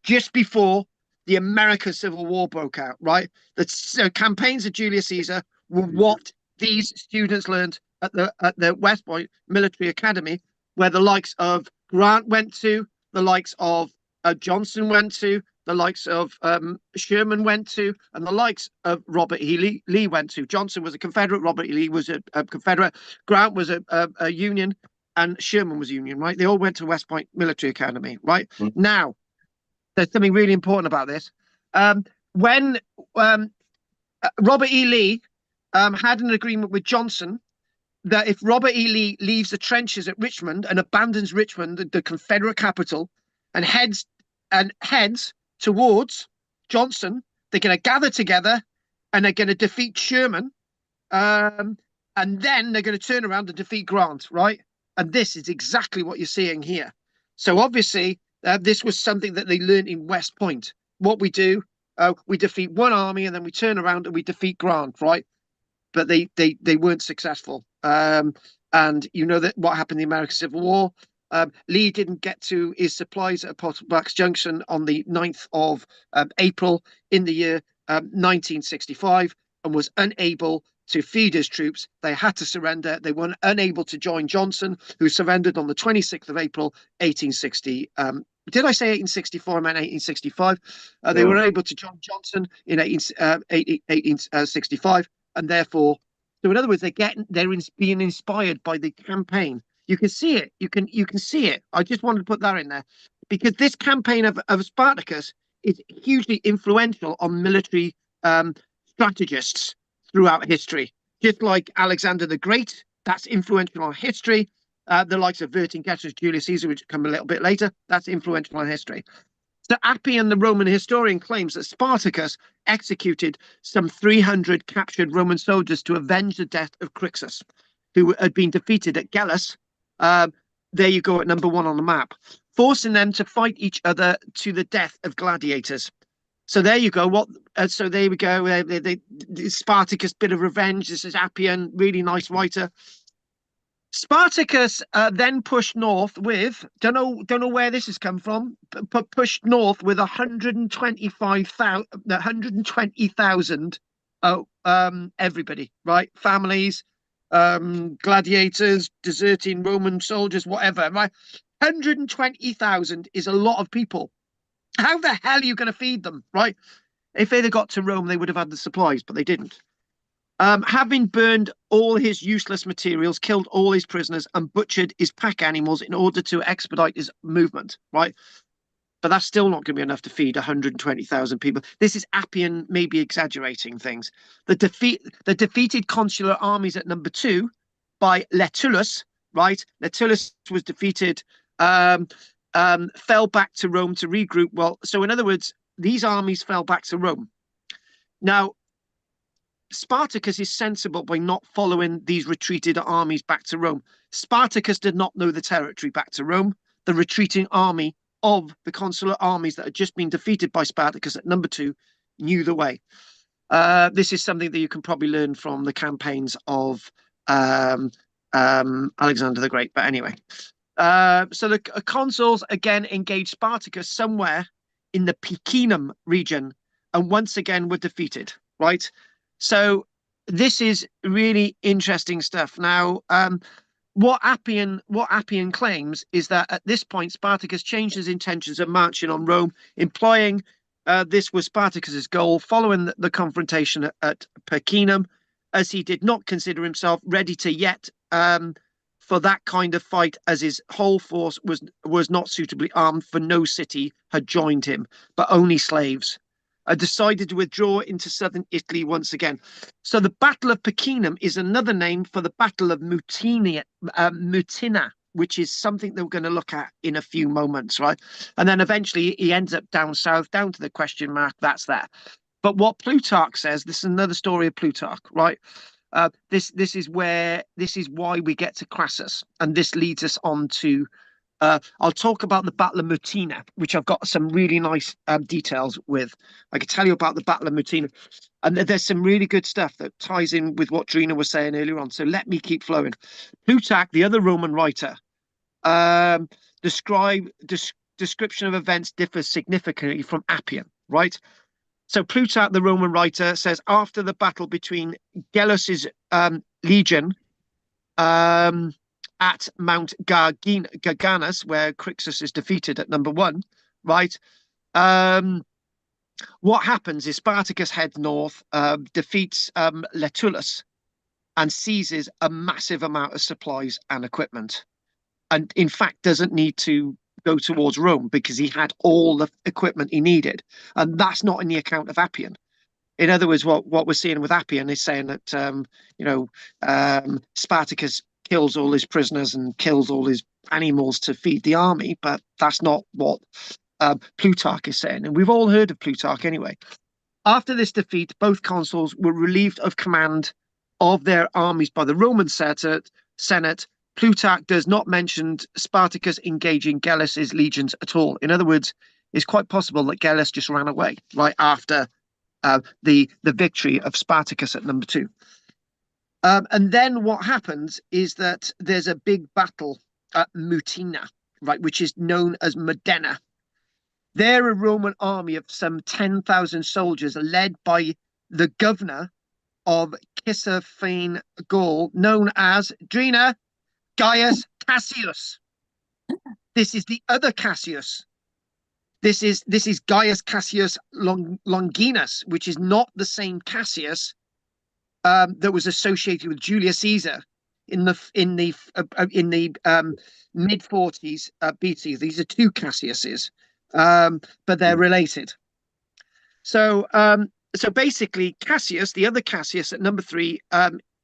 Speaker 1: just before the American Civil War broke out, right? The campaigns of Julius Caesar were what these students learned at the West Point Military Academy, where the likes of Grant went to, the likes of Johnson went to, the likes of Sherman went to, and the likes of Robert E. Lee went to. Johnson was a Confederate, Robert E. Lee was a Confederate, Grant was a Union, and Sherman was Union, right? They all went to West Point Military Academy, right? Mm-hmm. Now, there's something really important about this. When Robert E. Lee had an agreement with Johnson that if Robert E. Lee leaves the trenches at Richmond and abandons Richmond, the Confederate capital, and heads towards Johnson, they're going to gather together and they're going to defeat Sherman, and then they're going to turn around and defeat Grant, right? And this is exactly what you're seeing here. So obviously, this was something that they learned in West Point. What we do, we defeat one army and then we turn around and we defeat Grant, right? But they weren't successful. And you know that what happened in the American Civil War. Lee didn't get to his supplies at Potomac Junction on the 9th of April in the year 1965 and was unable to feed his troops. They had to surrender. They were unable to join Johnson, who surrendered on the 26th of April, 1860. Did I say 1864? I meant 1865. They were able to join Johnson in 1865, and therefore, so in other words, they're being inspired by the campaign. You can see it. You can see it. I just wanted to put that in there because this campaign of Spartacus is hugely influential on military strategists throughout history. Just like Alexander the Great, that's influential on history. The likes of Vercingetorix, Julius Caesar, which come a little bit later, that's influential on history. So Appian, the Roman historian, claims that Spartacus executed some 300 captured Roman soldiers to avenge the death of Crixus, who had been defeated at Gallus. There you go at number 1 on the map, forcing them to fight each other to the death of gladiators. So there you go. So there we go. Spartacus, bit of revenge. This is Appian, really nice writer. Spartacus then pushed north with, don't know where this has come from, but pushed north with 120,000 everybody, right? Families, gladiators, deserting Roman soldiers, whatever. Right, 120,000 is a lot of people. How the hell are you going to feed them, right? If they'd have got to Rome, they would have had the supplies, but they didn't. Having burned all his useless materials, killed all his prisoners, and butchered his pack animals in order to expedite his movement, right? But that's still not going to be enough to feed 120,000 people. This is Appian maybe exaggerating things. The defeated consular armies at number 2 by Lentulus, right? Lentulus was defeated, fell back to Rome to regroup. Well, so in other words, these armies fell back to Rome. Now, Spartacus is sensible by not following these retreated armies back to Rome. Spartacus did not know the territory back to Rome. The retreating army of the consular armies that had just been defeated by Spartacus at number 2 knew the way. This is something that you can probably learn from the campaigns of Alexander the Great. But anyway, so the consuls again engaged Spartacus somewhere in the Picenum region and once again were defeated, right? So this is really interesting stuff. Now, what Appian claims is that at this point, Spartacus changed his intentions of marching on Rome, implying this was Spartacus's goal following the confrontation at Picenum, as he did not consider himself ready to yet for that kind of fight, as his whole force was not suitably armed, for no city had joined him, but only slaves. Decided to withdraw into southern Italy once again. So the Battle of Picenum is another name for the Battle of Mutina, which is something that we're going to look at in a few moments, right? And then eventually he ends up down south, down to the question mark. That's there. But what Plutarch says, this is another story of Plutarch, right? This is why we get to Crassus, and this leads us on to. I'll talk about the Battle of Mutina, which I've got some really nice details with. I can tell you about the Battle of Mutina, and there's some really good stuff that ties in with what Drina was saying earlier on. So let me keep flowing. Plutarch, the other Roman writer, description of events differs significantly from Appian, right? So Plutarch, the Roman writer, says after the battle between Gellus's legion, at Mount Garganus, where Crixus is defeated at number 1, right? What happens is Spartacus heads north, defeats Lentulus, and seizes a massive amount of supplies and equipment. And in fact, doesn't need to go towards Rome because he had all the equipment he needed. And that's not in the account of Appian. In other words, what we're seeing with Appian is saying that, Spartacus kills all his prisoners and kills all his animals to feed the army, but that's not what Plutarch is saying. And we've all heard of Plutarch anyway. After this defeat, both consuls were relieved of command of their armies by the Roman Senate. Plutarch does not mention Spartacus engaging Gellus's legions at all. In other words, it's quite possible that Gellus just ran away right after the victory of Spartacus at number 2. And then what happens is that there's a big battle at Mutina, right, which is known as Modena. There, a Roman army of some 10,000 soldiers, led by the governor of Cissaphane Gaul, known as Drina Gaius Cassius. This is the other Cassius. This is Gaius Cassius Longinus, which is not the same Cassius that was associated with Julius Caesar in the mid 40s BC. These are 2 Cassiuses, but they're related. So basically, Cassius, the other Cassius at number 3,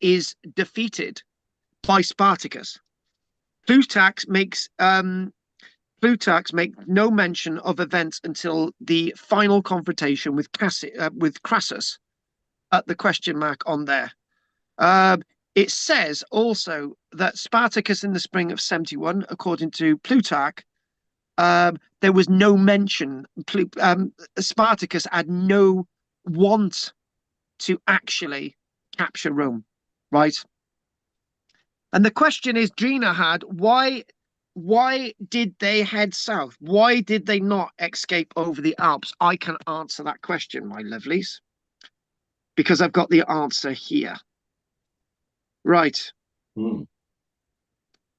Speaker 1: is defeated by Spartacus. Plutarch makes no mention of events until the final confrontation with Crassus. At the question mark on there. It says also that Spartacus in the spring of 71, according to Plutarch, there was no mention. Spartacus had no want to actually capture Rome, right? And the question is, Drina had, why did they head south? Why did they not escape over the Alps? I can answer that question, my lovelies, because I've got the answer here. Right.
Speaker 3: Hmm.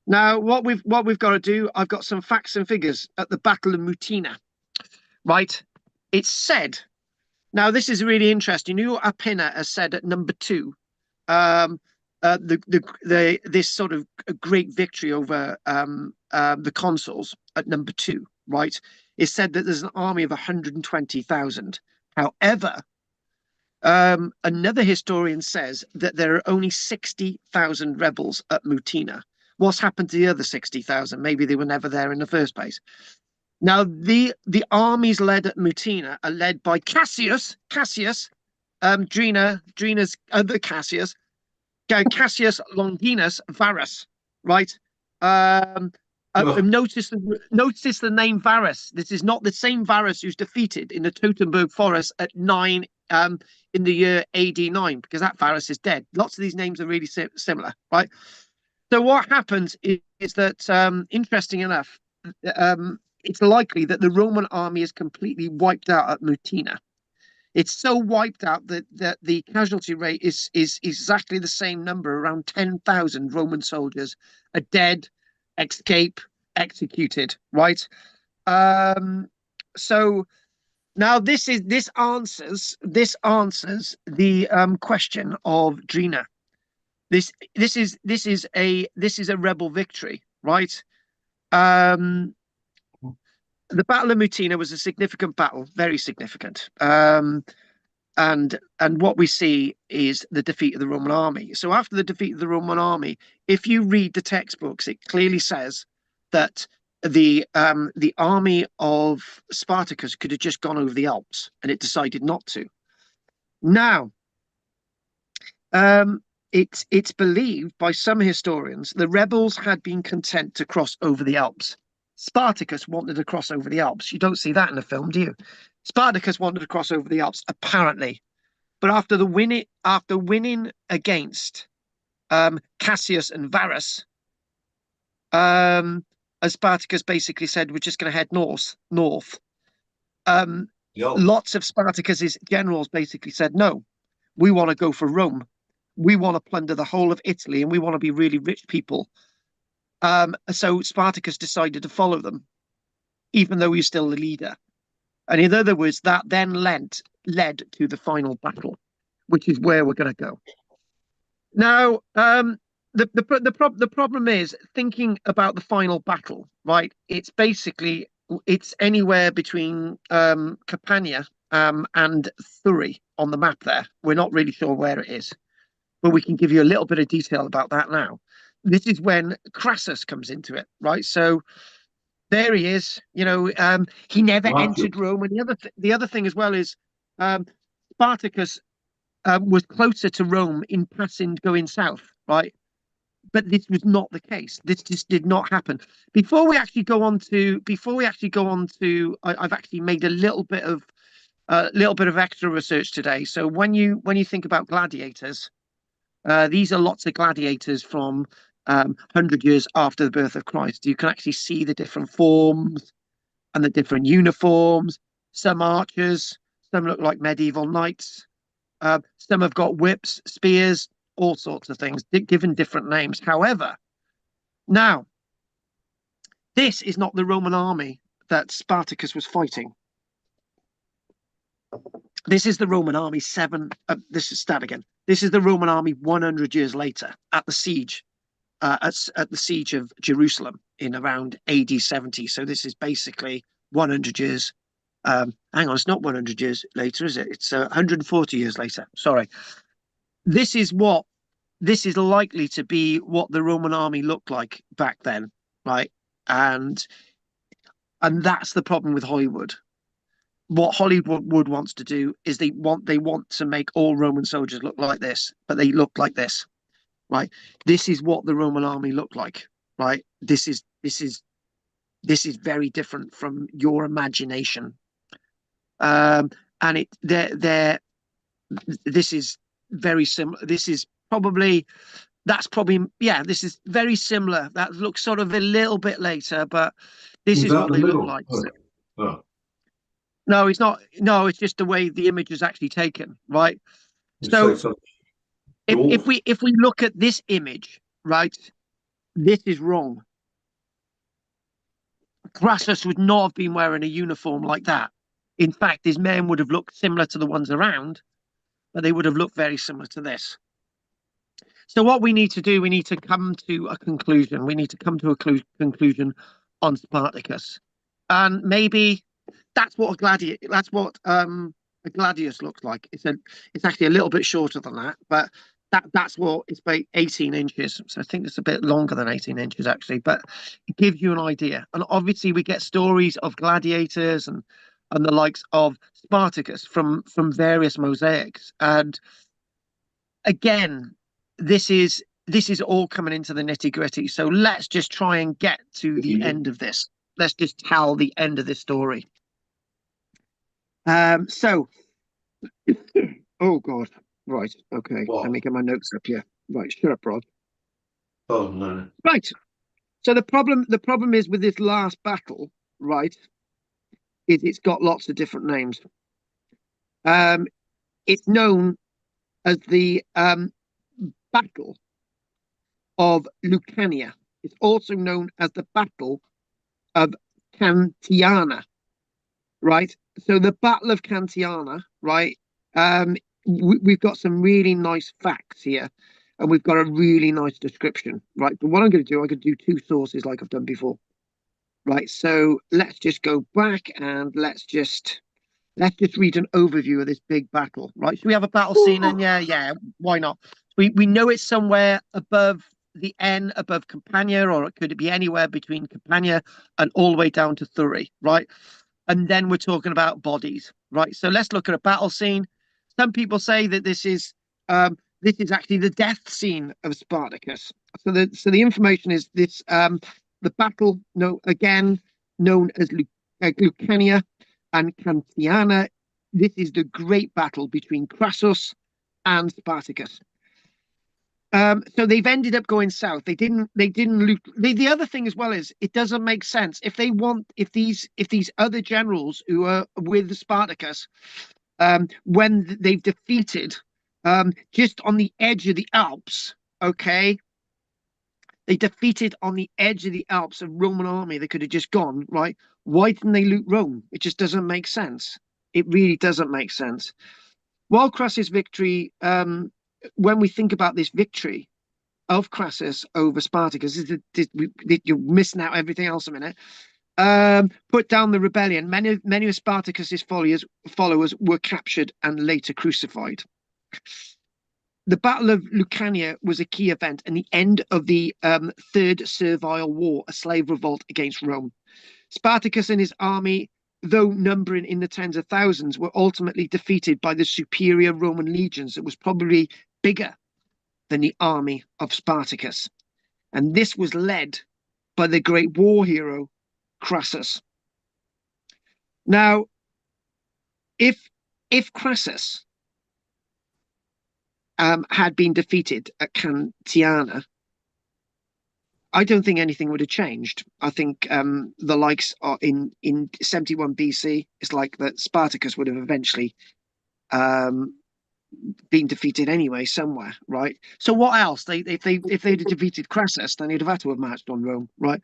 Speaker 1: Now, what we've got to do, I've got some facts and figures at the Battle of Mutina. Right. It's said. Now, this is really interesting. You know, Apinna has said at number 2, this sort of a great victory over the consuls at number 2. Right. It's said that there's an army of 120,000. However, another historian says that there are only 60,000 rebels at Mutina. What's happened to the other 60,000? Maybe they were never there in the first place. Now, the armies led at Mutina are led by Cassius, Drina's other Cassius Longinus Varus, right? Notice the name Varus. This is not the same Varus who's defeated in the Teutoburg forest at 9 in the year AD 9, because that Varus is dead. Lots of these names are really similar, right? So what happens is that, interesting enough, it's likely that the Roman army is completely wiped out at Mutina. It's so wiped out that the casualty rate is exactly the same number. Around 10,000 Roman soldiers are dead, executed, right? So now this answers the question of Drina. This is a rebel victory, right? The Battle of Mutina was a significant battle, very significant. And what we see is the defeat of the Roman army. So after the defeat of the Roman army, if you read the textbooks, it clearly says that the army of Spartacus could have just gone over the Alps, and it decided not to. Now, it's believed by some historians the rebels had been content to cross over the Alps. Spartacus wanted to cross over the Alps. You don't see that in the film, do you? Spartacus wanted to cross over the Alps, apparently, but after winning against Cassius and Varus, as Spartacus basically said, we're just going to head north. Lots of Spartacus's generals basically said, no, we want to go for Rome. We want to plunder the whole of Italy, and we want to be really rich people. So Spartacus decided to follow them, even though he's still the leader. And in other words, that then led to the final battle, which is where we're going to go. Now, the problem is thinking about the final battle, right? It's anywhere between Campania and Thurii on the map there. We're not really sure where it is, but we can give you a little bit of detail about that now. This is when Crassus comes into it, right? So there he is. You know, he never entered Rome. And the other thing as well is Spartacus was closer to Rome in passing going south, right? But this was not the case. This just did not happen. Before we actually go on to, I've actually made a little bit of extra research today. So when you think about gladiators, these are lots of gladiators from 100 years after the birth of Christ. You can actually see the different forms and the different uniforms. Some archers, some look like medieval knights. Some have got whips, spears, all sorts of things, given different names. However, now, this is not the Roman army that Spartacus was fighting. This is the Roman army this is the Roman army 100 years later at the siege. At the siege of Jerusalem in around AD 70. So this is basically 100 years. Hang on, it's not 100 years later, is it? It's 140 years later. Sorry. This is likely to be what the Roman army looked like back then, right? And that's the problem with Hollywood. What Hollywood wants to do is they want to make all Roman soldiers look like this, but they look like this. Right, this is what the Roman army looked like. Right, this is very different from your imagination. And this is very similar. This is very similar. That looks sort of a little bit later, but this is what they look like.
Speaker 3: Oh.
Speaker 1: No, it's not. No, it's just the way the image is actually taken. Right. So If we look at this image, right, this is wrong. Crassus would not have been wearing a uniform like that. In fact, his men would have looked similar to the ones around, but they would have looked very similar to this. So what we need to do, we need to come to a conclusion. We need to come to a conclusion on Spartacus, and maybe that's what a gladius looks like. It's actually a little bit shorter than that, but that's what it's about 18 inches. So I think it's a bit longer than 18 inches actually, but it gives you an idea. And obviously we get stories of gladiators and the likes of Spartacus from various mosaics. And again, this is all coming into the nitty-gritty. So let's just try and get to the end of this. Let's just tell the end of this story. So oh god, right, okay.
Speaker 3: What?
Speaker 1: Let me get my notes up here. Right, shut up, Rod.
Speaker 3: Oh no.
Speaker 1: Right. So the problem is with this last battle, right, it's got lots of different names. It's known as the Battle of Lucania. It's also known as the Battle of Cantiana, right? So the Battle of Cantiana, right? We've got some really nice facts here, and we've got a really nice description, right? But what I'm going to do, I'm going to do two sources like I've done before, right? So let's just go back and let's just read an overview of this big battle, right? So we have a battle scene, and yeah, why not? We know it's somewhere above the N, above Campania, or it could be anywhere between Campania and all the way down to Thurii, right? And then we're talking about bodies, right? So let's look at a battle scene. Some people say that this is actually the death scene of Spartacus. So the information is this: the battle, again known as Lucania and Cantiana. This is the great battle between Crassus and Spartacus. So they've ended up going south. They didn't loot. The other thing as well is it doesn't make sense if these other generals who are with Spartacus, when they've defeated, just on the edge of the Alps, okay, they defeated on the edge of the Alps a Roman army. They could have just gone, right? Why didn't they loot Rome? It just doesn't make sense. It really doesn't make sense. While Crassus' victory, when we think about this victory of Crassus over Spartacus, you're missing out everything else a minute. Put down the rebellion. Many of Spartacus's followers were captured and later crucified. The Battle of Lucania was a key event and the end of the Third Servile War, a slave revolt against Rome. Spartacus and his army, though numbering in the tens of thousands, were ultimately defeated by the superior Roman legions that was probably bigger than the army of Spartacus. And this was led by the great war hero, Crassus. Now, if Crassus had been defeated at Cantiana, I don't think anything would have changed. I think the likes are in 71 BC. It's like that Spartacus would have eventually been defeated anyway somewhere, right? So what else? If they'd have defeated Crassus, then he'd have had to have marched on Rome, right?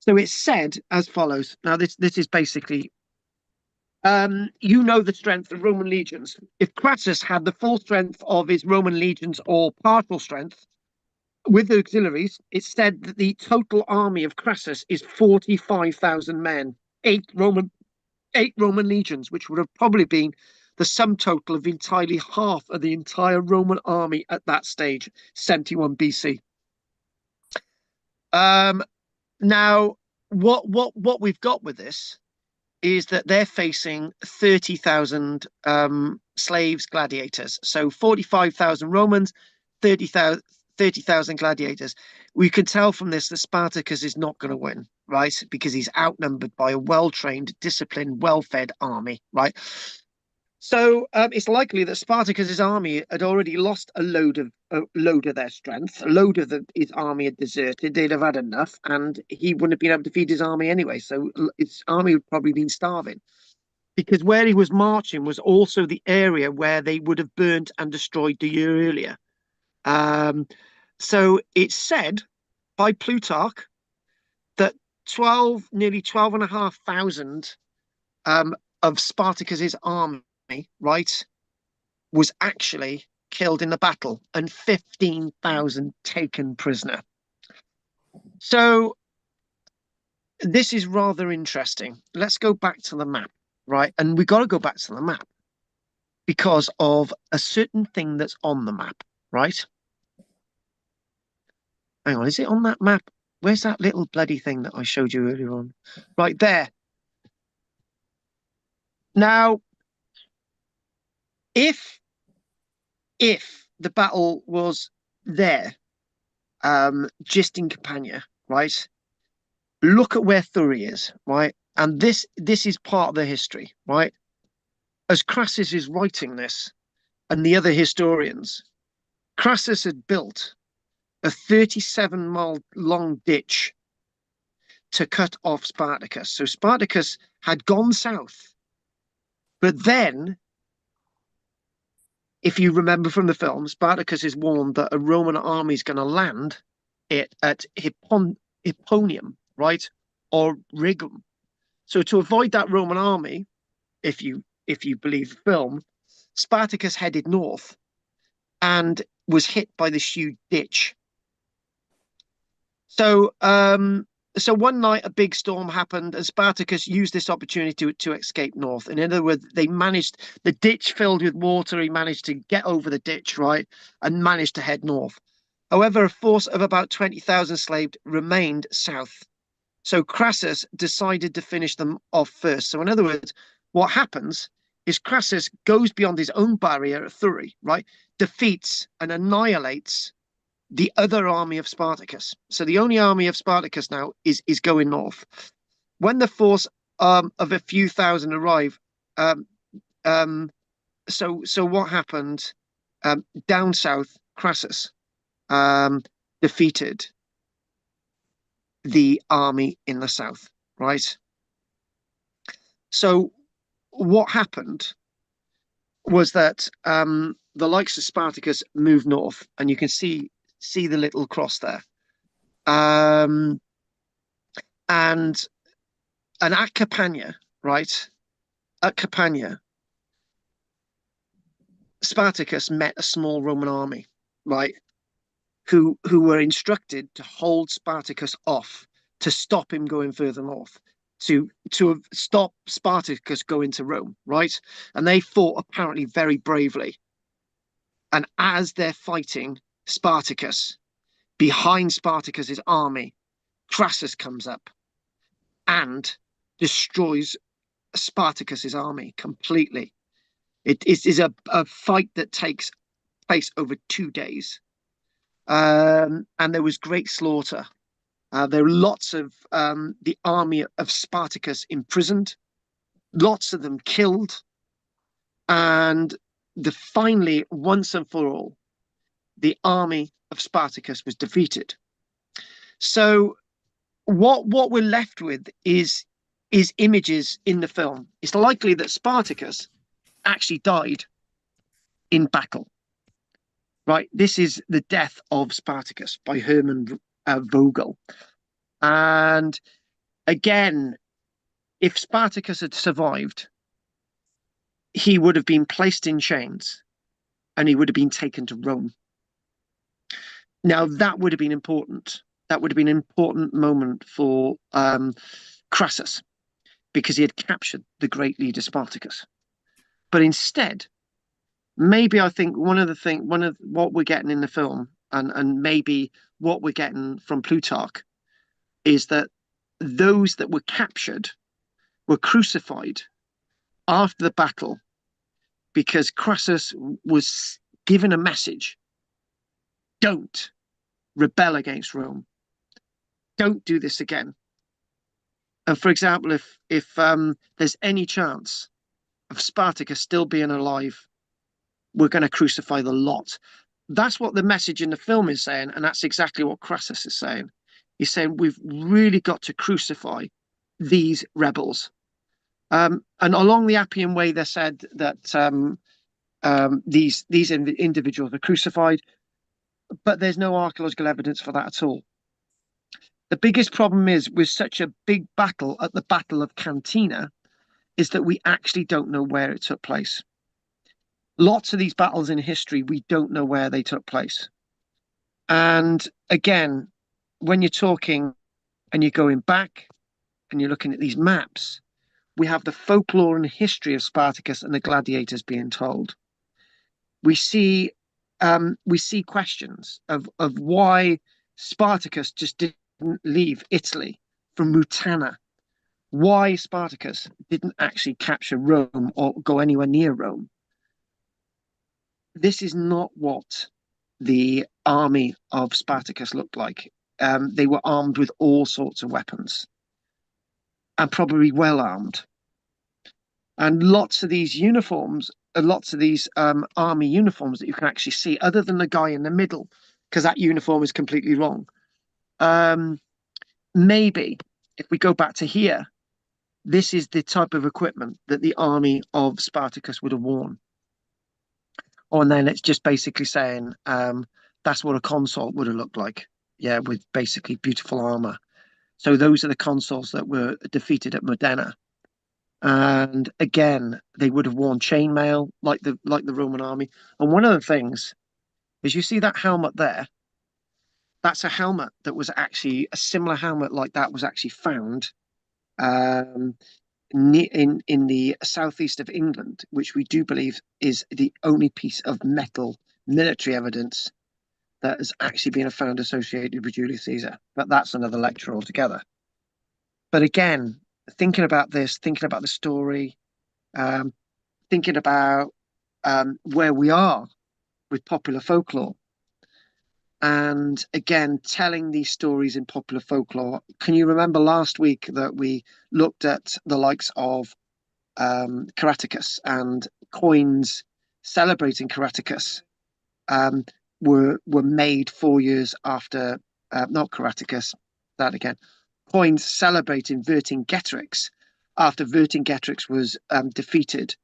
Speaker 1: So it's said as follows. Now this is basically, the strength of Roman legions. If Crassus had the full strength of his Roman legions or partial strength, with the auxiliaries, it's said that the total army of Crassus is 45,000 men, eight Roman legions, which would have probably been the sum total of entirely half of the entire Roman army at that stage, 71 BC. Now, what we've got with this is that they're facing 30,000 slaves, gladiators. So 45,000 Romans, 30,000 gladiators. We can tell from this that Spartacus is not going to win, right? Because he's outnumbered by a well-trained, disciplined, well-fed army, right? So it's likely that Spartacus's army had already lost a load of their strength. A load of his army had deserted. They'd have had enough, and he wouldn't have been able to feed his army anyway. So his army would probably been starving, because where he was marching was also the area where they would have burnt and destroyed the year earlier. So it's said by Plutarch that nearly 12,500 of Spartacus's army, right, was actually killed in the battle and 15,000 taken prisoner. So this is rather interesting. Let's go back to the map, right? And we got to go back to the map because of a certain thing that's on the map, right? Hang on, is it on that map? Where's that little bloody thing that I showed you earlier on? Right there. Now, if the battle was there, just in Campania, right? Look at where Thurii is, right? And this is part of the history, right? As Crassus is writing this, and the other historians, Crassus had built a 37-mile long ditch to cut off Spartacus. So Spartacus had gone south, but then, if you remember from the film, Spartacus is warned that a Roman army is going to land it at Hipponium, right, or Rhegium. So to avoid that Roman army, if you believe the film, Spartacus headed north and was hit by this huge ditch. So so one night a big storm happened and Spartacus used this opportunity to escape north. In other words, they managed, the ditch filled with water, he managed to get over the ditch, right, and managed to head north. However, a force of about 20,000 slaves remained south. So Crassus decided to finish them off first. So in other words, what happens is Crassus goes beyond his own barrier at Thurii, right, defeats and annihilates the other army of Spartacus. So the only army of Spartacus now is going north. When the force of a few thousand arrive, so what happened? Down south, Crassus defeated the army in the south, right? So what happened was that the likes of Spartacus moved north, and you can see the little cross there. And at Campania, right? At Campania, Spartacus met a small Roman army, right? Who were instructed to hold Spartacus off, to stop him going further north, to stop Spartacus going to Rome, right? And they fought apparently very bravely. And as they're fighting Spartacus, behind Spartacus's army, Crassus comes up and destroys Spartacus's army completely. It is a fight that takes place over 2 days. And there was great slaughter. There were lots of the army of Spartacus imprisoned, lots of them killed, and finally, once and for all, the army of Spartacus was defeated. So what we're left with is images in the film. It's likely that Spartacus actually died in battle. Right, this is the death of Spartacus by Hermann Vogel. And again, if Spartacus had survived, he would have been placed in chains and he would have been taken to Rome. Now, that would have been important. That would have been an important moment for Crassus, because he had captured the great leader Spartacus. But instead, maybe I think one of what we're getting in the film, and maybe what we're getting from Plutarch, is that those that were captured were crucified after the battle because Crassus was given a message: don't rebel against Rome. Don't do this again. And for example, if there's any chance of Spartacus still being alive, we're going to crucify the lot. That's what the message in the film is saying, and that's exactly what Crassus is saying. He's saying we've really got to crucify these rebels. And along the Appian Way, they said that these individuals are crucified. but there's no archaeological evidence for that at all. The biggest problem is with such a big battle at the Battle of Cantina is that we actually don't know where it took place. Lots of these battles in history, we don't know where they took place. And again, when you're talking and you're going back and you're looking at these maps, we have the folklore and history of Spartacus and the gladiators being told. We see questions of why Spartacus just didn't leave Italy from Mutana, why Spartacus didn't actually capture Rome or go anywhere near Rome. This is not what the army of Spartacus looked like. They were armed with all sorts of weapons and probably well armed. And lots of these uniforms, lots of these army uniforms that you can actually see, other than the guy in the middle, because that uniform is completely wrong. Maybe if we go back to here, this is the type of equipment that the army of Spartacus would have worn. And then it's just basically saying that's what a consort would have looked like. Yeah, with basically beautiful armor. So those are the consuls that were defeated at Modena. And again, they would have worn chainmail like the Roman army. And one of the things is, you see that helmet there? That's a helmet that was actually a similar helmet like that was actually found in the southeast of England, which we do believe is the only piece of metal military evidence that has actually been found associated with Julius Caesar. But that's another lecture altogether. But again, thinking about this, thinking about the story, thinking about where we are with popular folklore, and again, telling these stories in popular folklore. Can you remember last week that we looked at the likes of Spartacus, and coins celebrating Spartacus were made 4 years after, not Spartacus, that again, coins celebrating Vercingetorix after Vercingetorix was defeated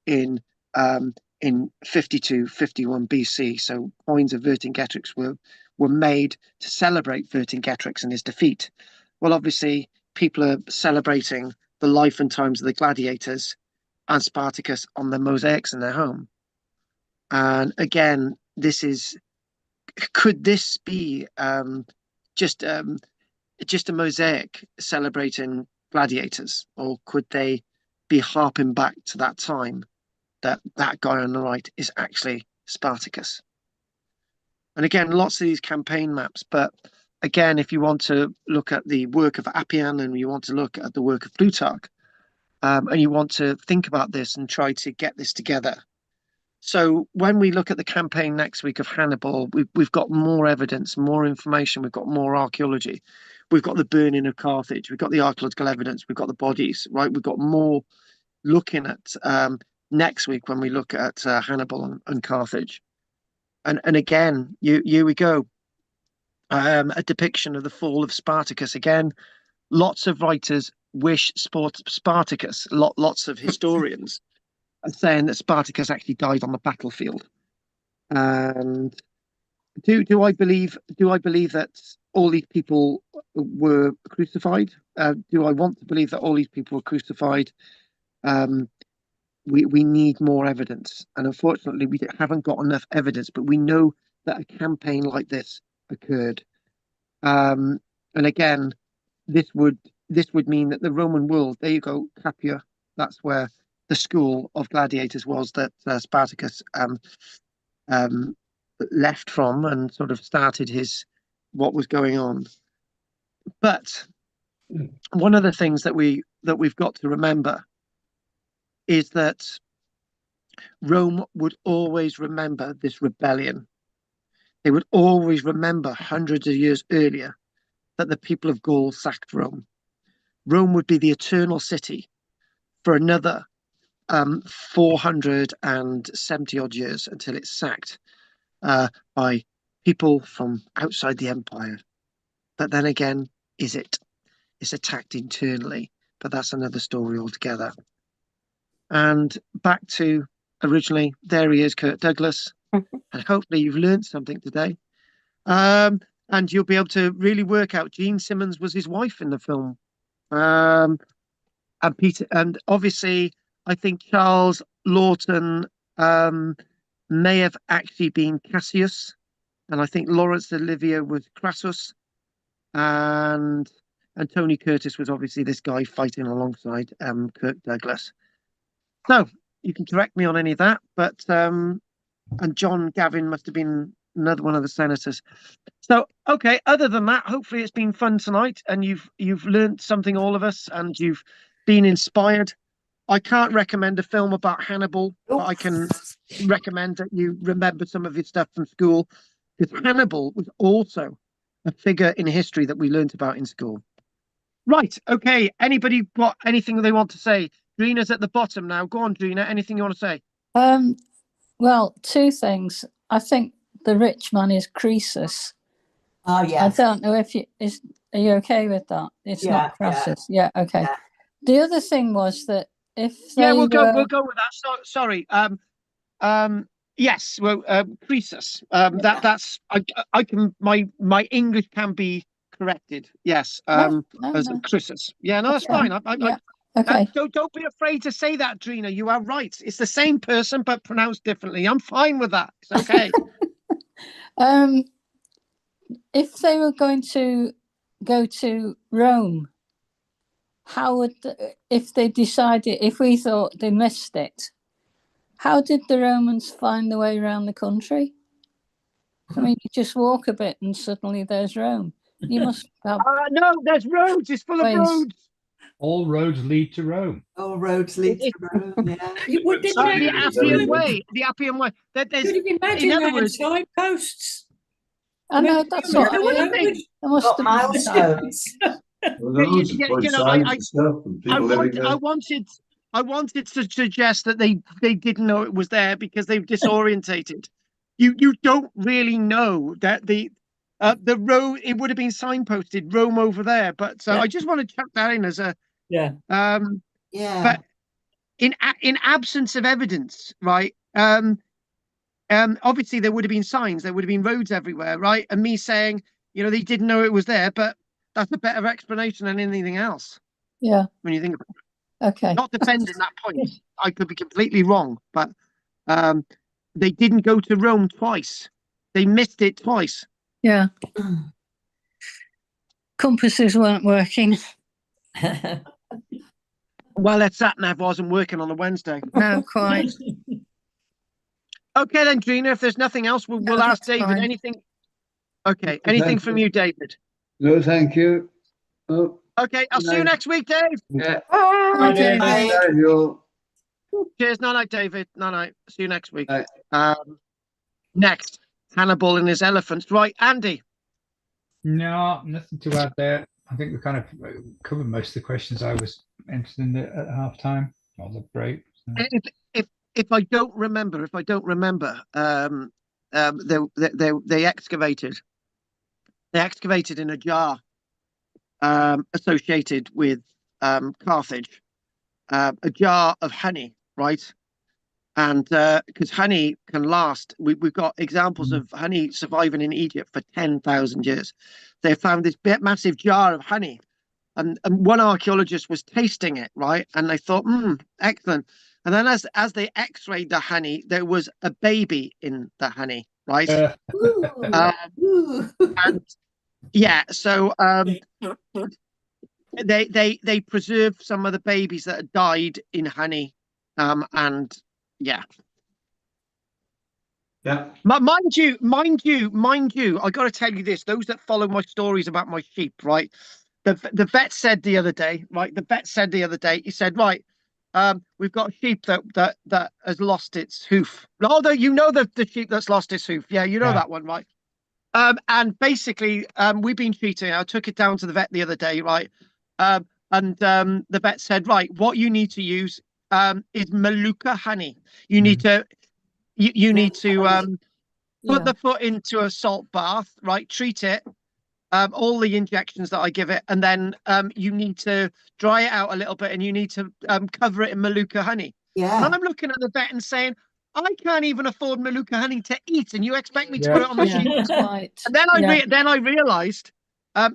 Speaker 1: in 52-51 BC. So coins of Vercingetorix were made to celebrate Vercingetorix and his defeat. Well, obviously, people are celebrating the life and times of the gladiators and Spartacus on the mosaics in their home. And again, could this be just a mosaic celebrating gladiators, or could they be harping back to that time that guy on the right is actually Spartacus? And again, lots of these campaign maps, but again, if you want to look at the work of Appian and you want to look at the work of Plutarch, and you want to think about this and try to get this together. So when we look at the campaign next week of Hannibal, we've got more evidence, more information, we've got more archaeology, we've got the burning of Carthage, we've got the archaeological evidence, we've got the bodies, right? We've got more looking at next week when we look at Hannibal and Carthage. And again, here we go. A depiction of the fall of Spartacus. Again, lots of writers wish Spartacus, lots of historians are saying that Spartacus actually died on the battlefield. And do I believe that all these people were crucified? Do I want to believe that all these people were crucified? We need more evidence, and unfortunately we haven't got enough evidence, but we know that a campaign like this occurred. And again, this would mean that the Roman world, there you go, Capua, that's where the school of gladiators was that Spartacus left from and sort of started what was going on. But one of the things that we've got to remember is that Rome would always remember this rebellion. They would always remember hundreds of years earlier that the people of Gaul sacked Rome. Rome would be the eternal city for another 470 odd years until it's sacked by people from outside the empire. But then again, it's attacked internally, but that's another story altogether. And back to originally, there he is, Kirk Douglas. And hopefully you've learned something today. And you'll be able to really work out Gene Simmons was his wife in the film. And Peter, and obviously, I think Charles Lawton may have actually been Cassius, and I think Laurence Olivier was Crassus, and Tony Curtis was obviously this guy fighting alongside Kirk Douglas. So you can correct me on any of that, but and John Gavin must have been another one of the senators. So okay, other than that, hopefully it's been fun tonight, and you've learned something, all of us, and you've been inspired. I can't recommend a film about Hannibal, but I can recommend that you remember some of your stuff from school, because Hannibal was also a figure in history that we learned about in school. Right, okay, anybody got anything they want to say? Drina's at the bottom now. Go on, Drina, anything you want to say?
Speaker 9: Well, two things. I think the rich man is Croesus.
Speaker 2: Oh, yeah.
Speaker 9: I don't know if are you okay with that? It's not Crassus. Yeah, okay. Yeah. The other thing was that if
Speaker 1: we'll go with that. Sorry. Yes, well, Croesus. That's I can my English can be corrected. Yes. As Croesus. Yeah, no, that's fine.
Speaker 9: Okay.
Speaker 1: Don't be afraid to say that, Drina. You are right. It's the same person but pronounced differently. I'm fine with that. It's okay.
Speaker 9: If they were going to go to Rome, how would if they decided, if we thought they missed it, how did the Romans find the way around the country? I mean, you just walk a bit and suddenly there's Rome. You must have
Speaker 1: no, there's roads. It's full of roads.
Speaker 5: All roads lead to Rome.
Speaker 2: All roads lead to Rome, yeah.
Speaker 1: The Appian Way. The Appian Way.
Speaker 10: Could you imagine in other words, signposts?
Speaker 9: I know, that's what I mean. There must have
Speaker 2: milestones.
Speaker 1: I wanted to suggest that they didn't know it was there because they've disorientated. You don't really know that the road, it would have been signposted Rome over there, but I just want to chuck that in as a but in absence of evidence, right? Obviously there would have been signs, there would have been roads everywhere, right? And me saying, they didn't know it was there, but that's a better explanation than anything else.
Speaker 9: Yeah.
Speaker 1: When you think about it.
Speaker 9: Okay.
Speaker 1: Not defending that point. I could be completely wrong, but they didn't go to Rome twice. They missed it twice.
Speaker 9: Yeah. Compasses weren't working.
Speaker 1: Well, that sat-nav wasn't working on a Wednesday.
Speaker 9: No, quite.
Speaker 1: Okay then, Gina, if there's nothing else, we'll ask David. Fine. Anything? Okay, anything from you, David?
Speaker 6: No, thank you. Oh,
Speaker 1: okay, I'll see you next week, Dave.
Speaker 6: Yeah.
Speaker 1: Bye, Dave.
Speaker 6: Bye.
Speaker 1: Cheers. Night, David. Night. See you next week. Next, Hannibal and his elephants. Right, Andy?
Speaker 5: No, nothing to add there. I think we kind of covered most of the questions I was interested in at half time or the break. So.
Speaker 1: If I don't remember, they excavated in a jar associated with Carthage, a jar of honey, right? And because honey can last, we've got examples of honey surviving in Egypt for 10,000 years. They found this massive jar of honey, and one archaeologist was tasting it, right? And they thought, excellent. And then as they x-rayed the honey, there was a baby in the honey, right? And yeah, so they preserved some of the babies that had died in honey, and yeah. Mind you, I got to tell you this: those that follow my stories about my sheep, right? The vet said the other day, he said, right. We've got a sheep that has lost its hoof. Although the sheep that's lost its hoof. Yeah, that one, right? And basically, we've been treating it. I took it down to the vet the other day, right? And the vet said, right, what you need to use is Maluka honey. You need to put the foot into a salt bath, right? Treat it. All the injections that I give it, and then you need to dry it out a little bit, and you need to cover it in Maluka honey.
Speaker 2: Yeah.
Speaker 1: And I'm looking at the vet and saying, I can't even afford Maluka honey to eat, and you expect me to
Speaker 5: Yeah.
Speaker 1: put it on the
Speaker 9: Yeah,
Speaker 1: sheet.
Speaker 9: that's right.
Speaker 1: And then
Speaker 9: Yeah.
Speaker 1: then I realised,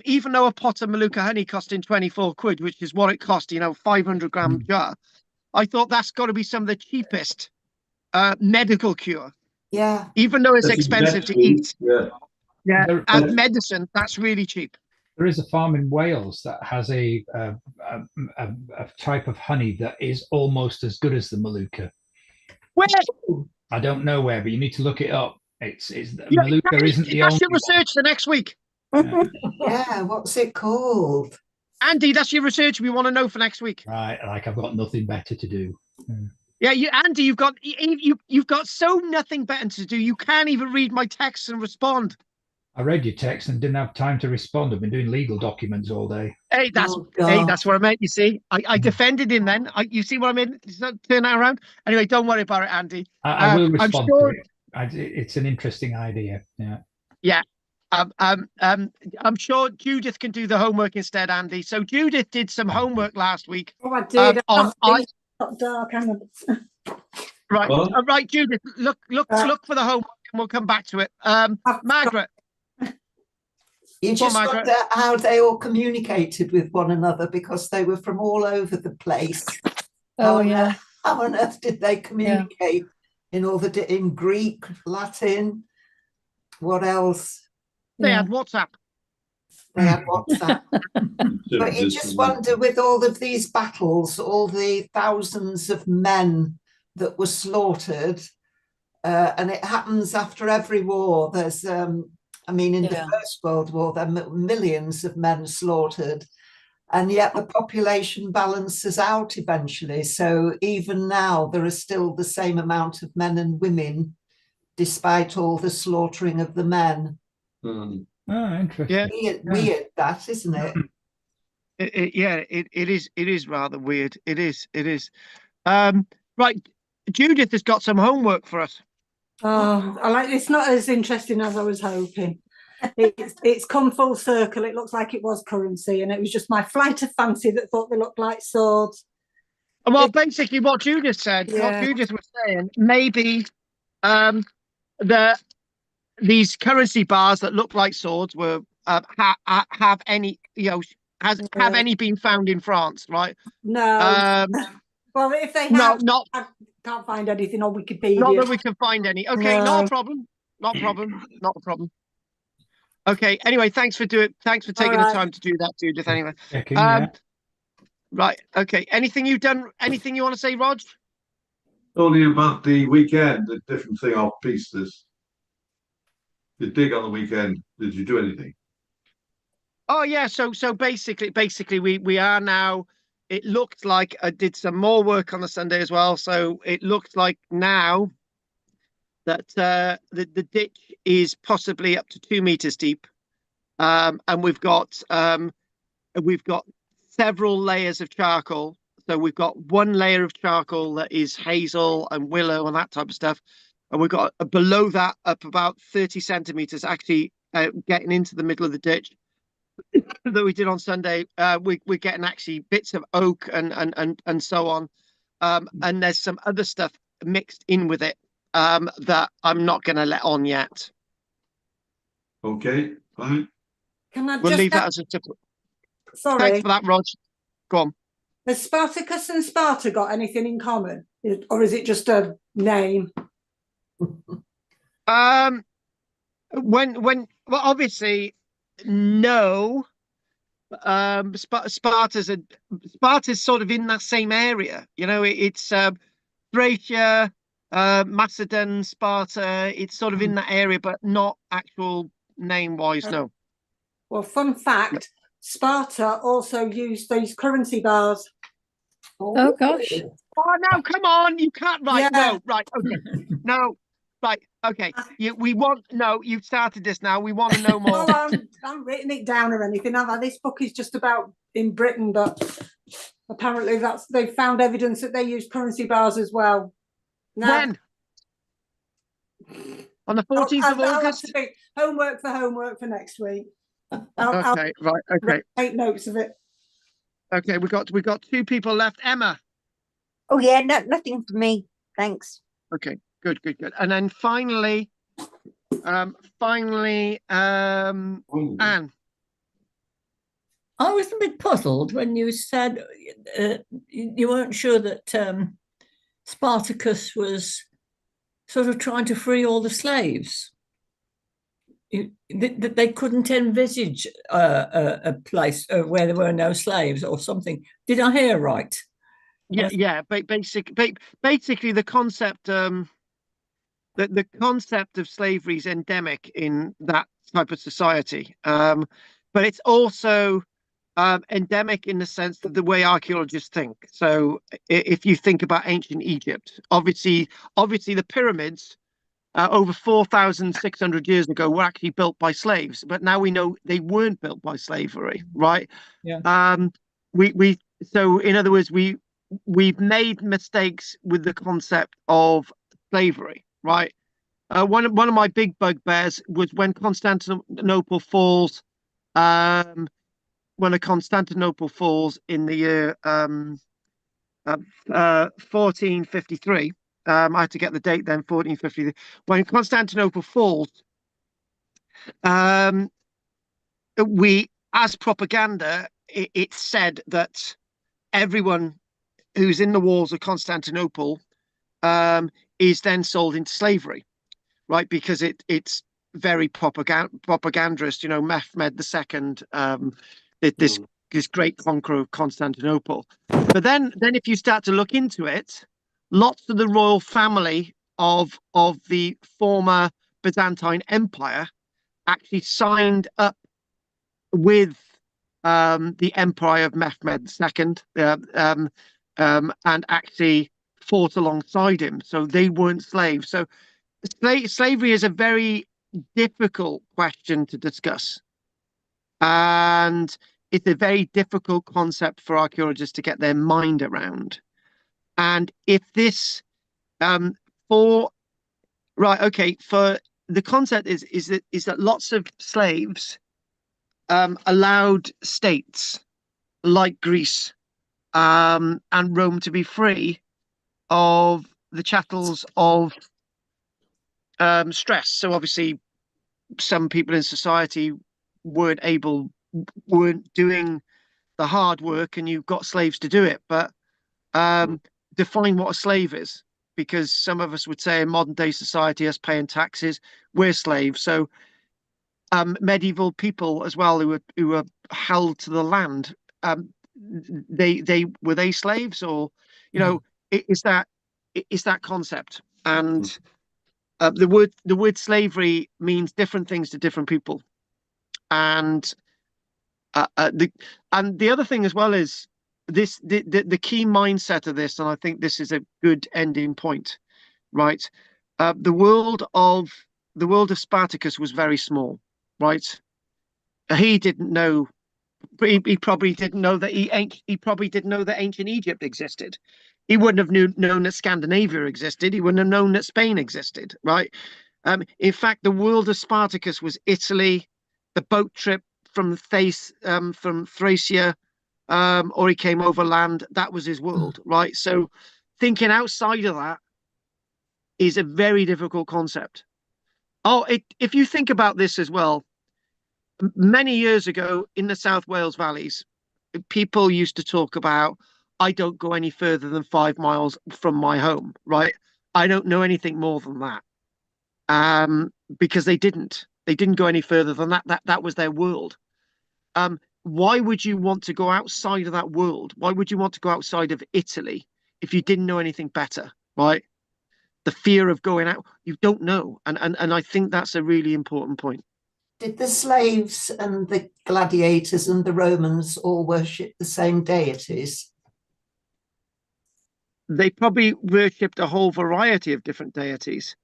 Speaker 1: even though a pot of Maluka honey costing 24 quid, which is what it cost, 500-gram jar, I thought that's got to be some of the cheapest medical cure.
Speaker 2: Yeah.
Speaker 1: Even though it's
Speaker 3: That's
Speaker 1: expensive to
Speaker 3: exactly-
Speaker 1: eat.
Speaker 3: Yeah.
Speaker 1: Yeah.
Speaker 5: There-
Speaker 1: As medicine, that's really cheap.
Speaker 5: There is a farm in Wales that has a type of honey that is almost as good as the Maluka.
Speaker 1: Where?
Speaker 5: I don't know where, but you need to look it up. It's
Speaker 1: Yeah,
Speaker 5: Maluka isn't the
Speaker 1: that's
Speaker 5: only
Speaker 1: your research for next week.
Speaker 2: Yeah, what's it called?
Speaker 1: Andy, that's your research we want to know for next week.
Speaker 5: one. Right, like I've got nothing better to do.
Speaker 1: Yeah, Andy, you've got so nothing better to do. You can't even read my texts and respond.
Speaker 5: I read your text and didn't have time to respond. I've been doing legal documents all day.
Speaker 1: Hey, that's what I meant. You see, I defended him then. You see what I mean? Turn that around. Anyway, don't worry about it, Andy.
Speaker 5: I will respond
Speaker 1: I'm sure,
Speaker 5: to it. It's an interesting idea. Yeah.
Speaker 1: Yeah. I'm sure Judith can do the homework instead, Andy. So Judith did some homework last week.
Speaker 8: Oh, I did.
Speaker 1: On
Speaker 8: It's got dark. Hang on.
Speaker 1: Right,
Speaker 3: Well-
Speaker 1: right, Judith. Look for the homework, and we'll come back to it. Margaret.
Speaker 2: You just
Speaker 1: Margaret.
Speaker 2: wonder how they all communicated with one another because they were from all over the place.
Speaker 9: Oh, yeah.
Speaker 2: How on earth did they communicate in Greek, Latin? What else?
Speaker 1: They
Speaker 9: Yeah.
Speaker 1: had WhatsApp.
Speaker 2: They had WhatsApp. But you just wonder, with all of these battles, all the thousands of men that were slaughtered, and it happens after every war. There's, in the First World War, there were millions of men slaughtered, and yet the population balances out eventually. So even now, there are still the same amount of men and women, despite all the slaughtering of the men.
Speaker 3: Mm.
Speaker 5: Oh, interesting.
Speaker 1: Yeah.
Speaker 2: Weird, that, isn't it?
Speaker 1: It is rather weird. It is. Right, Judith has got some homework for us.
Speaker 8: Oh, it's not as interesting as I was hoping. It's come full circle. It looks like it was currency, and it was just my flight of fancy that thought they looked like swords.
Speaker 1: Well, basically, what Judith said, what Judith was saying, maybe these currency bars that look like swords were have any have any been found in France, right?
Speaker 8: No. Well, if they have, I can't find anything on Wikipedia.
Speaker 1: Not that we can find any. Okay,
Speaker 8: No.
Speaker 1: not a problem. Not a problem. Okay. Anyway, thanks for taking the time to do that, Judith. Anyway,
Speaker 5: Checking, yeah.
Speaker 1: right. Okay. Anything you want to say, Rog?
Speaker 3: Only about the weekend, a different thing off pieces. You dig on the weekend. Did you do anything?
Speaker 1: Oh yeah. So basically, we are now. It looked like I did some more work on the Sunday as well. So it looked like now that the ditch is possibly up to 2 meters deep, and we've got several layers of charcoal. So we've got one layer of charcoal that is hazel and willow and that type of stuff, and we've got below that up about 30 centimeters, actually getting into the middle of the ditch that we did on Sunday. We're getting actually bits of oak and so on, and there's some other stuff mixed in with it that I'm not going to let on yet.
Speaker 3: Okay, fine.
Speaker 1: We'll leave that as a tip.
Speaker 8: Sorry.
Speaker 1: Thanks for that, Rog. Go on.
Speaker 8: Has Spartacus and Sparta got anything in common, or is it just a name?
Speaker 1: Well, obviously no. Sparta's sort of in that same area. It's Thracia, Macedon, Sparta. It's sort of in that area, but not actual name-wise. No.
Speaker 8: Well, fun fact: Sparta also used these currency bars.
Speaker 9: Oh gosh!
Speaker 1: Oh no! Come on, you can't. Right?
Speaker 8: Yeah.
Speaker 1: No. Right? Okay. No. Right. Okay. You've started this now. We want to know more.
Speaker 8: Well, I'm written it down or anything, have I? This book is just about in Britain, but apparently they've found evidence that they use currency bars as well. Now,
Speaker 1: When? On the 14th of August?
Speaker 8: Homework for next week.
Speaker 1: Okay, right, okay.
Speaker 8: Take notes of it.
Speaker 1: Okay, we got two people left. Emma.
Speaker 7: Oh yeah, nothing for me. Thanks.
Speaker 1: Okay. Good. And then finally, Anne.
Speaker 4: I was a bit puzzled when you said you weren't sure that Spartacus was sort of trying to free all the slaves. That they couldn't envisage a place where there were no slaves or something. Did I hear right?
Speaker 1: Yeah. Basically, the concept the concept of slavery is endemic in that type of society, but it's also endemic in the sense that the way archaeologists think. So if you think about ancient Egypt, obviously the pyramids over 4,600 years ago were actually built by slaves, but now we know they weren't built by slavery, right?
Speaker 4: Yeah.
Speaker 1: So in other words, we've made mistakes with the concept of slavery, right? One of my big bugbears was when Constantinople falls. When Constantinople falls in the year 1453. I had to get the date then, 1453. When Constantinople falls, as propaganda, it's said that everyone who's in the walls of Constantinople is then sold into slavery, right? Because it's very propagandist. Mehmed II, this great conqueror of Constantinople. But then if you start to look into it, lots of the royal family of the former Byzantine Empire actually signed up with the empire of Mehmed II and actually fought alongside him. So they weren't slaves. So slavery is a very difficult question to discuss. And it's a very difficult concept for archaeologists to get their mind around. And if this for the concept is that lots of slaves allowed states like Greece and Rome to be free of the chattels of stress. So obviously some people in society weren't doing the hard work, and you've got slaves to do it. But define what a slave is, because some of us would say in modern day society, us paying taxes, we're slaves. So medieval people as well who were held to the land, they were they slaves, or it's that concept. And the word slavery means different things to different people. And the other thing as well is the key mindset of this, and I think this is a good ending point, right? The world of Spartacus was very small, right? He didn't know. He probably didn't know that he probably didn't know that ancient Egypt existed. He wouldn't have known that Scandinavia existed. He wouldn't have known that Spain existed, right? In fact, the world of Spartacus was Italy, the boat trip from Thracia, or he came overland. That was his world, right? So thinking outside of that is a very difficult concept. If you think about this as well, many years ago in the South Wales valleys, people used to talk about, I don't go any further than 5 miles from my home, right? I don't know anything more than that. Because they didn't go any further than that. That was their world. Why would you want to go outside of that world? Why would you want to go outside of Italy if you didn't know anything better, right? The fear of going out, you don't know. And I think that's a really important point.
Speaker 2: Did the slaves and the gladiators and the Romans all worship the same deities?
Speaker 1: They probably worshipped a whole variety of different deities.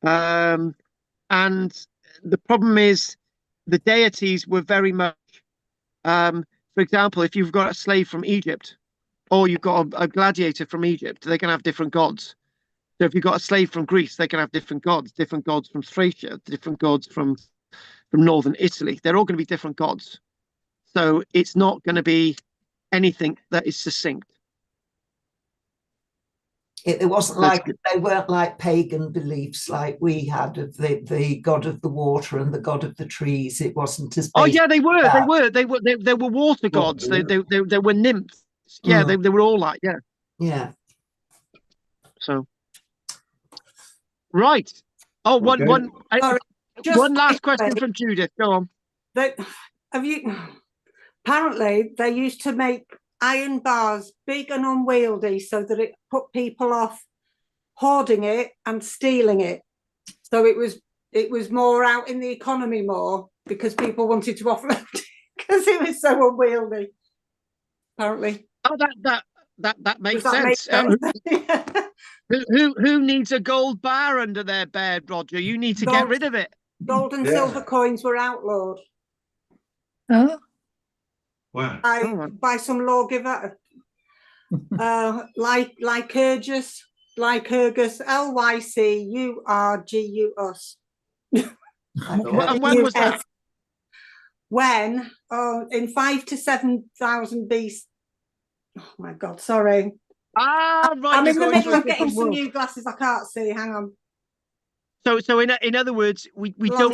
Speaker 1: And the problem is the deities were very much, for example, if you've got a slave from Egypt or you've got a gladiator from Egypt, they can have different gods. So if you've got a slave from Greece, they can have different gods from Thracia, different gods from northern Italy. They're all going to be different gods. So it's not going to be anything that is succinct.
Speaker 2: It wasn't
Speaker 1: That's
Speaker 2: like
Speaker 1: good.
Speaker 2: they weren't like pagan beliefs like we had of the god of the water and the god of the trees. It wasn't as
Speaker 1: Oh
Speaker 2: basic
Speaker 1: yeah, they were.
Speaker 2: as
Speaker 1: They
Speaker 2: that.
Speaker 1: were. They were water
Speaker 3: Well,
Speaker 1: gods. They were nymphs. Yeah,
Speaker 2: Mm.
Speaker 1: they were all like, yeah.
Speaker 2: Yeah.
Speaker 1: So right. Oh,
Speaker 3: Okay.
Speaker 8: Sorry, just
Speaker 1: one last question
Speaker 8: quickly,
Speaker 1: from Judith. Go on.
Speaker 8: have you? Apparently, they used to make iron bars big and unwieldy so that it put people off hoarding it and stealing it. So it was more out in the economy more because people wanted to offload it because it was so unwieldy. Apparently.
Speaker 1: Oh, that makes
Speaker 8: Does that make
Speaker 1: sense.
Speaker 8: sense?
Speaker 1: Who needs a gold bar under their bed, Roger? You need to get rid of it.
Speaker 8: Gold and
Speaker 3: Yeah.
Speaker 8: silver coins were outlawed
Speaker 9: Oh,
Speaker 3: Wow.
Speaker 8: by some lawgiver, Lycurgus, Lycurgus,
Speaker 1: And when was that?
Speaker 8: When in 5,000 to 7,000 BC. Oh my God, sorry.
Speaker 1: Ah, right.
Speaker 8: I'm
Speaker 1: you're
Speaker 8: in the
Speaker 1: going to
Speaker 8: middle
Speaker 1: a
Speaker 8: of getting
Speaker 1: different
Speaker 8: some
Speaker 1: world.
Speaker 8: new glasses. I can't see. Hang on.
Speaker 1: So in other words, we
Speaker 8: Long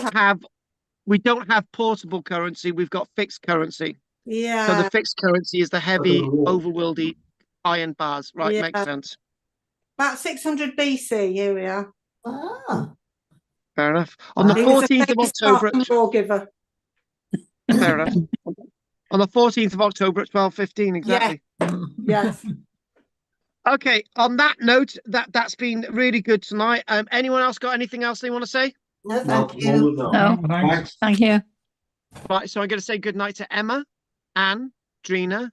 Speaker 1: don't have portable currency. We've got fixed currency. So the
Speaker 8: Yeah,
Speaker 1: fixed currency is the heavy, overworldy iron bars. Right,
Speaker 8: Yeah.
Speaker 1: makes sense.
Speaker 8: about 600 BC. Here we are.
Speaker 2: Ah.
Speaker 1: Fair enough. On the
Speaker 8: He was a
Speaker 1: 14th of
Speaker 8: famous
Speaker 1: October.
Speaker 8: Spartan lawgiver.
Speaker 1: Fair enough. On the 14th of October at 12:15, exactly.
Speaker 8: Yes.
Speaker 1: Okay. On that note, that's been really good tonight. Anyone else got anything else they want to say?
Speaker 2: No,
Speaker 3: No,
Speaker 2: thank you.
Speaker 9: no,
Speaker 3: Thanks.
Speaker 9: thank you.
Speaker 1: Right. So I'm going to say good night to Emma, Anne, Drina,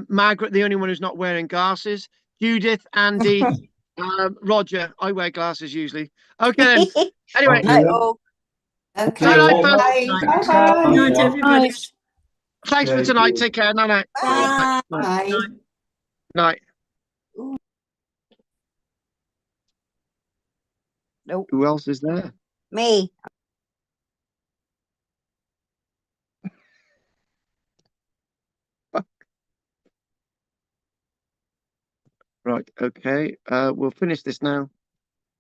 Speaker 1: Margaret, the only one who's not wearing glasses, Judith, Andy, Roger. I wear glasses usually. Okay then. Anyway,
Speaker 3: Okay.
Speaker 2: Okay.
Speaker 1: night, folks.
Speaker 2: Bye-bye.
Speaker 4: Good night, everybody.
Speaker 1: Thanks for
Speaker 3: Thank
Speaker 1: tonight.
Speaker 3: you.
Speaker 1: Take care. Night.
Speaker 2: Bye.
Speaker 1: Night.
Speaker 7: Nope.
Speaker 1: Who else is there?
Speaker 7: Me.
Speaker 1: Right. Okay. We'll finish this now.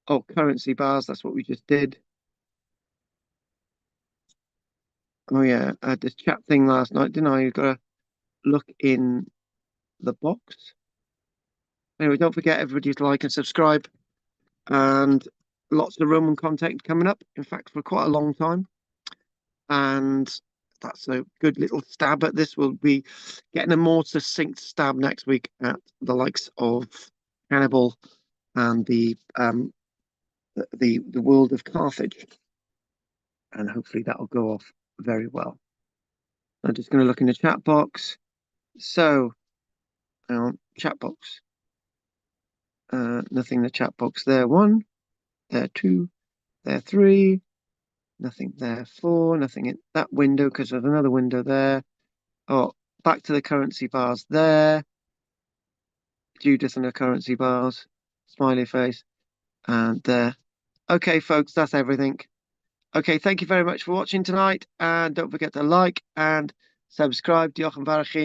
Speaker 1: Oh, currency bars. That's what we just did. Oh yeah, I had this chat thing last night, didn't I? You've got to look in the box. Anyway, don't forget everybody to like and subscribe. And lots of Roman content coming up, in fact, for quite a long time. And that's a good little stab at this. We'll be getting a more succinct stab next week at the likes of Hannibal and the world of Carthage. And hopefully that'll go off very well. I'm just going to look in the chat box. So, hang on, chat box. Nothing in the chat box there. 1, there 2, there 3. Nothing there. 4. Nothing in that window because there's another window there. Oh, back to the currency bars there. Judith and the currency bars. Smiley face. And there. Okay, folks, that's everything. Okay, thank you very much for watching tonight. And don't forget to like and subscribe. Diolch yn fawr i chi.